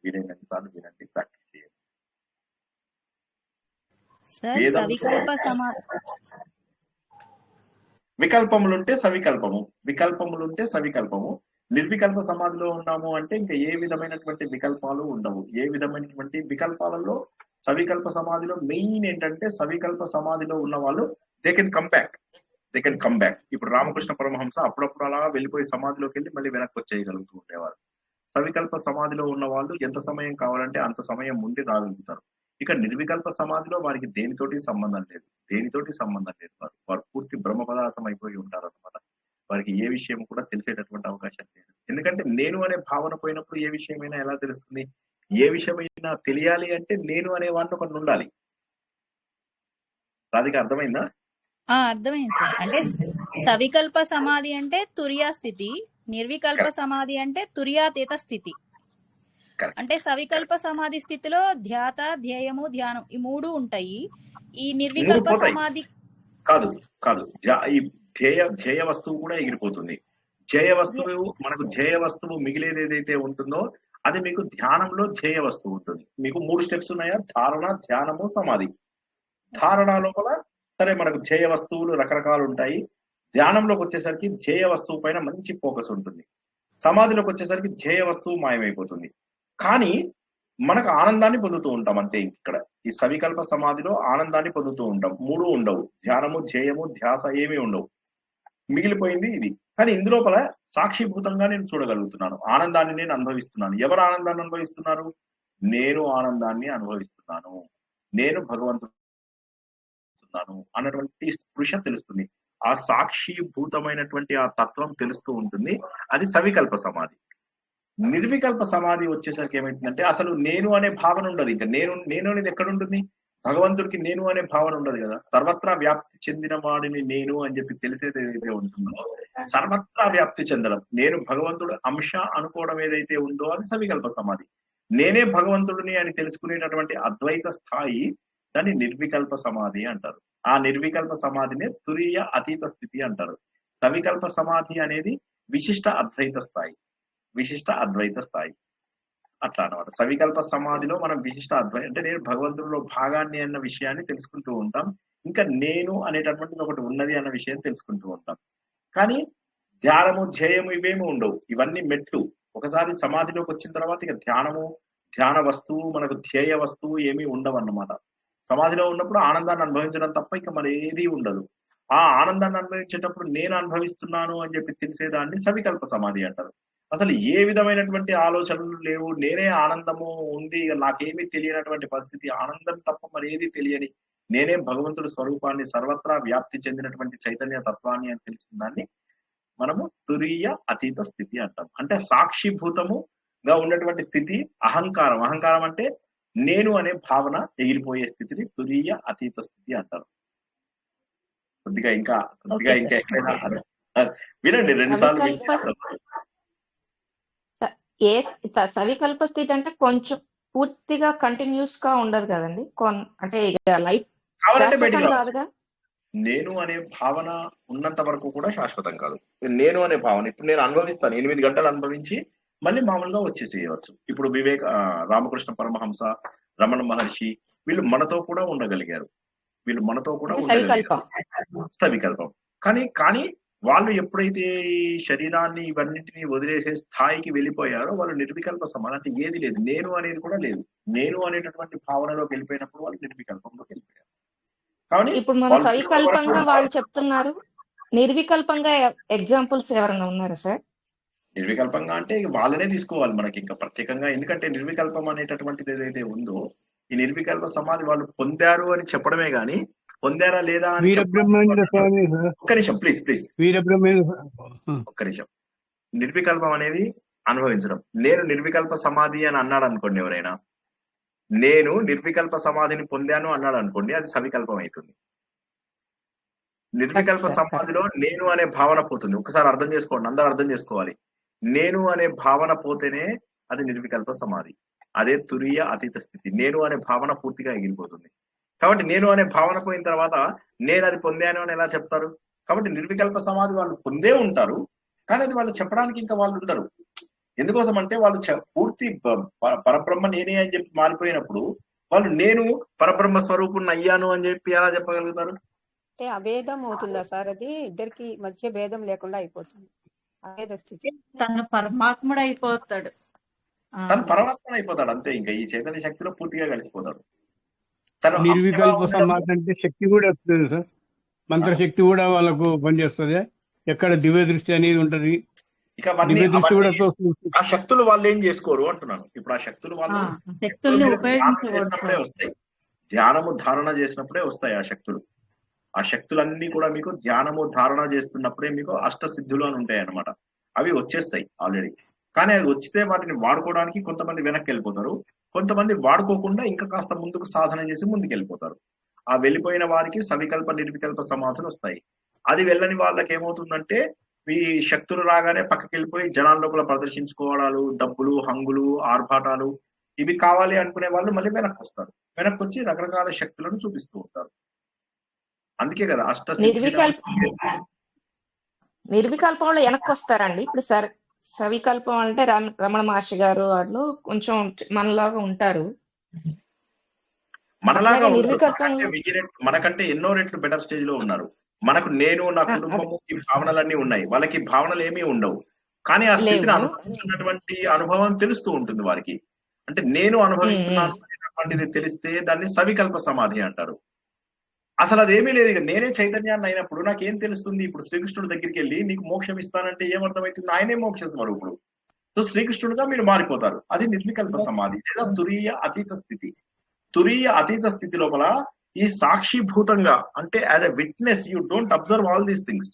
[SPEAKER 4] వీలైనంత సార్లు వినండి, ప్రాక్టీస్ చేయండి. వికల్పములుంటే సవికల్పము, వికల్పములుంటే సవికల్పము. నిర్వికల్ప సమాధిలో ఉన్నాము అంటే ఇంకా ఏ విధమైనటువంటి వికల్పాలు ఉండవు. ఏ విధమైనటువంటి వికల్పాలలో సవికల్ప సమాధిలో మెయిన్ ఏంటంటే సవికల్ప సమాధిలో ఉన్న వాళ్ళు దే కెన్ కమ్ బ్యాక్. ఇప్పుడు రామకృష్ణ పరమహంస అప్పుడప్పుడు అలా వెళ్ళిపోయి సమాధిలోకి వెళ్ళి మళ్ళీ వెనక్కి వచ్చేయగలుగుతూ ఉండేవారు. సవికల్ప సమాధిలో ఉన్న వాళ్ళు ఎంత సమయం కావాలంటే అంత సమయం ముందు రాగలుగుతారు. ఇక నిర్వికల్ప సమాధిలో వారికి దేనితోటి సంబంధం లేదు. వారు పూర్తి బ్రహ్మ పదార్థం అయిపోయి ఉంటారు అనమాట. వారికి ఏ విషయం కూడా తెలిసేటటువంటి అవకాశం లేదు. ఎందుకంటే నేను అనే భావన పోయినప్పుడు ఏ విషయమైనా ఎలా తెలుస్తుంది? ఏ విషయమైనా తెలియాలి అంటే నేను అనే వాడిని ఒకటి ఉండాలి. రాధిక అర్థమైందా?
[SPEAKER 13] అర్థమైంది సార్. అంటే సవికల్ప సమాధి అంటే తురియా స్థితి, నిర్వికల్ప సమాధి అంటే తురియాతీత స్థితి. అంటే సవికల్ప సమాధి స్థితిలో ధ్యాత, ధ్యేయము, ధ్యానం ఈ 3 ఉంటాయి. ఈ నిర్వికల్ప సమాధి
[SPEAKER 4] కాదు. ఈ ధ్యేయ వస్తువు కూడా ఎగిరిపోతుంది. మనకు ధ్యేయ వస్తువు మిగిలేది ఏదైతే ఉంటుందో అది మీకు ధ్యానంలో ధ్యేయ వస్తువు ఉంటుంది. మీకు 3 స్టెప్స్ ఉన్నాయా? ధారణ, ధ్యానము, సమాధి. ధారణ లోపల సరే మనకు ధ్యేయ వస్తువులు రకరకాలు ఉంటాయి. ధ్యానంలోకి వచ్చేసరికి ధ్యేయ వస్తువు పైన మంచి ఫోకస్ ఉంటుంది. సమాధిలోకి వచ్చేసరికి ధ్యేయ వస్తువు మాయమైపోతుంది. కానీ మనకు ఆనందాన్ని పొందుతూ ఉంటాం అంతే. ఇక్కడ ఈ సవికల్ప సమాధిలో ఆనందాన్ని పొందుతూ ఉంటాం. 3 ఉండవు. ధ్యానము, ధ్యేయము, ధ్యాస ఏమీ ఉండవు. మిగిలిపోయింది ఇది. కానీ ఇందులోపల సాక్షిభూతంగా నేను చూడగలుగుతున్నాను. ఆనందాన్ని నేను అనుభవిస్తున్నాను. ఎవరు ఆనందాన్ని అనుభవిస్తున్నారు? నేను ఆనందాన్ని అనుభవిస్తున్నాను, నేను భగవంతుడు అన్నటువంటి స్పృశ తెలుస్తుంది. ఆ సాక్షిభూతమైనటువంటి ఆ తత్వం తెలుస్తూ ఉంటుంది. అది సవికల్ప సమాధి. నిర్వికల్ప సమాధి వచ్చేసరికి ఏమైతుందంటే అసలు నేను అనే భావన ఉండదు. ఇంకా నేను అనేది ఎక్కడ ఉంటుంది? భగవంతుడికి నేను అనే భావన ఉండదు కదా. సర్వత్రా వ్యాప్తి చెందిన వాడిని నేను అని చెప్పి తెలిసేది ఏదైతే ఉంటుందో సర్వత్రా వ్యాప్తి చెందడం, నేను భగవంతుడు అంశ అనుకోవడం ఏదైతే ఉందో అది సవికల్ప సమాధి. నేనే భగవంతుడిని అని తెలుసుకునేటటువంటి అద్వైత స్థాయి దాన్ని నిర్వికల్ప సమాధి అంటారు. ఆ నిర్వికల్ప సమాధినే తురియ అతీత స్థితి అంటారు. సవికల్ప సమాధి అనేది విశిష్ట అద్వైత స్థాయి అట్లా అన్నమాట. సవికల్ప సమాధిలో మనం విశిష్ట అద్వైతం అంటే నేను భగవంతుడిలో భాగాన్ని అన్న విషయాన్ని తెలుసుకుంటూ ఉంటాం. ఇంకా నేను అనేటటువంటిది ఒకటి ఉన్నది అన్న విషయం తెలుసుకుంటూ ఉంటాం. కానీ ధ్యానము, ధ్యేయము ఇవేమి ఉండవు. ఇవన్నీ మెట్లు. ఒకసారి సమాధిలోకి వచ్చిన తర్వాత ఇక ధ్యాన వస్తువు, మనకు ధ్యేయ వస్తువు ఏమీ ఉండవు అన్నమాట. సమాధిలో ఉన్నప్పుడు ఆనందాన్ని అనుభవించడం తప్ప ఇక మరి ఏది ఉండదు. ఆ ఆనందాన్ని అనుభవించేటప్పుడు నేను అనుభవిస్తున్నాను అని చెప్పి తెలిసేదాన్ని సవికల్ప సమాధి అంటారు. అసలు ఏ విధమైనటువంటి ఆలోచనలు లేవు, నేనే ఆనందము ఉంది, నాకేమీ తెలియనటువంటి పరిస్థితి, ఆనందం తప్ప మరి ఏది తెలియని నేనే భగవంతుడి స్వరూపాన్ని, సర్వత్రా వ్యాప్తి చెందినటువంటి చైతన్య తత్వాన్ని అని తెలిసిన దాన్ని మనము తురియ అతీత స్థితి అంటాం. అంటే సాక్షిభూతముగా ఉన్నటువంటి స్థితి అహంకారం అంటే నేను అనే భావన ఎగిరిపోయే స్థితిని తురియ అతీత స్థితి అంటారు. కొద్దిగా ఇంకా
[SPEAKER 13] ఓకే
[SPEAKER 4] ఇంకా
[SPEAKER 13] సార్.
[SPEAKER 4] ఎక్కడైనా వినండి 2 సార్లు
[SPEAKER 9] సవికల్ప సవికల్ప స్థితి అంటే కొంచెం పూర్తిగా కంటిన్యూస్ గా ఉండదు కదండి. అంటే ఇక లైఫ్
[SPEAKER 4] కావాలంటే బయటికి
[SPEAKER 9] శాశ్వతం
[SPEAKER 4] రావచ్చు.
[SPEAKER 9] కాదుగా.
[SPEAKER 4] నేను అనే భావన ఉన్నంత వరకు కూడా శాశ్వతం కాదు. నేను అనే భావన ఇప్పుడు నేను అనుభవిస్తాను, 8 గంటలు అనుభవించి మళ్ళీ మామూలుగా వచ్చేసేయవచ్చు. ఇప్పుడు రామకృష్ణ పరమహంస, రమణ మహర్షి వీళ్ళు మనతో కూడా ఉండగలిగారు. వీళ్ళు మనతో కూడా
[SPEAKER 9] అంటే
[SPEAKER 4] ఉండగలిగారు.
[SPEAKER 9] సవికల్పం.
[SPEAKER 4] సవికల్పం. కానీ వాళ్ళు ఎప్పుడైతే ఈ శరీరాన్ని ఇవన్నింటినీ వదిలేసే స్థాయికి వెళ్ళిపోయారో వాళ్ళు నిర్వికల్ప సమాధి, అంటే ఏది లేదు, నేను అనేది కూడా లేదు. నేను అనేటటువంటి భావనలోకి వెళ్ళిపోయినప్పుడు వాళ్ళు నిర్వికల్పంలోకి వెళ్ళిపోయారు. కానీ
[SPEAKER 9] ఇప్పుడు మనం
[SPEAKER 4] వాళ్ళు
[SPEAKER 9] సవికల్పంగా వాళ్ళు చెప్తున్నారు, నిర్వికల్పంగా ఎగ్జాంపుల్స్ ఎవరైనా ఉన్నారా సార్?
[SPEAKER 4] నిర్వికల్పంగా అంటే ఇక వాళ్ళనే తీసుకోవాలి మనకి ఇంకా ప్రత్యేకంగా. ఎందుకంటే నిర్వికల్పం అనేటటువంటిది ఏదైతే ఉందో, ఈ నిర్వికల్ప సమాధి వాళ్ళు పొందారు అని చెప్పడమే గాని పొందారా లేదా అని
[SPEAKER 1] వీరబ్రహ్మేంద్ర స్వామి సార్.
[SPEAKER 4] ఒక్క నిమిషం ప్లీజ్
[SPEAKER 1] వీరబ్రహ్మేంద్ర
[SPEAKER 4] ఒక్క నిమిషం. నిర్వికల్పం అనేది అనుభవించడం. నేను నిర్వికల్ప సమాధి అని అన్నాడు అనుకోండి ఎవరైనా, నేను నిర్వికల్ప సమాధిని పొందాను అన్నాడు అనుకోండి, అది సవికల్పం అవుతుంది. నిర్వికల్ప సమాధిలో నేను అనే భావన పోతుంది. ఒకసారి అర్థం చేసుకోండి, అందరూ అర్థం చేసుకోవాలి. నేను అనే భావన పోతేనే అది నిర్వికల్ప సమాధి. అదే తురీయ అతీత స్థితి. నేను అనే భావన పూర్తిగా ఎగిరిపోతుంది. కాబట్టి నేను అనే భావన పోయిన తర్వాత నేను అది పొందాను అని ఎలా చెప్తారు? కాబట్టి నిర్వికల్ప సమాధి వాళ్ళు పొందే ఉంటారు, కానీ అది వాళ్ళు చెప్పడానికి ఇంకా వాళ్ళు ఉండరు. ఎందుకోసం అంటే వాళ్ళు పూర్తి పరబ్రహ్మ నేనే అని చెప్పి మారిపోయినప్పుడు వాళ్ళు నేను పరబ్రహ్మ స్వరూపుణ్ణి అయ్యాను అని చెప్పి ఎలా చెప్పగలుగుతారు?
[SPEAKER 7] అంటే అభేదం అవుతుందా సార్? అది ఇద్దరికి మధ్య భేదం లేకుండా అయిపోతుంది అభేద స్థితి.
[SPEAKER 3] తను పరమాత్ముడు అయిపోతాడు.
[SPEAKER 4] తను పరమాత్మ అయిపోతాడు అంతే. ఇంకా ఈ చైతన్య శక్తిలో పూర్తిగా కలిసిపోతాడు. తను
[SPEAKER 1] నిర్వికల్ప సమాధి అంటే శక్తి కూడా వస్తుంది సార్. మంత్రశక్తి కూడా వాళ్ళకు పనిచేస్తుంది. ఎక్కడ దివ్య దృష్టి అనేది ఉంటది.
[SPEAKER 4] ఇక
[SPEAKER 1] దివ్య దృష్టి కూడా
[SPEAKER 4] ఆ శక్తులు వాళ్ళు ఏం చేసుకోరు అంటున్నాను. ఇప్పుడు ఆ శక్తులు వాళ్ళు
[SPEAKER 3] శక్తుల్ని
[SPEAKER 4] చేసినప్పుడే వస్తాయి. ధ్యానము ధారణ చేసినప్పుడే వస్తాయి ఆ శక్తులు. ఆ శక్తులన్నీ కూడా మీకు ధ్యానము ధారణ చేస్తున్నప్పుడే మీకు అష్టసిద్ధులు అని ఉంటాయి అన్నమాట. అవి వచ్చేస్తాయి ఆల్రెడీ. కానీ అది వచ్చితే వాటిని వాడుకోవడానికి కొంతమంది వెనక్కి వెళ్ళిపోతారు, కొంతమంది వాడుకోకుండా ఇంకా కాస్త ముందుకు సాధన చేసి ముందుకు వెళ్ళిపోతారు. ఆ వెళ్ళిపోయిన వారికి సవికల్ప నిర్వికల్ప సమాధులు వస్తాయి. అది వెళ్ళని వాళ్ళకి ఏమవుతుందంటే ఈ శక్తులు రాగానే పక్కకి వెళ్ళిపోయి జనాల లోపల ప్రదర్శించుకోవడాలు, డబ్బులు, హంగులు, ఆర్భాటాలు ఇవి కావాలి అనుకునే వాళ్ళు మళ్ళీ వెనక్కి వస్తారు. వెనక్కి వచ్చి రకరకాల శక్తులను చూపిస్తూ ఉంటారు. అందుకే కదా
[SPEAKER 9] నిర్వికల్పంలో వెనక్కి వస్తారండి. ఇప్పుడు సవికల్పం అంటే రమణ మహర్షి గారు వాళ్ళు కొంచెం మనలాగా ఉంటారు.
[SPEAKER 4] మనలాగా మనకంటే ఎన్నో రెట్లు బెటర్ స్టేజ్ లో ఉన్నారు. మనకు నేను నా కుటుంబము ఈ భావనలన్నీ ఉన్నాయి, వాళ్ళకి భావనలు ఏమీ ఉండవు. కానీ ఆ స్థితిని అనుభవిస్తున్నటువంటి అనుభవం తెలుస్తూ ఉంటుంది వారికి. అంటే నేను అనుభవిస్తున్నాను అనేటువంటిది తెలిస్తే దాన్ని సవికల్ప సమాధి అంటారు. అసలు అదేమీ లేదు. ఇక నేనే చైతన్యాన్ని అయినప్పుడు నాకేం తెలుస్తుంది? ఇప్పుడు శ్రీకృష్ణుడి దగ్గరికి వెళ్ళి నీకు మోక్షం ఇస్తానంటే ఏమర్థమవుతుంది? ఆయనే మోక్ష స్వరూపుడు. సో శ్రీకృష్ణుడుగా మీరు మారిపోతారు. అది నిర్వికల్ప సమాధి లేదా తురీయ అతీత స్థితి. తురీయ అతీత స్థితి లోపల ఈ సాక్షిభూతంగా అంటే as a witness you don't observe all these things.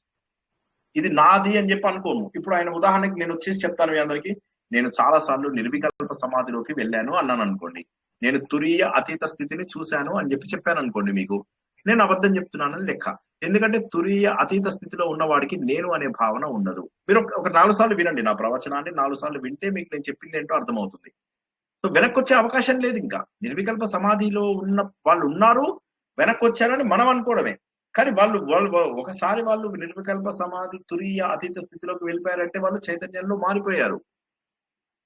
[SPEAKER 4] ఇది నాది అని చెప్పి అనుకోను. ఇప్పుడు ఆయన ఉదాహరణకి నేను వచ్చేసి చెప్తాను మీ అందరికీ, నేను చాలా సార్లు నిర్వికల్ప సమాధిలోకి వెళ్ళాను అన్నాను అనుకోండి, నేను తురీయ అతీత స్థితిని చూశాను అని చెప్పాను అనుకోండి, మీకు నేను అబద్ధం చెప్తున్నానని లెక్క. ఎందుకంటే తురీయ అతీత స్థితిలో ఉన్నవాడికి నేను అనే భావన ఉండదు. మీరు ఒక 4 సార్లు వినండి నా ప్రవచనాన్ని. 4 సార్లు వింటే మీకు నేను చెప్పింది ఏంటో అర్థమవుతుంది. సో వెనక్కి వచ్చే అవకాశం లేదు. ఇంకా నిర్వికల్ప సమాధిలో ఉన్న వాళ్ళు ఉన్నారు, వెనక్కి వచ్చారని మనం అనుకోవడమే. కానీ వాళ్ళు ఒకసారి వాళ్ళు నిర్వికల్ప సమాధి తురీయ అతీత స్థితిలోకి వెళ్ళిపోయారంటే వాళ్ళు చైతన్యంలో మారిపోయారు,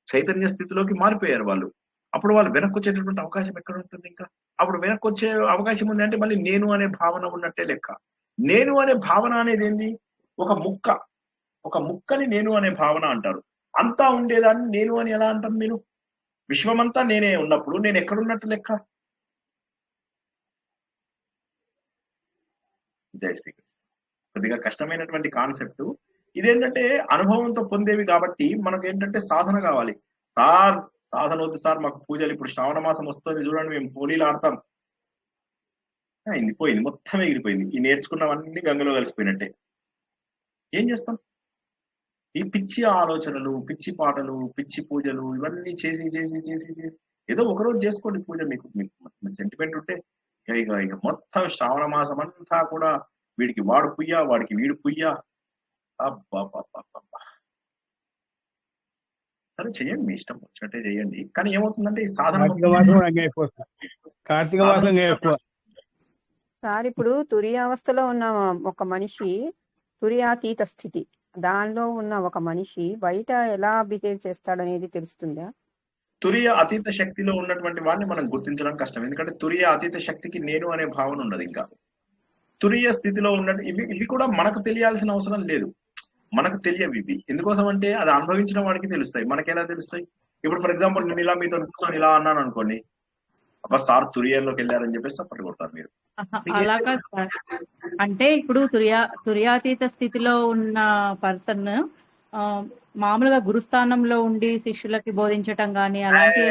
[SPEAKER 4] చైతన్య స్థితిలోకి మారిపోయారు వాళ్ళు. అప్పుడు వాళ్ళు వెనక్కి వచ్చేటటువంటి అవకాశం ఎక్కడ ఉంటుంది? ఇంకా అప్పుడు వెనక్కి వచ్చే అవకాశం ఉంది అంటే మళ్ళీ నేను అనే భావన ఉన్నట్టే లెక్క. నేను అనే భావన అనేది ఏంది? ఒక ముక్కని నేను అనే భావన అంటారు. అంతా ఉండేదాన్ని నేను అని ఎలా అంటారు మీరు? విశ్వమంతా నేనే ఉన్నప్పుడు నేను ఎక్కడున్నట్టు లెక్క? జై శ్రీకృష్ణ. కొద్దిగా కష్టమైనటువంటి కాన్సెప్ట్ ఇదేంటంటే అనుభవంతో పొందేవి కాబట్టి మనకు ఏంటంటే సాధన కావాలి. సాధన వద్దు సార్, మాకు పూజలు ఇప్పుడు శ్రావణ మాసం వస్తుంది చూడండి, మేము పోలీలు ఆడతాం. పోయింది, మొత్తం ఎగిరిపోయింది. ఈ నేర్చుకున్నవన్నీ గంగలో కలిసిపోయినట్టే. ఏం చేస్తాం? ఈ పిచ్చి ఆలోచనలు, పిచ్చి పాటలు, పిచ్చి పూజలు ఇవన్నీ చేసి చేసి చేసి చేసి ఏదో ఒకరోజు చేసుకోండి పూజ. మీకు సెంటిమెంట్ ఉంటే ఇక మొత్తం శ్రావణ మాసం అంతా కూడా వీడికి వాడు పుయ్య, వాడికి వీడు పుయ్య. అబ్బా, సరే చెయ్యండి, మీ ఇష్టం వచ్చినట్టే చేయండి. కానీ ఏమవుతుందంటే ఈ సాధన
[SPEAKER 1] కార్తీక మాసం కూడా ఇంకా ఎక్కువ సార్. కార్తీక మాసం ఇంకా ఎక్కువ
[SPEAKER 7] సార్. ఇప్పుడు తురియావస్థలో ఉన్న ఒక మనిషి తురియాతీత స్థితి, దానిలో ఉన్న ఒక మనిషి బయట ఎలా బిహేవ్ చేస్తాడనేది తెలుస్తుందా?
[SPEAKER 4] తురియ అతీత శక్తిలో ఉన్నటువంటి వాడిని మనం గుర్తించడం కష్టం. ఎందుకంటే తురియ అతీత శక్తికి నేను అనే భావన ఉండదు. ఇంకా తురియ స్థితిలో ఉన్న ఇవి కూడా మనకు తెలియాల్సిన అవసరం లేదు. మనకు తెలియవు ఇవి. ఎందుకోసం అంటే అది అనుభవించిన వాడికి తెలుస్తాయి, మనకెలా తెలుస్తాయి? ఇప్పుడు ఫర్ ఎగ్జాంపుల్ నేను ఇలా మీతో కూర్చొని ఇలా అన్నాను అనుకోండి, అబ్బా సార్ తురియంలోకి వెళ్ళారని చెప్పేసి చప్పట్లు కొడతారు మీరు.
[SPEAKER 3] అలాగా సార్. అంటే ఇప్పుడు తుర్యాతీత స్థితిలో ఉన్న పర్సన్ మామూలుగా గురుస్థానంలో ఉండి శిష్యులకి బోధించటం గానీ అలాంటివి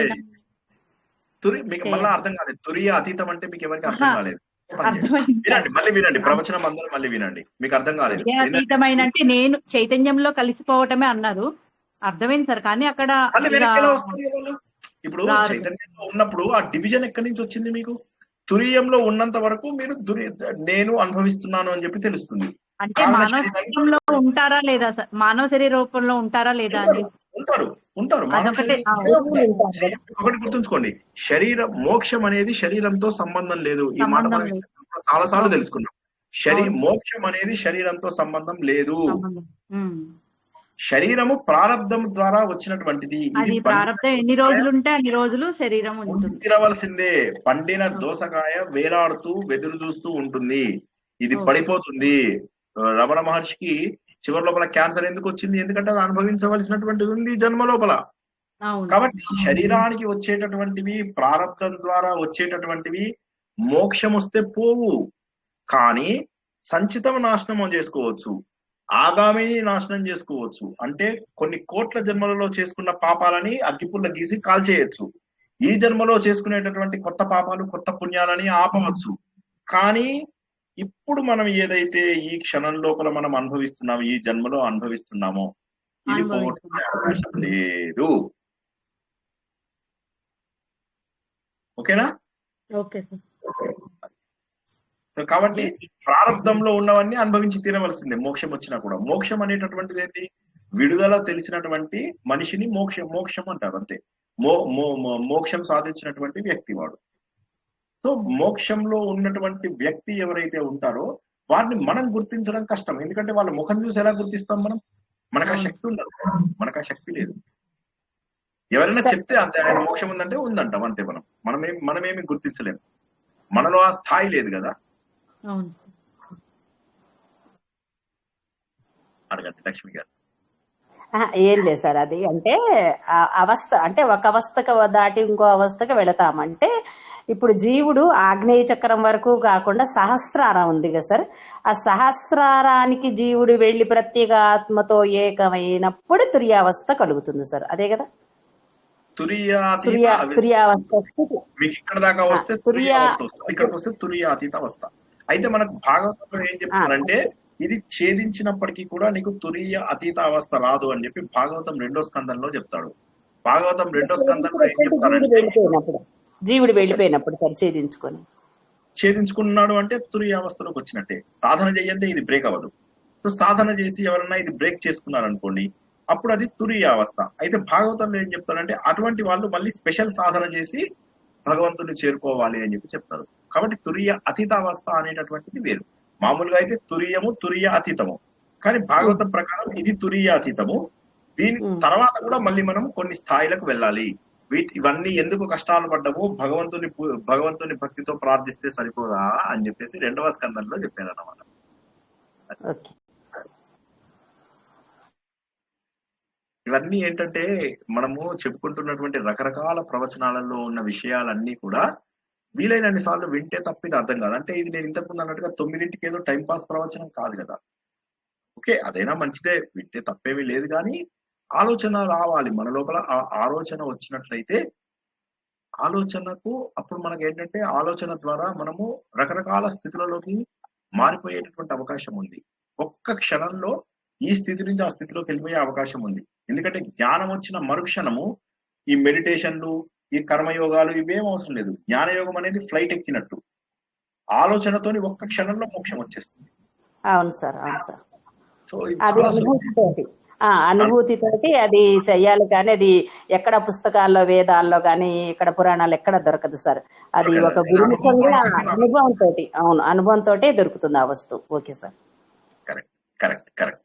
[SPEAKER 4] మీకు మళ్ళీ అర్థం కాలేదు. తురియ అతీతం అంటే మీకు ఎవరికి అర్థం కాలేదు. వినండి, మళ్ళీ వినండి, ప్రవచనం అందరూ మళ్ళీ వినండి, మీకు అర్థం కాలేదు.
[SPEAKER 3] తుర్యాతీతమైన అంటే నేను చైతన్యంలో కలిసిపోవటమే అన్నారు, అర్థమైంది సార్. కానీ అక్కడ
[SPEAKER 4] ఇప్పుడు చైతన్యంలో ఉన్నప్పుడు ఆ డివిజన్ ఎక్కడి నుంచి వచ్చింది మీకు? తురియంలో ఉన్నంత వరకు మీరు నేను అనుభవిస్తున్నాను అని చెప్పి తెలుస్తుంది.
[SPEAKER 3] అంటే మానవ శరీరంలో ఉంటారా లేదా సార్? మానవ శరీర రూపంలో ఉంటారా లేదా అని
[SPEAKER 4] ఉంటారు. ఒకటి గుర్తుంచుకోండి, మోక్షం అనేది శరీరంతో సంబంధం లేదు. ఈ మాట మనం చాలా సార్లు తెలుసుకున్నాం. మోక్షం అనేది శరీరంతో సంబంధం లేదు. శరీరము ప్రారంధం ద్వారా వచ్చినటువంటిది.
[SPEAKER 3] ఇది ప్రారంధం ఎన్ని రోజులు ఉంటే అన్ని రోజులు శరీరం ఉంటుంది.
[SPEAKER 4] తినవలసిందే. పండిన దోసకాయ వేలాడుతూ వెదురు చూస్తూ ఉంటుంది, ఇది పడిపోతుంది. రమణ మహర్షికి చివరి లోపల క్యాన్సర్ ఎందుకు వచ్చింది? ఎందుకంటే అది అనుభవించవలసినటువంటిది ఉంది జన్మ లోపల. కాబట్టి శరీరానికి వచ్చేటటువంటివి ప్రారంధం ద్వారా వచ్చేటటువంటివి మోక్షం వస్తే పోవు, కానీ సంచితం నాశనం చేసుకోవచ్చు, ఆగామిని నాశనం చేసుకోవచ్చు. అంటే కొన్ని కోట్ల జన్మలలో చేసుకున్న పాపాలని అగ్గిపుల్ల గీసి కాల్చేయచ్చు. ఈ జన్మలో చేసుకునేటటువంటి కొత్త పాపాలు కొత్త పుణ్యాలని ఆపవచ్చు. కానీ ఇప్పుడు మనం ఏదైతే ఈ క్షణం లోపల మనం అనుభవిస్తున్నామో, ఈ జన్మలో అనుభవిస్తున్నామో, ఇది పోగొట్టుకునే అవకాశం లేదు. ఓకేనా?
[SPEAKER 3] Okay sir.
[SPEAKER 4] కాబట్టి ప్రారంధంలో ఉన్నవన్నీ అనుభవించి తీరవలసిందే మోక్షం వచ్చినా కూడా. మోక్షం అనేటటువంటిది ఏంటి? విడుదల తెలిసినటువంటి మనిషిని మోక్షం అంటారు, అంతే. మోక్షం సాధించినటువంటి వ్యక్తి వాడు. సో మోక్షంలో ఉన్నటువంటి వ్యక్తి ఎవరైతే ఉంటారో వారిని మనం గుర్తించడం కష్టం. ఎందుకంటే వాళ్ళ ముఖం చూసి ఎలా గుర్తిస్తాం మనం? మనకు ఆ శక్తి ఉండదు, మనకు ఆ శక్తి లేదు. ఎవరైనా చెప్తే అంతే, ఆయన మోక్షం ఉందంటే ఉందంటాం అంతే. మనమేమి గుర్తించలేము, మనలో ఆ స్థాయి లేదు కదా. అడగండి లక్ష్మి గారు.
[SPEAKER 14] ఏం లేదు సార్, అది అంటే అవస్థ అంటే ఒక అవస్థకు దాటి ఇంకో అవస్థకు వెళతామంటే ఇప్పుడు జీవుడు ఆగ్నేయ చక్రం వరకు కాకుండా సహస్రారం ఉంది కదా సార్, ఆ సహస్రారానికి జీవుడు వెళ్లి ప్రత్యేక ఆత్మతో ఏకమైనప్పుడు తుర్యావస్థ కలుగుతుంది సార్, అదే కదా? తుర్యావస్థ
[SPEAKER 4] మీకు ఇక్కడ దాకా వస్తే ఇక్కడికి వస్తే తుర్యాతీత అవస్థ. అయితే మనకు భాగవతంలో ఏం చెప్తారంటే ఇది ఛేదించినప్పటికీ కూడా నీకు తురియ అతీత అవస్థ రాదు అని చెప్పి భాగవతం 2వ స్కందంలో చెప్తాడు. భాగవతం 2వ స్కందంలో ఏం చెప్తారంటే
[SPEAKER 14] జీవుడు వెళ్ళిపోయినప్పుడు
[SPEAKER 4] ఛేదించుకున్నాడు అంటే తురియ అవస్థలోకి వచ్చినట్టే. సాధన చేయంటే ఇది బ్రేక్ అవ్వదు. సో సాధన చేసి ఎవరన్నా ఇది బ్రేక్ చేసుకున్నారనుకోండి, అప్పుడు అది తురియ అవస్థ. అయితే భాగవతంలో ఏం చెప్తారంటే అటువంటి వాళ్ళు మళ్ళీ స్పెషల్ సాధన చేసి భగవంతుని చేరుకోవాలి అని చెప్పి చెప్తారు. కాబట్టి తురియ అతీత అవస్థ అనేటటువంటిది వేరు. మామూలుగా అయితే తురియము తురియ అతీతము, కానీ భాగవతం ప్రకారం ఇది తురియ అతీతము. దీని తర్వాత కూడా మళ్ళీ మనం కొన్ని స్థాయిలకు వెళ్ళాలి. ఇవన్నీ ఎందుకు కష్టాలు పడ్డము, భగవంతుని భక్తితో ప్రార్థిస్తే సరిపోదా అని చెప్పేసి 2వ స్కందంలో చెప్పారు అన్నమాట. ఇవన్నీ ఏంటంటే మనము చెప్పుకుంటున్నటువంటి రకరకాల ప్రవచనాలలో ఉన్న విషయాలన్నీ కూడా వీలైనన్ని సార్లు వింటే తప్పిది అర్థం కాదు. అంటే ఇది నేను ఇంతకుముందు అన్నట్టుగా 9ంటికి ఏదో టైంపాస్ ప్రవచనం కాదు కదా. ఓకే, అదైనా మంచిదే, వింటే తప్పేమీ లేదు. కానీ ఆలోచన రావాలి మన లోపల. ఆ ఆలోచన వచ్చినట్లయితే ఆలోచనకు అప్పుడు మనకు ఏంటంటే ఆలోచన ద్వారా మనము రకరకాల స్థితులలోకి మారిపోయేటటువంటి అవకాశం ఉంది. ఒక్క క్షణంలో ఈ స్థితి నుంచి ఆ స్థితిలోకి వెళ్ళిపోయే అవకాశం ఉంది. ఎందుకంటే జ్ఞానం వచ్చిన మరుక్షణము ఈ మెడిటేషన్లు, ఈ కర్మయోగాలు ఇవేం అవసరం లేదు. జ్ఞానయోగం అనేది ఫ్లైట్ ఎక్కినట్టు ఆలోచనతోని ఒక్క క్షణంలో మోక్షం వచ్చేస్తుంది.
[SPEAKER 14] అవును సార్, అవును సార్.
[SPEAKER 4] సో ఇది
[SPEAKER 14] అది
[SPEAKER 4] చాలా
[SPEAKER 14] అనుభూతితోటి అనుభూతితోటి అది చెయ్యాలి, కానీ అది ఎక్కడ పుస్తకాల్లో వేదాల్లో కానీ ఇక్కడ పురాణాలు ఎక్కడ దొరకదు సార్. అది ఒక గురుముఖంగా అనుభవంతో, అవును అనుభవంతో దొరుకుతుంది ఆ వస్తువు. Okay sir.
[SPEAKER 4] Correct correct correct.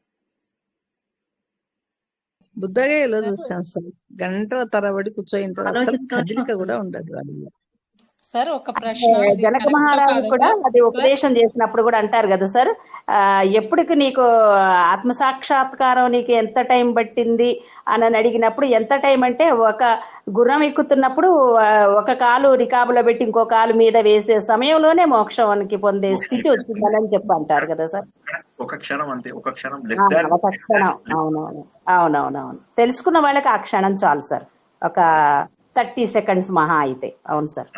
[SPEAKER 10] బుద్ధగయలో చూసాం సార్, గంటల తరబడి కూర్చోయిన తర్వాత అసలు కదలిక కూడా ఉండదు వాళ్ళలో.
[SPEAKER 15] సార్ ఒక ప్రశ్న, ఇది
[SPEAKER 14] జనక
[SPEAKER 15] కరెక్ట్
[SPEAKER 14] మహారాజు
[SPEAKER 15] కాదు
[SPEAKER 14] కూడా
[SPEAKER 15] సార్.
[SPEAKER 14] అది ఉపదేశం చేసినప్పుడు కూడా అంటారు కదా సార్, ఎప్పటికి నీకు ఆత్మసాక్షాత్కారం నీకు ఎంత టైం పట్టింది అని అడిగినప్పుడు, ఎంత టైం అంటే ఒక గుర్రం ఎక్కుతున్నప్పుడు ఒక కాలు రికాబులో పెట్టి ఇంకో కాలు మీద వేసే సమయంలోనే మోక్షానికి పొందే స్థితి వచ్చిందని చెప్పి అంటారు కదా సార్.
[SPEAKER 4] ఒక క్షణం అంతే, ఒక క్షణం
[SPEAKER 14] ఒక క్షణం. అవునవును, అవునవునవును. తెలుసుకున్న వాళ్ళకి ఆ క్షణం చాలు సార్, ఒక 30 సెకండ్స్ మహా అయితే. అవును సార్,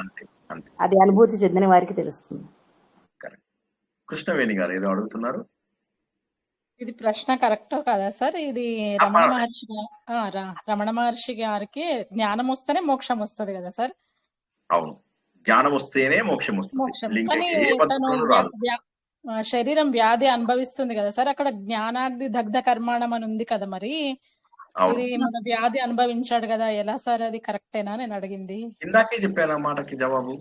[SPEAKER 14] అది అనుభూతి చెందిన వారికి తెలుస్తుంది.
[SPEAKER 4] కృష్ణవేణి గారు ఏదో అడుగుతున్నారు.
[SPEAKER 15] ఇది ప్రశ్న కరెక్టో కదా సార్? ఇది రమణ మహర్షి గారికి జ్ఞానం వస్తేనే మోక్షం వస్తుంది కదా సార్?
[SPEAKER 4] అవును, జ్ఞానం వస్తేనే మోక్షం
[SPEAKER 15] మోక్షం.
[SPEAKER 4] వస్తుంది,
[SPEAKER 15] కానీ తను శరీరం వ్యాధి అనుభవిస్తుంది కదా సార్, అక్కడ జ్ఞానాగ్ని దగ్ధ కర్మాణం అని ఉంది కదా, మరి ఇది మన వ్యాధి అనుభవించాడు కదా, ఎలా సార్ అది కరెక్టేనా నేను అడిగింది?
[SPEAKER 4] ఇందాకే చెప్పాను ఆ మాటకి జవాబు.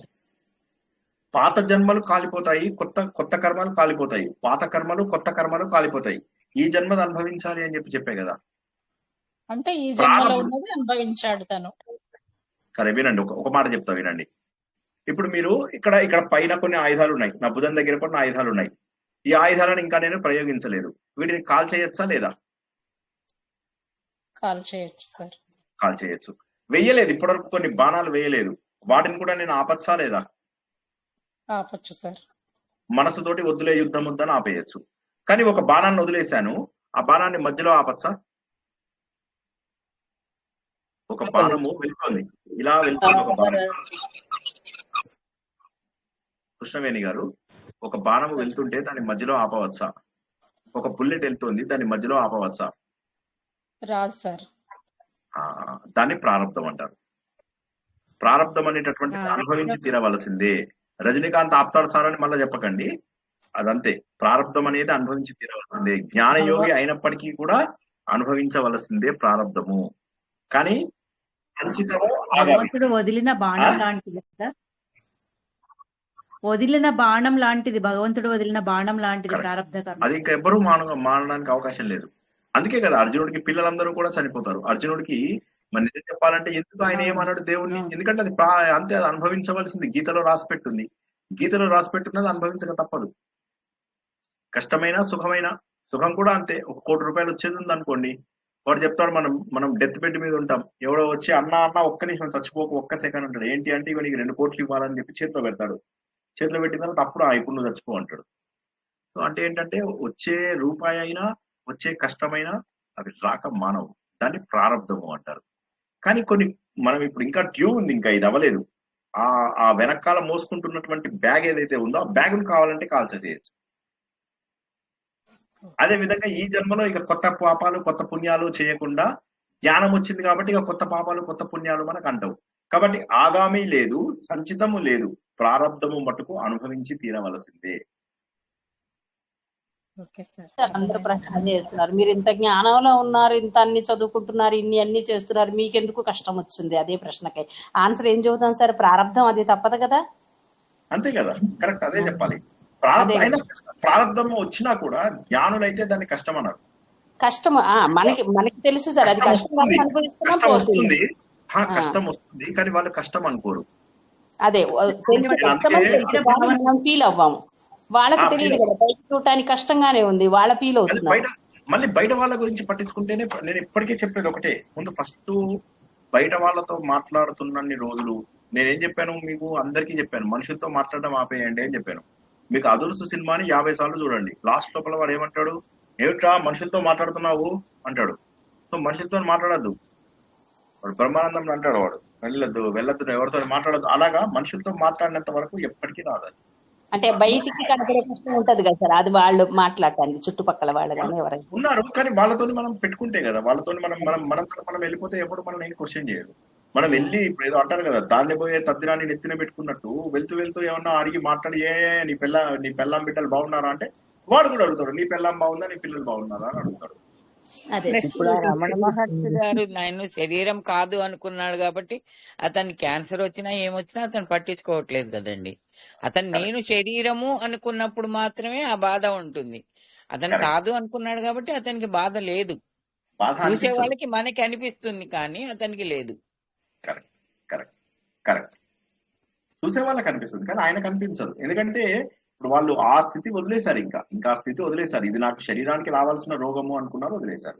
[SPEAKER 4] పాత జన్మలు కాలిపోతాయి, కొత్త కొత్త కర్మలు కాలిపోతాయి. పాత కర్మలు కొత్త కర్మలు కాలిపోతాయి. ఈ జన్మది అనుభవించాలి అని చెప్పే కదా.
[SPEAKER 15] అంటే ఈ జన్మలో ఉన్నది అనుభవించాడు తను.
[SPEAKER 4] సరే వినండి, ఒక మాట చెప్తా వినండి. ఇప్పుడు మీరు ఇక్కడ పైన కొన్ని ఆయుధాలు ఉన్నాయి, నా భుజం దగ్గర కొన్ని ఆయుధాలు ఉన్నాయి. ఈ ఆయుధాలను ఇంకా నేను ప్రయోగించలేదు, వీటిని కాల్ చేయొచ్చా లేదా?
[SPEAKER 15] కాల్ చేయొచ్చు సార్.
[SPEAKER 4] కాల్ చేయొచ్చు. వెయ్యలేదు, ఇప్పటివరకు కొన్ని బాణాలు వేయలేదు, వాటిని కూడా నేను ఆపచ్చా లేదా?
[SPEAKER 15] ఆపచ్చు సార్.
[SPEAKER 4] మనసుతోటి వద్దులే యుద్ధం వద్దని ఆపేయచ్చు. కానీ ఒక బాణాన్ని వదిలేశాను, ఆ బాణాన్ని మధ్యలో ఆపచ్చా? ఒక బాణము వెళ్తుంది, ఇలా వెళ్తుంది ఒక బాణం. కృష్ణవేణి గారు, ఒక బాణము వెళ్తుంటే దాని మధ్యలో ఆపవచ్చా? ఒక బుల్లెట్ వెళ్తుంది, దాని మధ్యలో ఆపవచ్చా?
[SPEAKER 15] రాదు సార్.
[SPEAKER 4] దాన్ని ప్రారంధం అంటారు. ప్రారంధం అనేటటువంటి అనుభవించి తీరవలసిందే. రజనీకాంత్ ఆపుతాడు సార్ అని మళ్ళీ చెప్పకండి, అదంతే. ప్రారంధం అనేది అనుభవించి తీరవలసిందే. జ్ఞానయోగి అయినప్పటికీ కూడా అనుభవించవలసిందే ప్రారంధము. కానీ సంచితము
[SPEAKER 3] భగవంతుడు వదిలిన బాణం లాంటిది సార్, వదిలిన బాణం లాంటిది, భగవంతుడు వదిలిన బాణం లాంటిది ప్రారంధ కర్మ.
[SPEAKER 4] అది ఇంకా ఎవ్వరూ మానడానికి అవకాశం లేదు. అందుకే కదా అర్జునుడికి పిల్లలందరూ కూడా చనిపోతారు. అర్జునుడికి మరి నిజం చెప్పాలంటే ఎందుకు ఆయన ఏమన్నాడు దేవుణ్ణి? ఎందుకంటే అది అంతే, అది అనుభవించవలసింది. గీతలో రాసిపెట్టుంది, గీతలో రాసిపెట్టున్నది అనుభవించక తప్పదు. కష్టమైన సుఖమైన, సుఖం కూడా అంతే. 1 కోటి రూపాయలు వచ్చేది ఉంది అనుకోండి, వాడు చెప్తాడు మనం డెత్ బెడ్ మీద ఉంటాం, ఎవడో వచ్చి అన్న ఒక్క నిమిషం చచ్చిపోక ఒక్క సెకండ్ అంటాడు. ఏంటి అంటే ఇక నీకు 2 కోట్లు ఇవ్వాలని చెప్పి చేతిలో పెడతాడు. చేతిలో పెట్టిన తర్వాత అప్పుడు ఇప్పుడు నువ్వు చచ్చిపో అంటాడు. సో అంటే ఏంటంటే వచ్చే రూపాయి అయినా వచ్చే కష్టమైనా అవి రాక మానవు, దాన్ని ప్రారంధము అంటారు. కానీ కొన్ని మనం ఇప్పుడు ఇంకా డ్యూ ఉంది, ఇంకా ఇది అవ్వలేదు. ఆ వెనకాల మోసుకుంటున్నటువంటి బ్యాగ్ ఏదైతే ఉందో ఆ బ్యాగును కావాలంటే కాల్చేసేయచ్చు. అదే విధంగా ఈ జన్మలో ఇక కొత్త పాపాలు కొత్త పుణ్యాలు చేయకుండా జ్ఞానం వచ్చింది కాబట్టి ఇక కొత్త పాపాలు కొత్త పుణ్యాలు మనకు అంటవు. కాబట్టి ఆగామి లేదు, సంచితము లేదు, ప్రారంధము మటుకు అనుభవించి తీరవలసిందే.
[SPEAKER 14] అందరూ ప్రశ్న చేస్తున్నారు, మీరు ఇంత జ్ఞానంలో ఉన్నారు, ఇంత అన్ని చదువుకుంటున్నారు, అన్ని చేస్తున్నారు, మీకెందుకు కష్టం వచ్చింది? అదే ప్రశ్నకి ఆన్సర్ ఏం చెబుతాం సార్? ప్రారంధం, అది తప్పదు కదా.
[SPEAKER 4] అంతే కదా, కరెక్ట్, అదే చెప్పాలి. ప్రారంధం వచ్చినా కూడా జ్ఞానులైతే దాన్ని కష్టం అన్నారు.
[SPEAKER 14] కష్టం మనకి తెలుసు సార్, అది కష్టం
[SPEAKER 4] వస్తుంది, కష్టం వస్తుంది, కానీ వాళ్ళు కష్టం అనుకోరు.
[SPEAKER 14] అదే మనం ఫీల్ అవ్వాము, వాళ్ళకి తెలియదు కదా, బయట చూడటానికి కష్టంగానే ఉంది, వాళ్ళ ఫీల్ అవుతుంది.
[SPEAKER 4] మళ్ళీ బయట వాళ్ళ గురించి పట్టించుకుంటేనే నేను ఇప్పటికే చెప్పేది ఒకటే, ముందు ఫస్ట్ బయట వాళ్ళతో మాట్లాడుతున్నన్ని రోజులు నేనేం చెప్పాను మీకు అందరికీ చెప్పాను, మనుషులతో మాట్లాడడం ఆపేయండి అని చెప్పాను. మీకు అదుర్సు సినిమాని 50 సార్లు చూడండి, లాస్ట్ లోపల వాడు ఏమంటాడు, ఏమిట్రా మనుషులతో మాట్లాడుతున్నావు అంటాడు. సో మనుషులతో మాట్లాడద్దు, వాడు బ్రహ్మానందం అంటాడు, వాడు వెళ్ళొద్దు ఎవరితో మాట్లాడద్దు. అలాగా మనుషులతో మాట్లాడినంత వరకు ఎప్పటికీ రాదు.
[SPEAKER 14] అంటే బయటికి కనపడే కష్టం ఉంటది కదా సార్, అది వాళ్ళు మాట్లాడటానికి చుట్టుపక్కల వాళ్ళు కానీ ఎవరైనా
[SPEAKER 4] ఉన్నారు. కానీ వాళ్ళతో మనం పెట్టుకుంటే కదా, వాళ్ళతో మనం వెళ్ళిపోతే ఎప్పుడు మనం ఏం క్వశ్చన్ చేయరు. మనం వెళ్ళి ఇప్పుడు ఏదో అంటారు కదా, దాన్ని పోయే తద్దిరాన్ని నెత్తిన పెట్టుకున్నట్టు వెళ్తూ ఏమన్నా అడిగి మాట్లాడి నీ పెళ్ళాం బిడ్డలు బాగున్నారా అంటే వాడు కూడా అడుగుతాడు, నీ పిల్లం బాగుందా, నీ పిల్లలు బాగున్నారా అని అడుగుతాడు.
[SPEAKER 6] ఇప్పుడు ఆ రమణ మహర్షి గారు నేను శరీరం కాదు అనుకున్నాడు కాబట్టి అతనికి క్యాన్సర్ వచ్చినా ఏమొచ్చినా అతను పట్టించుకోవట్లేదు కదండి. అతను నేను శరీరము అనుకున్నప్పుడు మాత్రమే ఆ బాధ ఉంటుంది. అతను కాదు అనుకున్నాడు కాబట్టి అతనికి బాధ లేదు.
[SPEAKER 4] బాధ
[SPEAKER 6] చూసే
[SPEAKER 4] అనిపించదు.
[SPEAKER 6] వాళ్ళకి మనకి అనిపిస్తుంది కానీ అతనికి లేదు.
[SPEAKER 4] Correct correct correct. చూసే వాళ్ళకి అనిపిస్తుంది కానీ ఆయనకు అనిపించదు. ఎందుకంటే ఇప్పుడు వాళ్ళు ఆ స్థితి వదిలేశారు, ఇంకా ఆ స్థితి వదిలేశారు. ఇది నాకు శరీరానికి రావాల్సిన రోగము అనుకున్నారు, వదిలేశారు.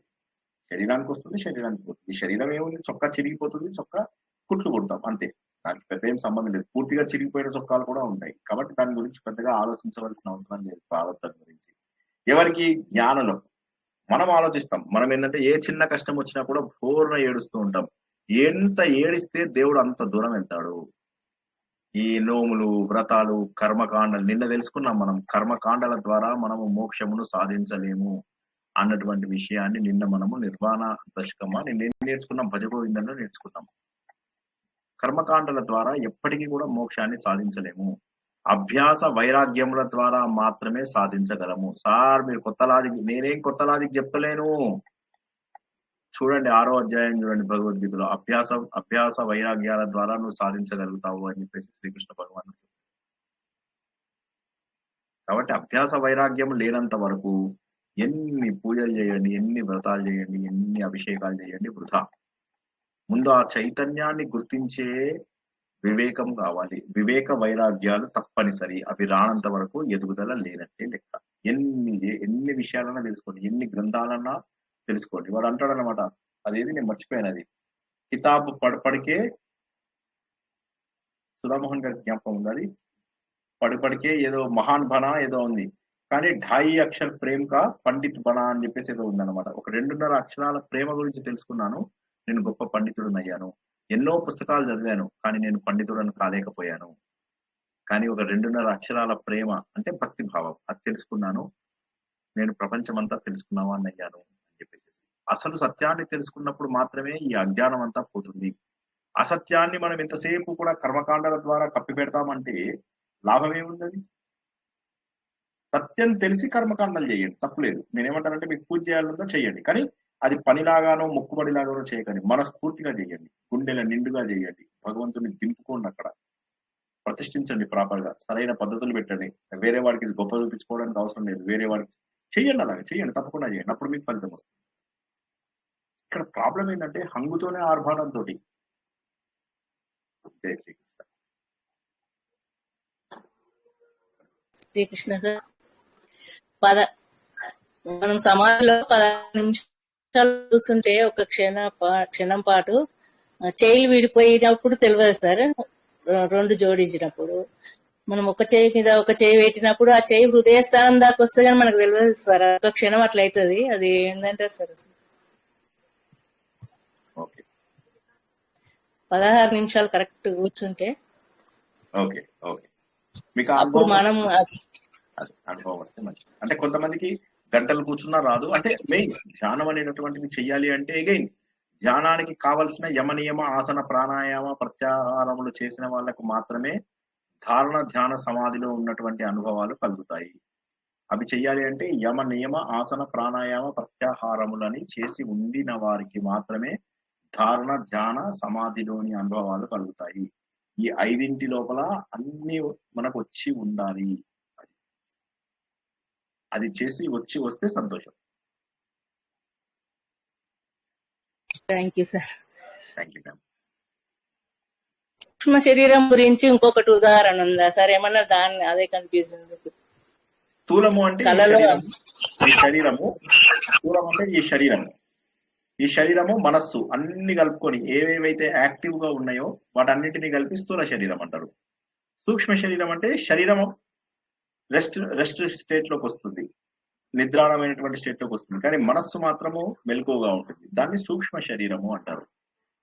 [SPEAKER 4] శరీరానికి వస్తుంది, శరీరానికి పోతుంది. శరీరం ఏముంది, చొక్కా చిరిగిపోతుంది, చొక్కా కుట్లు కొడతాం అంతే. దానికి పెద్ద ఏం సంబంధం లేదు. పూర్తిగా చిరిగిపోయిన చొక్కాలు కూడా ఉంటాయి. కాబట్టి దాని గురించి పెద్దగా ఆలోచించవలసిన అవసరం లేదు. ప్రారంభం గురించి ఎవరికి జ్ఞానంలో మనం ఆలోచిస్తాం. మనం ఏంటంటే ఏ చిన్న కష్టం వచ్చినా కూడా పూర్ణ ఏడుస్తూ ఉంటాం. ఎంత ఏడిస్తే దేవుడు అంత దూరం వెళ్తాడు. ఈ నోములు, వ్రతాలు, కర్మకాండలు నిన్న తెలుసుకున్నాం మనం. కర్మకాండల ద్వారా మనము మోక్షమును సాధించలేము అన్నటువంటి విషయాన్ని నిన్న మనము నిర్వాణ దశకమా నిన్న నేర్చుకున్నాం, భజగోవిందంలో నేర్చుకున్నాం. కర్మకాండల ద్వారా ఎప్పటికీ కూడా మోక్షాన్ని సాధించలేము. అభ్యాస వైరాగ్యముల ద్వారా మాత్రమే సాధించగలము. సార్ మీరు కొత్త లాజిక్, నేనేం కొత్త లాజిక్ చెప్తలేను. చూడండి 6వ అధ్యాయం చూడండి భగవద్గీతలో, అభ్యాస వైరాగ్యాల ద్వారా నువ్వు సాధించగలుగుతావు అని చెప్పేసి శ్రీకృష్ణ భగవానుడు. కాబట్టి అభ్యాస వైరాగ్యం లేనంత వరకు ఎన్ని పూజలు చేయండి, ఎన్ని వ్రతాలు చేయండి, ఎన్ని అభిషేకాలు చేయండి వృధా. ముందు ఆ చైతన్యాన్ని గుర్తించే వివేకం కావాలి. వివేక వైరాగ్యాలు తప్పనిసరి. అవి రానంత వరకు ఎదుగుదల లేనట్టే లెక్క. ఎన్ని విషయాలన్నా తెలుసుకోండి, ఎన్ని గ్రంథాలన్నా తెలుసుకోండి. వాడు అంటాడు అనమాట, అదేది నేను మర్చిపోయాను, కితాబ్ పడికే సుధామోహన్ గారి జ్ఞాపకం ఉంది. అది పడికే ఏదో మహాన్ బనా ఏదో ఉంది, కానీ 2.5 అక్షర ప్రేమ కా పండిత్ బనా అని చెప్పేసి ఏదో ఉందన్నమాట. ఒక 2.5 అక్షరాల ప్రేమ గురించి తెలుసుకున్నాను, నేను గొప్ప పండితుడిని అయ్యాను. ఎన్నో పుస్తకాలు చదివాను కానీ నేను పండితుడని కాలేకపోయాను. కానీ ఒక 2.5 అక్షరాల ప్రేమ అంటే భక్తి భావం, అది తెలుసుకున్నాను, నేను ప్రపంచమంతా తెలుసుకున్నావా అని అయ్యాను అని చెప్పేసి. అసలు సత్యాన్ని తెలుసుకున్నప్పుడు మాత్రమే ఈ అజ్ఞానం అంతా పోతుంది. అసత్యాన్ని మనం ఎంతసేపు కూడా కర్మకాండాల ద్వారా కప్పి పెడతామంటే లాభం ఏముంది? సత్యం తెలిసి కర్మకాండాలు చేయండి, తప్పులేదు. నేనేమంటానంటే మీకు పూజ చేయాలన్నా చేయండి, కానీ అది పనిలాగానో మొక్కుబడిలాగానో చేయకండి. మనస్ఫూర్తిగా చేయండి, గుండెల నిండుగా చేయండి, భగవంతుని దింపుకోండి, అక్కడ ప్రతిష్ఠించండి ప్రాపర్ గా, సరైన పద్ధతులు పెట్టండి. వేరే వాడికి ఇది గొప్ప చూపించుకోవడానికి అవసరం లేదు. వేరే వాడికి చెయ్యండి, అలాగే చేయండి, తప్పకుండా చేయండి, అప్పుడు మీకు ఫలితం వస్తుంది. ఇక్కడ ప్రాబ్లం ఏంటంటే హంగుతోనే ఆర్భాటంతో. జై శ్రీకృష్ణ.
[SPEAKER 2] శ్రీకృష్ణ సార్, మనం సమాజంలో 10 నిమిషాలు చూస్తుంటే ఒక క్షణం పాటు చేయిలు విడిపోయినప్పుడు తెలియదు సార్. 2 జోడించినప్పుడు మనం ఒక చేయి మీద ఒక చేయి పెట్టినప్పుడు ఆ చేయి హృదయస్థానం దాకా వస్తే కానీ మనకు తెలియదు సార్. ఒక క్షణం అట్లా అవుతుంది. అది ఏంటంటే సార్ 16 నిమిషాలు కరెక్ట్ కూర్చుంటే
[SPEAKER 4] మీకు
[SPEAKER 2] అప్పుడు మనం
[SPEAKER 4] అనుభవం వస్తే మంచిది. అంటే కొంతమందికి గంటలు కూర్చున్నా రాదు. అంటే మెయిన్ ధ్యానం అనేటటువంటిది చెయ్యాలి అంటే అగైన్ ధ్యానానికి కావలసిన యమనియమ ఆసన ప్రాణాయామ ప్రత్యాహారములు చేసిన వాళ్ళకు మాత్రమే ధారణ ధ్యాన సమాధిలో ఉన్నటువంటి అనుభవాలు కలుగుతాయి. అవి చెయ్యాలి అంటే యమ నియమ ఆసన ప్రాణాయామ ప్రత్యాహారములని చేసి ఉండిన వారికి మాత్రమే ధారణ ధ్యాన సమాధిలోని అనుభవాలు కలుగుతాయి. ఈ 5 లోపల అన్ని మనకు వచ్చి ఉండాలి. అది చేసి వస్తే సంతోషం.
[SPEAKER 2] Thank you sir.
[SPEAKER 4] Thank you ma'am.
[SPEAKER 2] సూక్ష్మ శరీరం గురించి ఇంకొకటి ఉదాహరణ ఉందా సార్? ఏమన్నా దాన్ని అదే కన్ఫ్యూజన్.
[SPEAKER 4] స్థూలము అంటే ఈ శరీరము, స్థూలం అంటే ఈ శరీరము మనస్సు అన్ని కలుపుకొని ఏవేవైతే యాక్టివ్ గా ఉన్నాయో వాటన్నిటిని కలిపి స్థూల శరీరం అంటారు. సూక్ష్మ శరీరం అంటే శరీరము రెస్ట్ స్టేట్ లోకి వస్తుంది, నిద్రాణమైనటువంటి స్టేట్ లోకి వస్తుంది, కానీ మనస్సు మాత్రము మెలకువగా ఉంటుంది. దాన్ని సూక్ష్మ శరీరము అంటారు.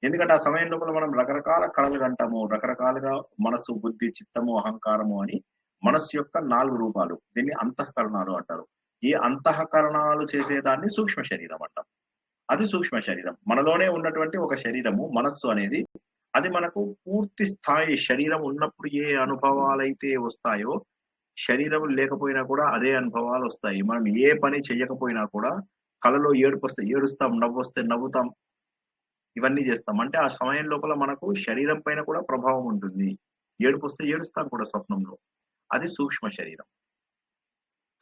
[SPEAKER 4] ఎందుకంటే ఆ సమయం లోపల మనం రకరకాల కళలు అంటాము, రకరకాలుగా మనస్సు, బుద్ధి, చిత్తము, అహంకారము అని మనస్సు యొక్క 4 రూపాలు, దీన్ని అంతఃకరణాలు అంటారు. ఈ అంతఃకరణాలు చేసేదాన్ని సూక్ష్మ శరీరం అంటాం. అది సూక్ష్మ శరీరం. మనలోనే ఉన్నటువంటి ఒక శరీరము మనస్సు అనేది, అది మనకు పూర్తి స్థాయి శరీరం ఉన్నప్పుడు ఏ అనుభవాలైతే వస్తాయో శరీరం లేకపోయినా కూడా అదే అనుభవాలు వస్తాయి. మనం ఏ పని చెయ్యకపోయినా కూడా కళలో ఏడుపు వస్తే ఏడుస్తాం, నవ్వు వస్తే నవ్వుతాం, ఇవన్నీ చేస్తాం. అంటే ఆ సమయం లోపల మనకు శరీరం పైన కూడా ప్రభావం ఉంటుంది. ఏడుపు వస్తే ఏడుస్తాం కూడా స్వప్నంలో. అది సూక్ష్మ శరీరం.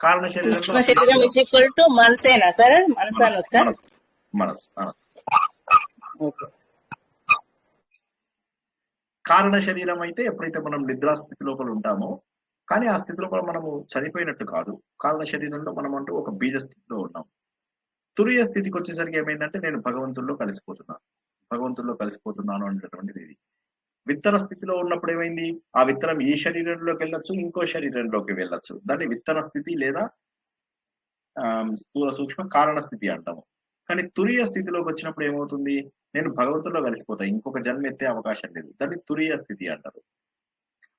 [SPEAKER 4] కారణ
[SPEAKER 2] సూక్ష్మ
[SPEAKER 4] శరీరంలో
[SPEAKER 2] శరీరం is equal to Manasena sir? మనసు అనొచ్చా?
[SPEAKER 4] మనసు కారణ శరీరం అయితే ఎప్పుడైతే మనం నిద్రా స్థితి లోపల ఉంటామో, కానీ ఆ స్థితి లోపల మనము చనిపోయినట్టు కాదు. కారణ శరీరంలో మనం అంటూ ఒక బీజ స్థితిలో ఉన్నాం. తురియ స్థితికి వచ్చేసరికి ఏమైందంటే నేను భగవంతుల్లో కలిసిపోతున్నాను అనేటటువంటిది ఇది. విత్తన స్థితిలో ఉన్నప్పుడు ఏమైంది? ఆ విత్తనం ఈ శరీరంలోకి వెళ్ళొచ్చు, ఇంకో శరీరంలోకి వెళ్ళొచ్చు. దాన్ని విత్తన స్థితి లేదా స్థూల సూక్ష్మ కారణ స్థితి అంటాము. కానీ తురియ స్థితిలోకి వచ్చినప్పుడు ఏమవుతుంది? నేను భగవంతుల్లో కలిసిపోతా, ఇంకొక జన్మ ఎత్తే అవకాశం లేదు. దాన్ని తురియ స్థితి అంటారు.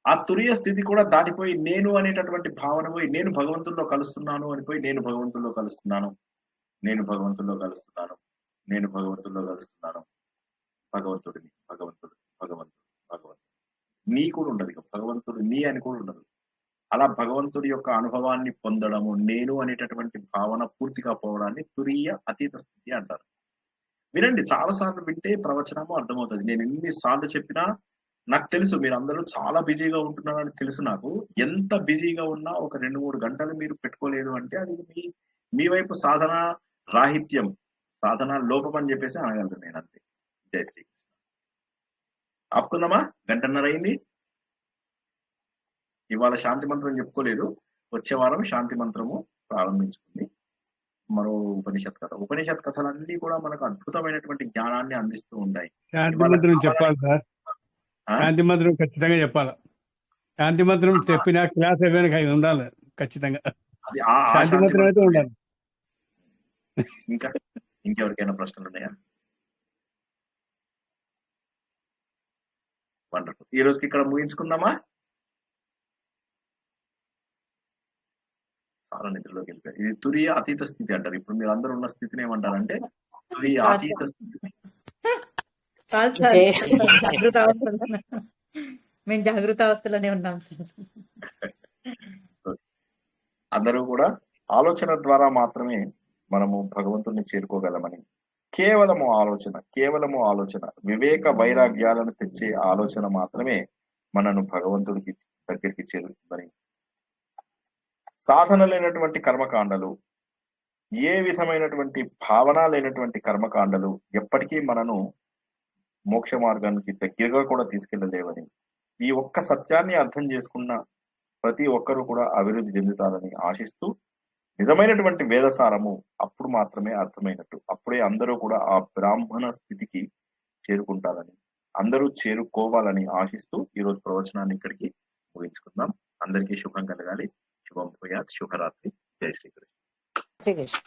[SPEAKER 4] ఆ తురియ స్థితి కూడా దాటిపోయి నేను అనేటటువంటి భావన పోయి నేను భగవంతుల్లో కలుస్తున్నాను అనిపోయి నేను భగవంతుల్లో కలుస్తున్నాను భగవంతుడిని భగవంతుడు నీ కూడా ఉండదు. ఇక భగవంతుడు నీ అని కూడా ఉండదు. అలా భగవంతుడి యొక్క అనుభవాన్ని పొందడము, నేను అనేటటువంటి భావన పూర్తిగా పోవడాన్ని తురీయ అతీత స్థితి అంటారు. వినండి, చాలా సార్లు వింటే ప్రవచనము అర్థమవుతుంది. నేను ఎన్ని సార్లు చెప్పినా నాకు తెలుసు మీరు అందరూ చాలా బిజీగా ఉంటున్నారని తెలుసు. నాకు ఎంత బిజీగా ఉన్నా ఒక 2-3 గంటలు మీరు పెట్టుకోలేదు అంటే అది మీ వైపు సాధన రాహిత్యం, సాధన లోపం అని చెప్పేసి అనగలను నేను. అంతే. జై శ్రీ. ఆపుకుందామా? 1:30 అయింది. ఇవాళ శాంతి మంత్రం చెప్పుకోలేదు. వచ్చే వారం శాంతి మంత్రము ప్రారంభించుకుంది. మరో ఉపనిషత్ కథలన్నీ కూడా మనకు అద్భుతమైనటువంటి జ్ఞానాన్ని అందిస్తూ ఉంటాయి.
[SPEAKER 1] శాంతి మంత్రం చెప్పాలి సార్. శాంతి మంత్రం ఖచ్చితంగా చెప్పాలి. శాంతి మంత్రం చెప్పిన క్లాస్ అయిపోయినా ఉండాలి ఖచ్చితంగా. శాంతి మంత్రం అయితే ఉండాలి.
[SPEAKER 4] ఇంకెవరికైనా ప్రశ్నలు ఉన్నాయా? వండర్ఫుల్. ఈ రోజుకి ఇక్కడ ముగించుకుందామా? చాలా నిద్రలోకి వెళ్ళిపోయారు. ఇది తురియ అతీత స్థితి అంటారు. ఇప్పుడు మీరు అందరూ ఉన్న స్థితిని ఏమంటారంటే తురియ అతీత స్థితి.
[SPEAKER 3] మేము జాగ్రత్త అవస్థలోనే ఉన్నాం సార్.
[SPEAKER 4] అందరూ కూడా ఆలోచన ద్వారా మాత్రమే మనము భగవంతుడిని చేరుకోగలమని, కేవలము ఆలోచన వివేక వైరాగ్యాలను తెచ్చే ఆలోచన మాత్రమే మనను భగవంతుడికి దగ్గరికి చేరుస్తుందని, సాధన లేనటువంటి కర్మకాండలు, ఏ విధమైనటువంటి భావన లేనటువంటి కర్మకాండలు ఎప్పటికీ మనను మోక్ష మార్గానికి దగ్గరగా కూడా తీసుకెళ్లలేవని, ఈ ఒక్క సత్యాన్ని అర్థం చేసుకున్న ప్రతి ఒక్కరూ కూడా అభివృద్ధి చెందుతారని ఆశిస్తూ, నిజమైనటువంటి వేదసారము అప్పుడు మాత్రమే అర్థమైనట్టు, అప్పుడే అందరూ కూడా ఆ బ్రాహ్మణ స్థితికి చేరుకుంటారని, అందరూ చేరుకోవాలని ఆశిస్తూ ఈరోజు ప్రవచనాన్ని ఇక్కడికి ముగించుకుందాం. అందరికీ శుభం కలగాలి. శుభం భూయాత్. శుభరాత్రి. జై శ్రీకృష్ణ.
[SPEAKER 11] శ్రీకృష్ణ.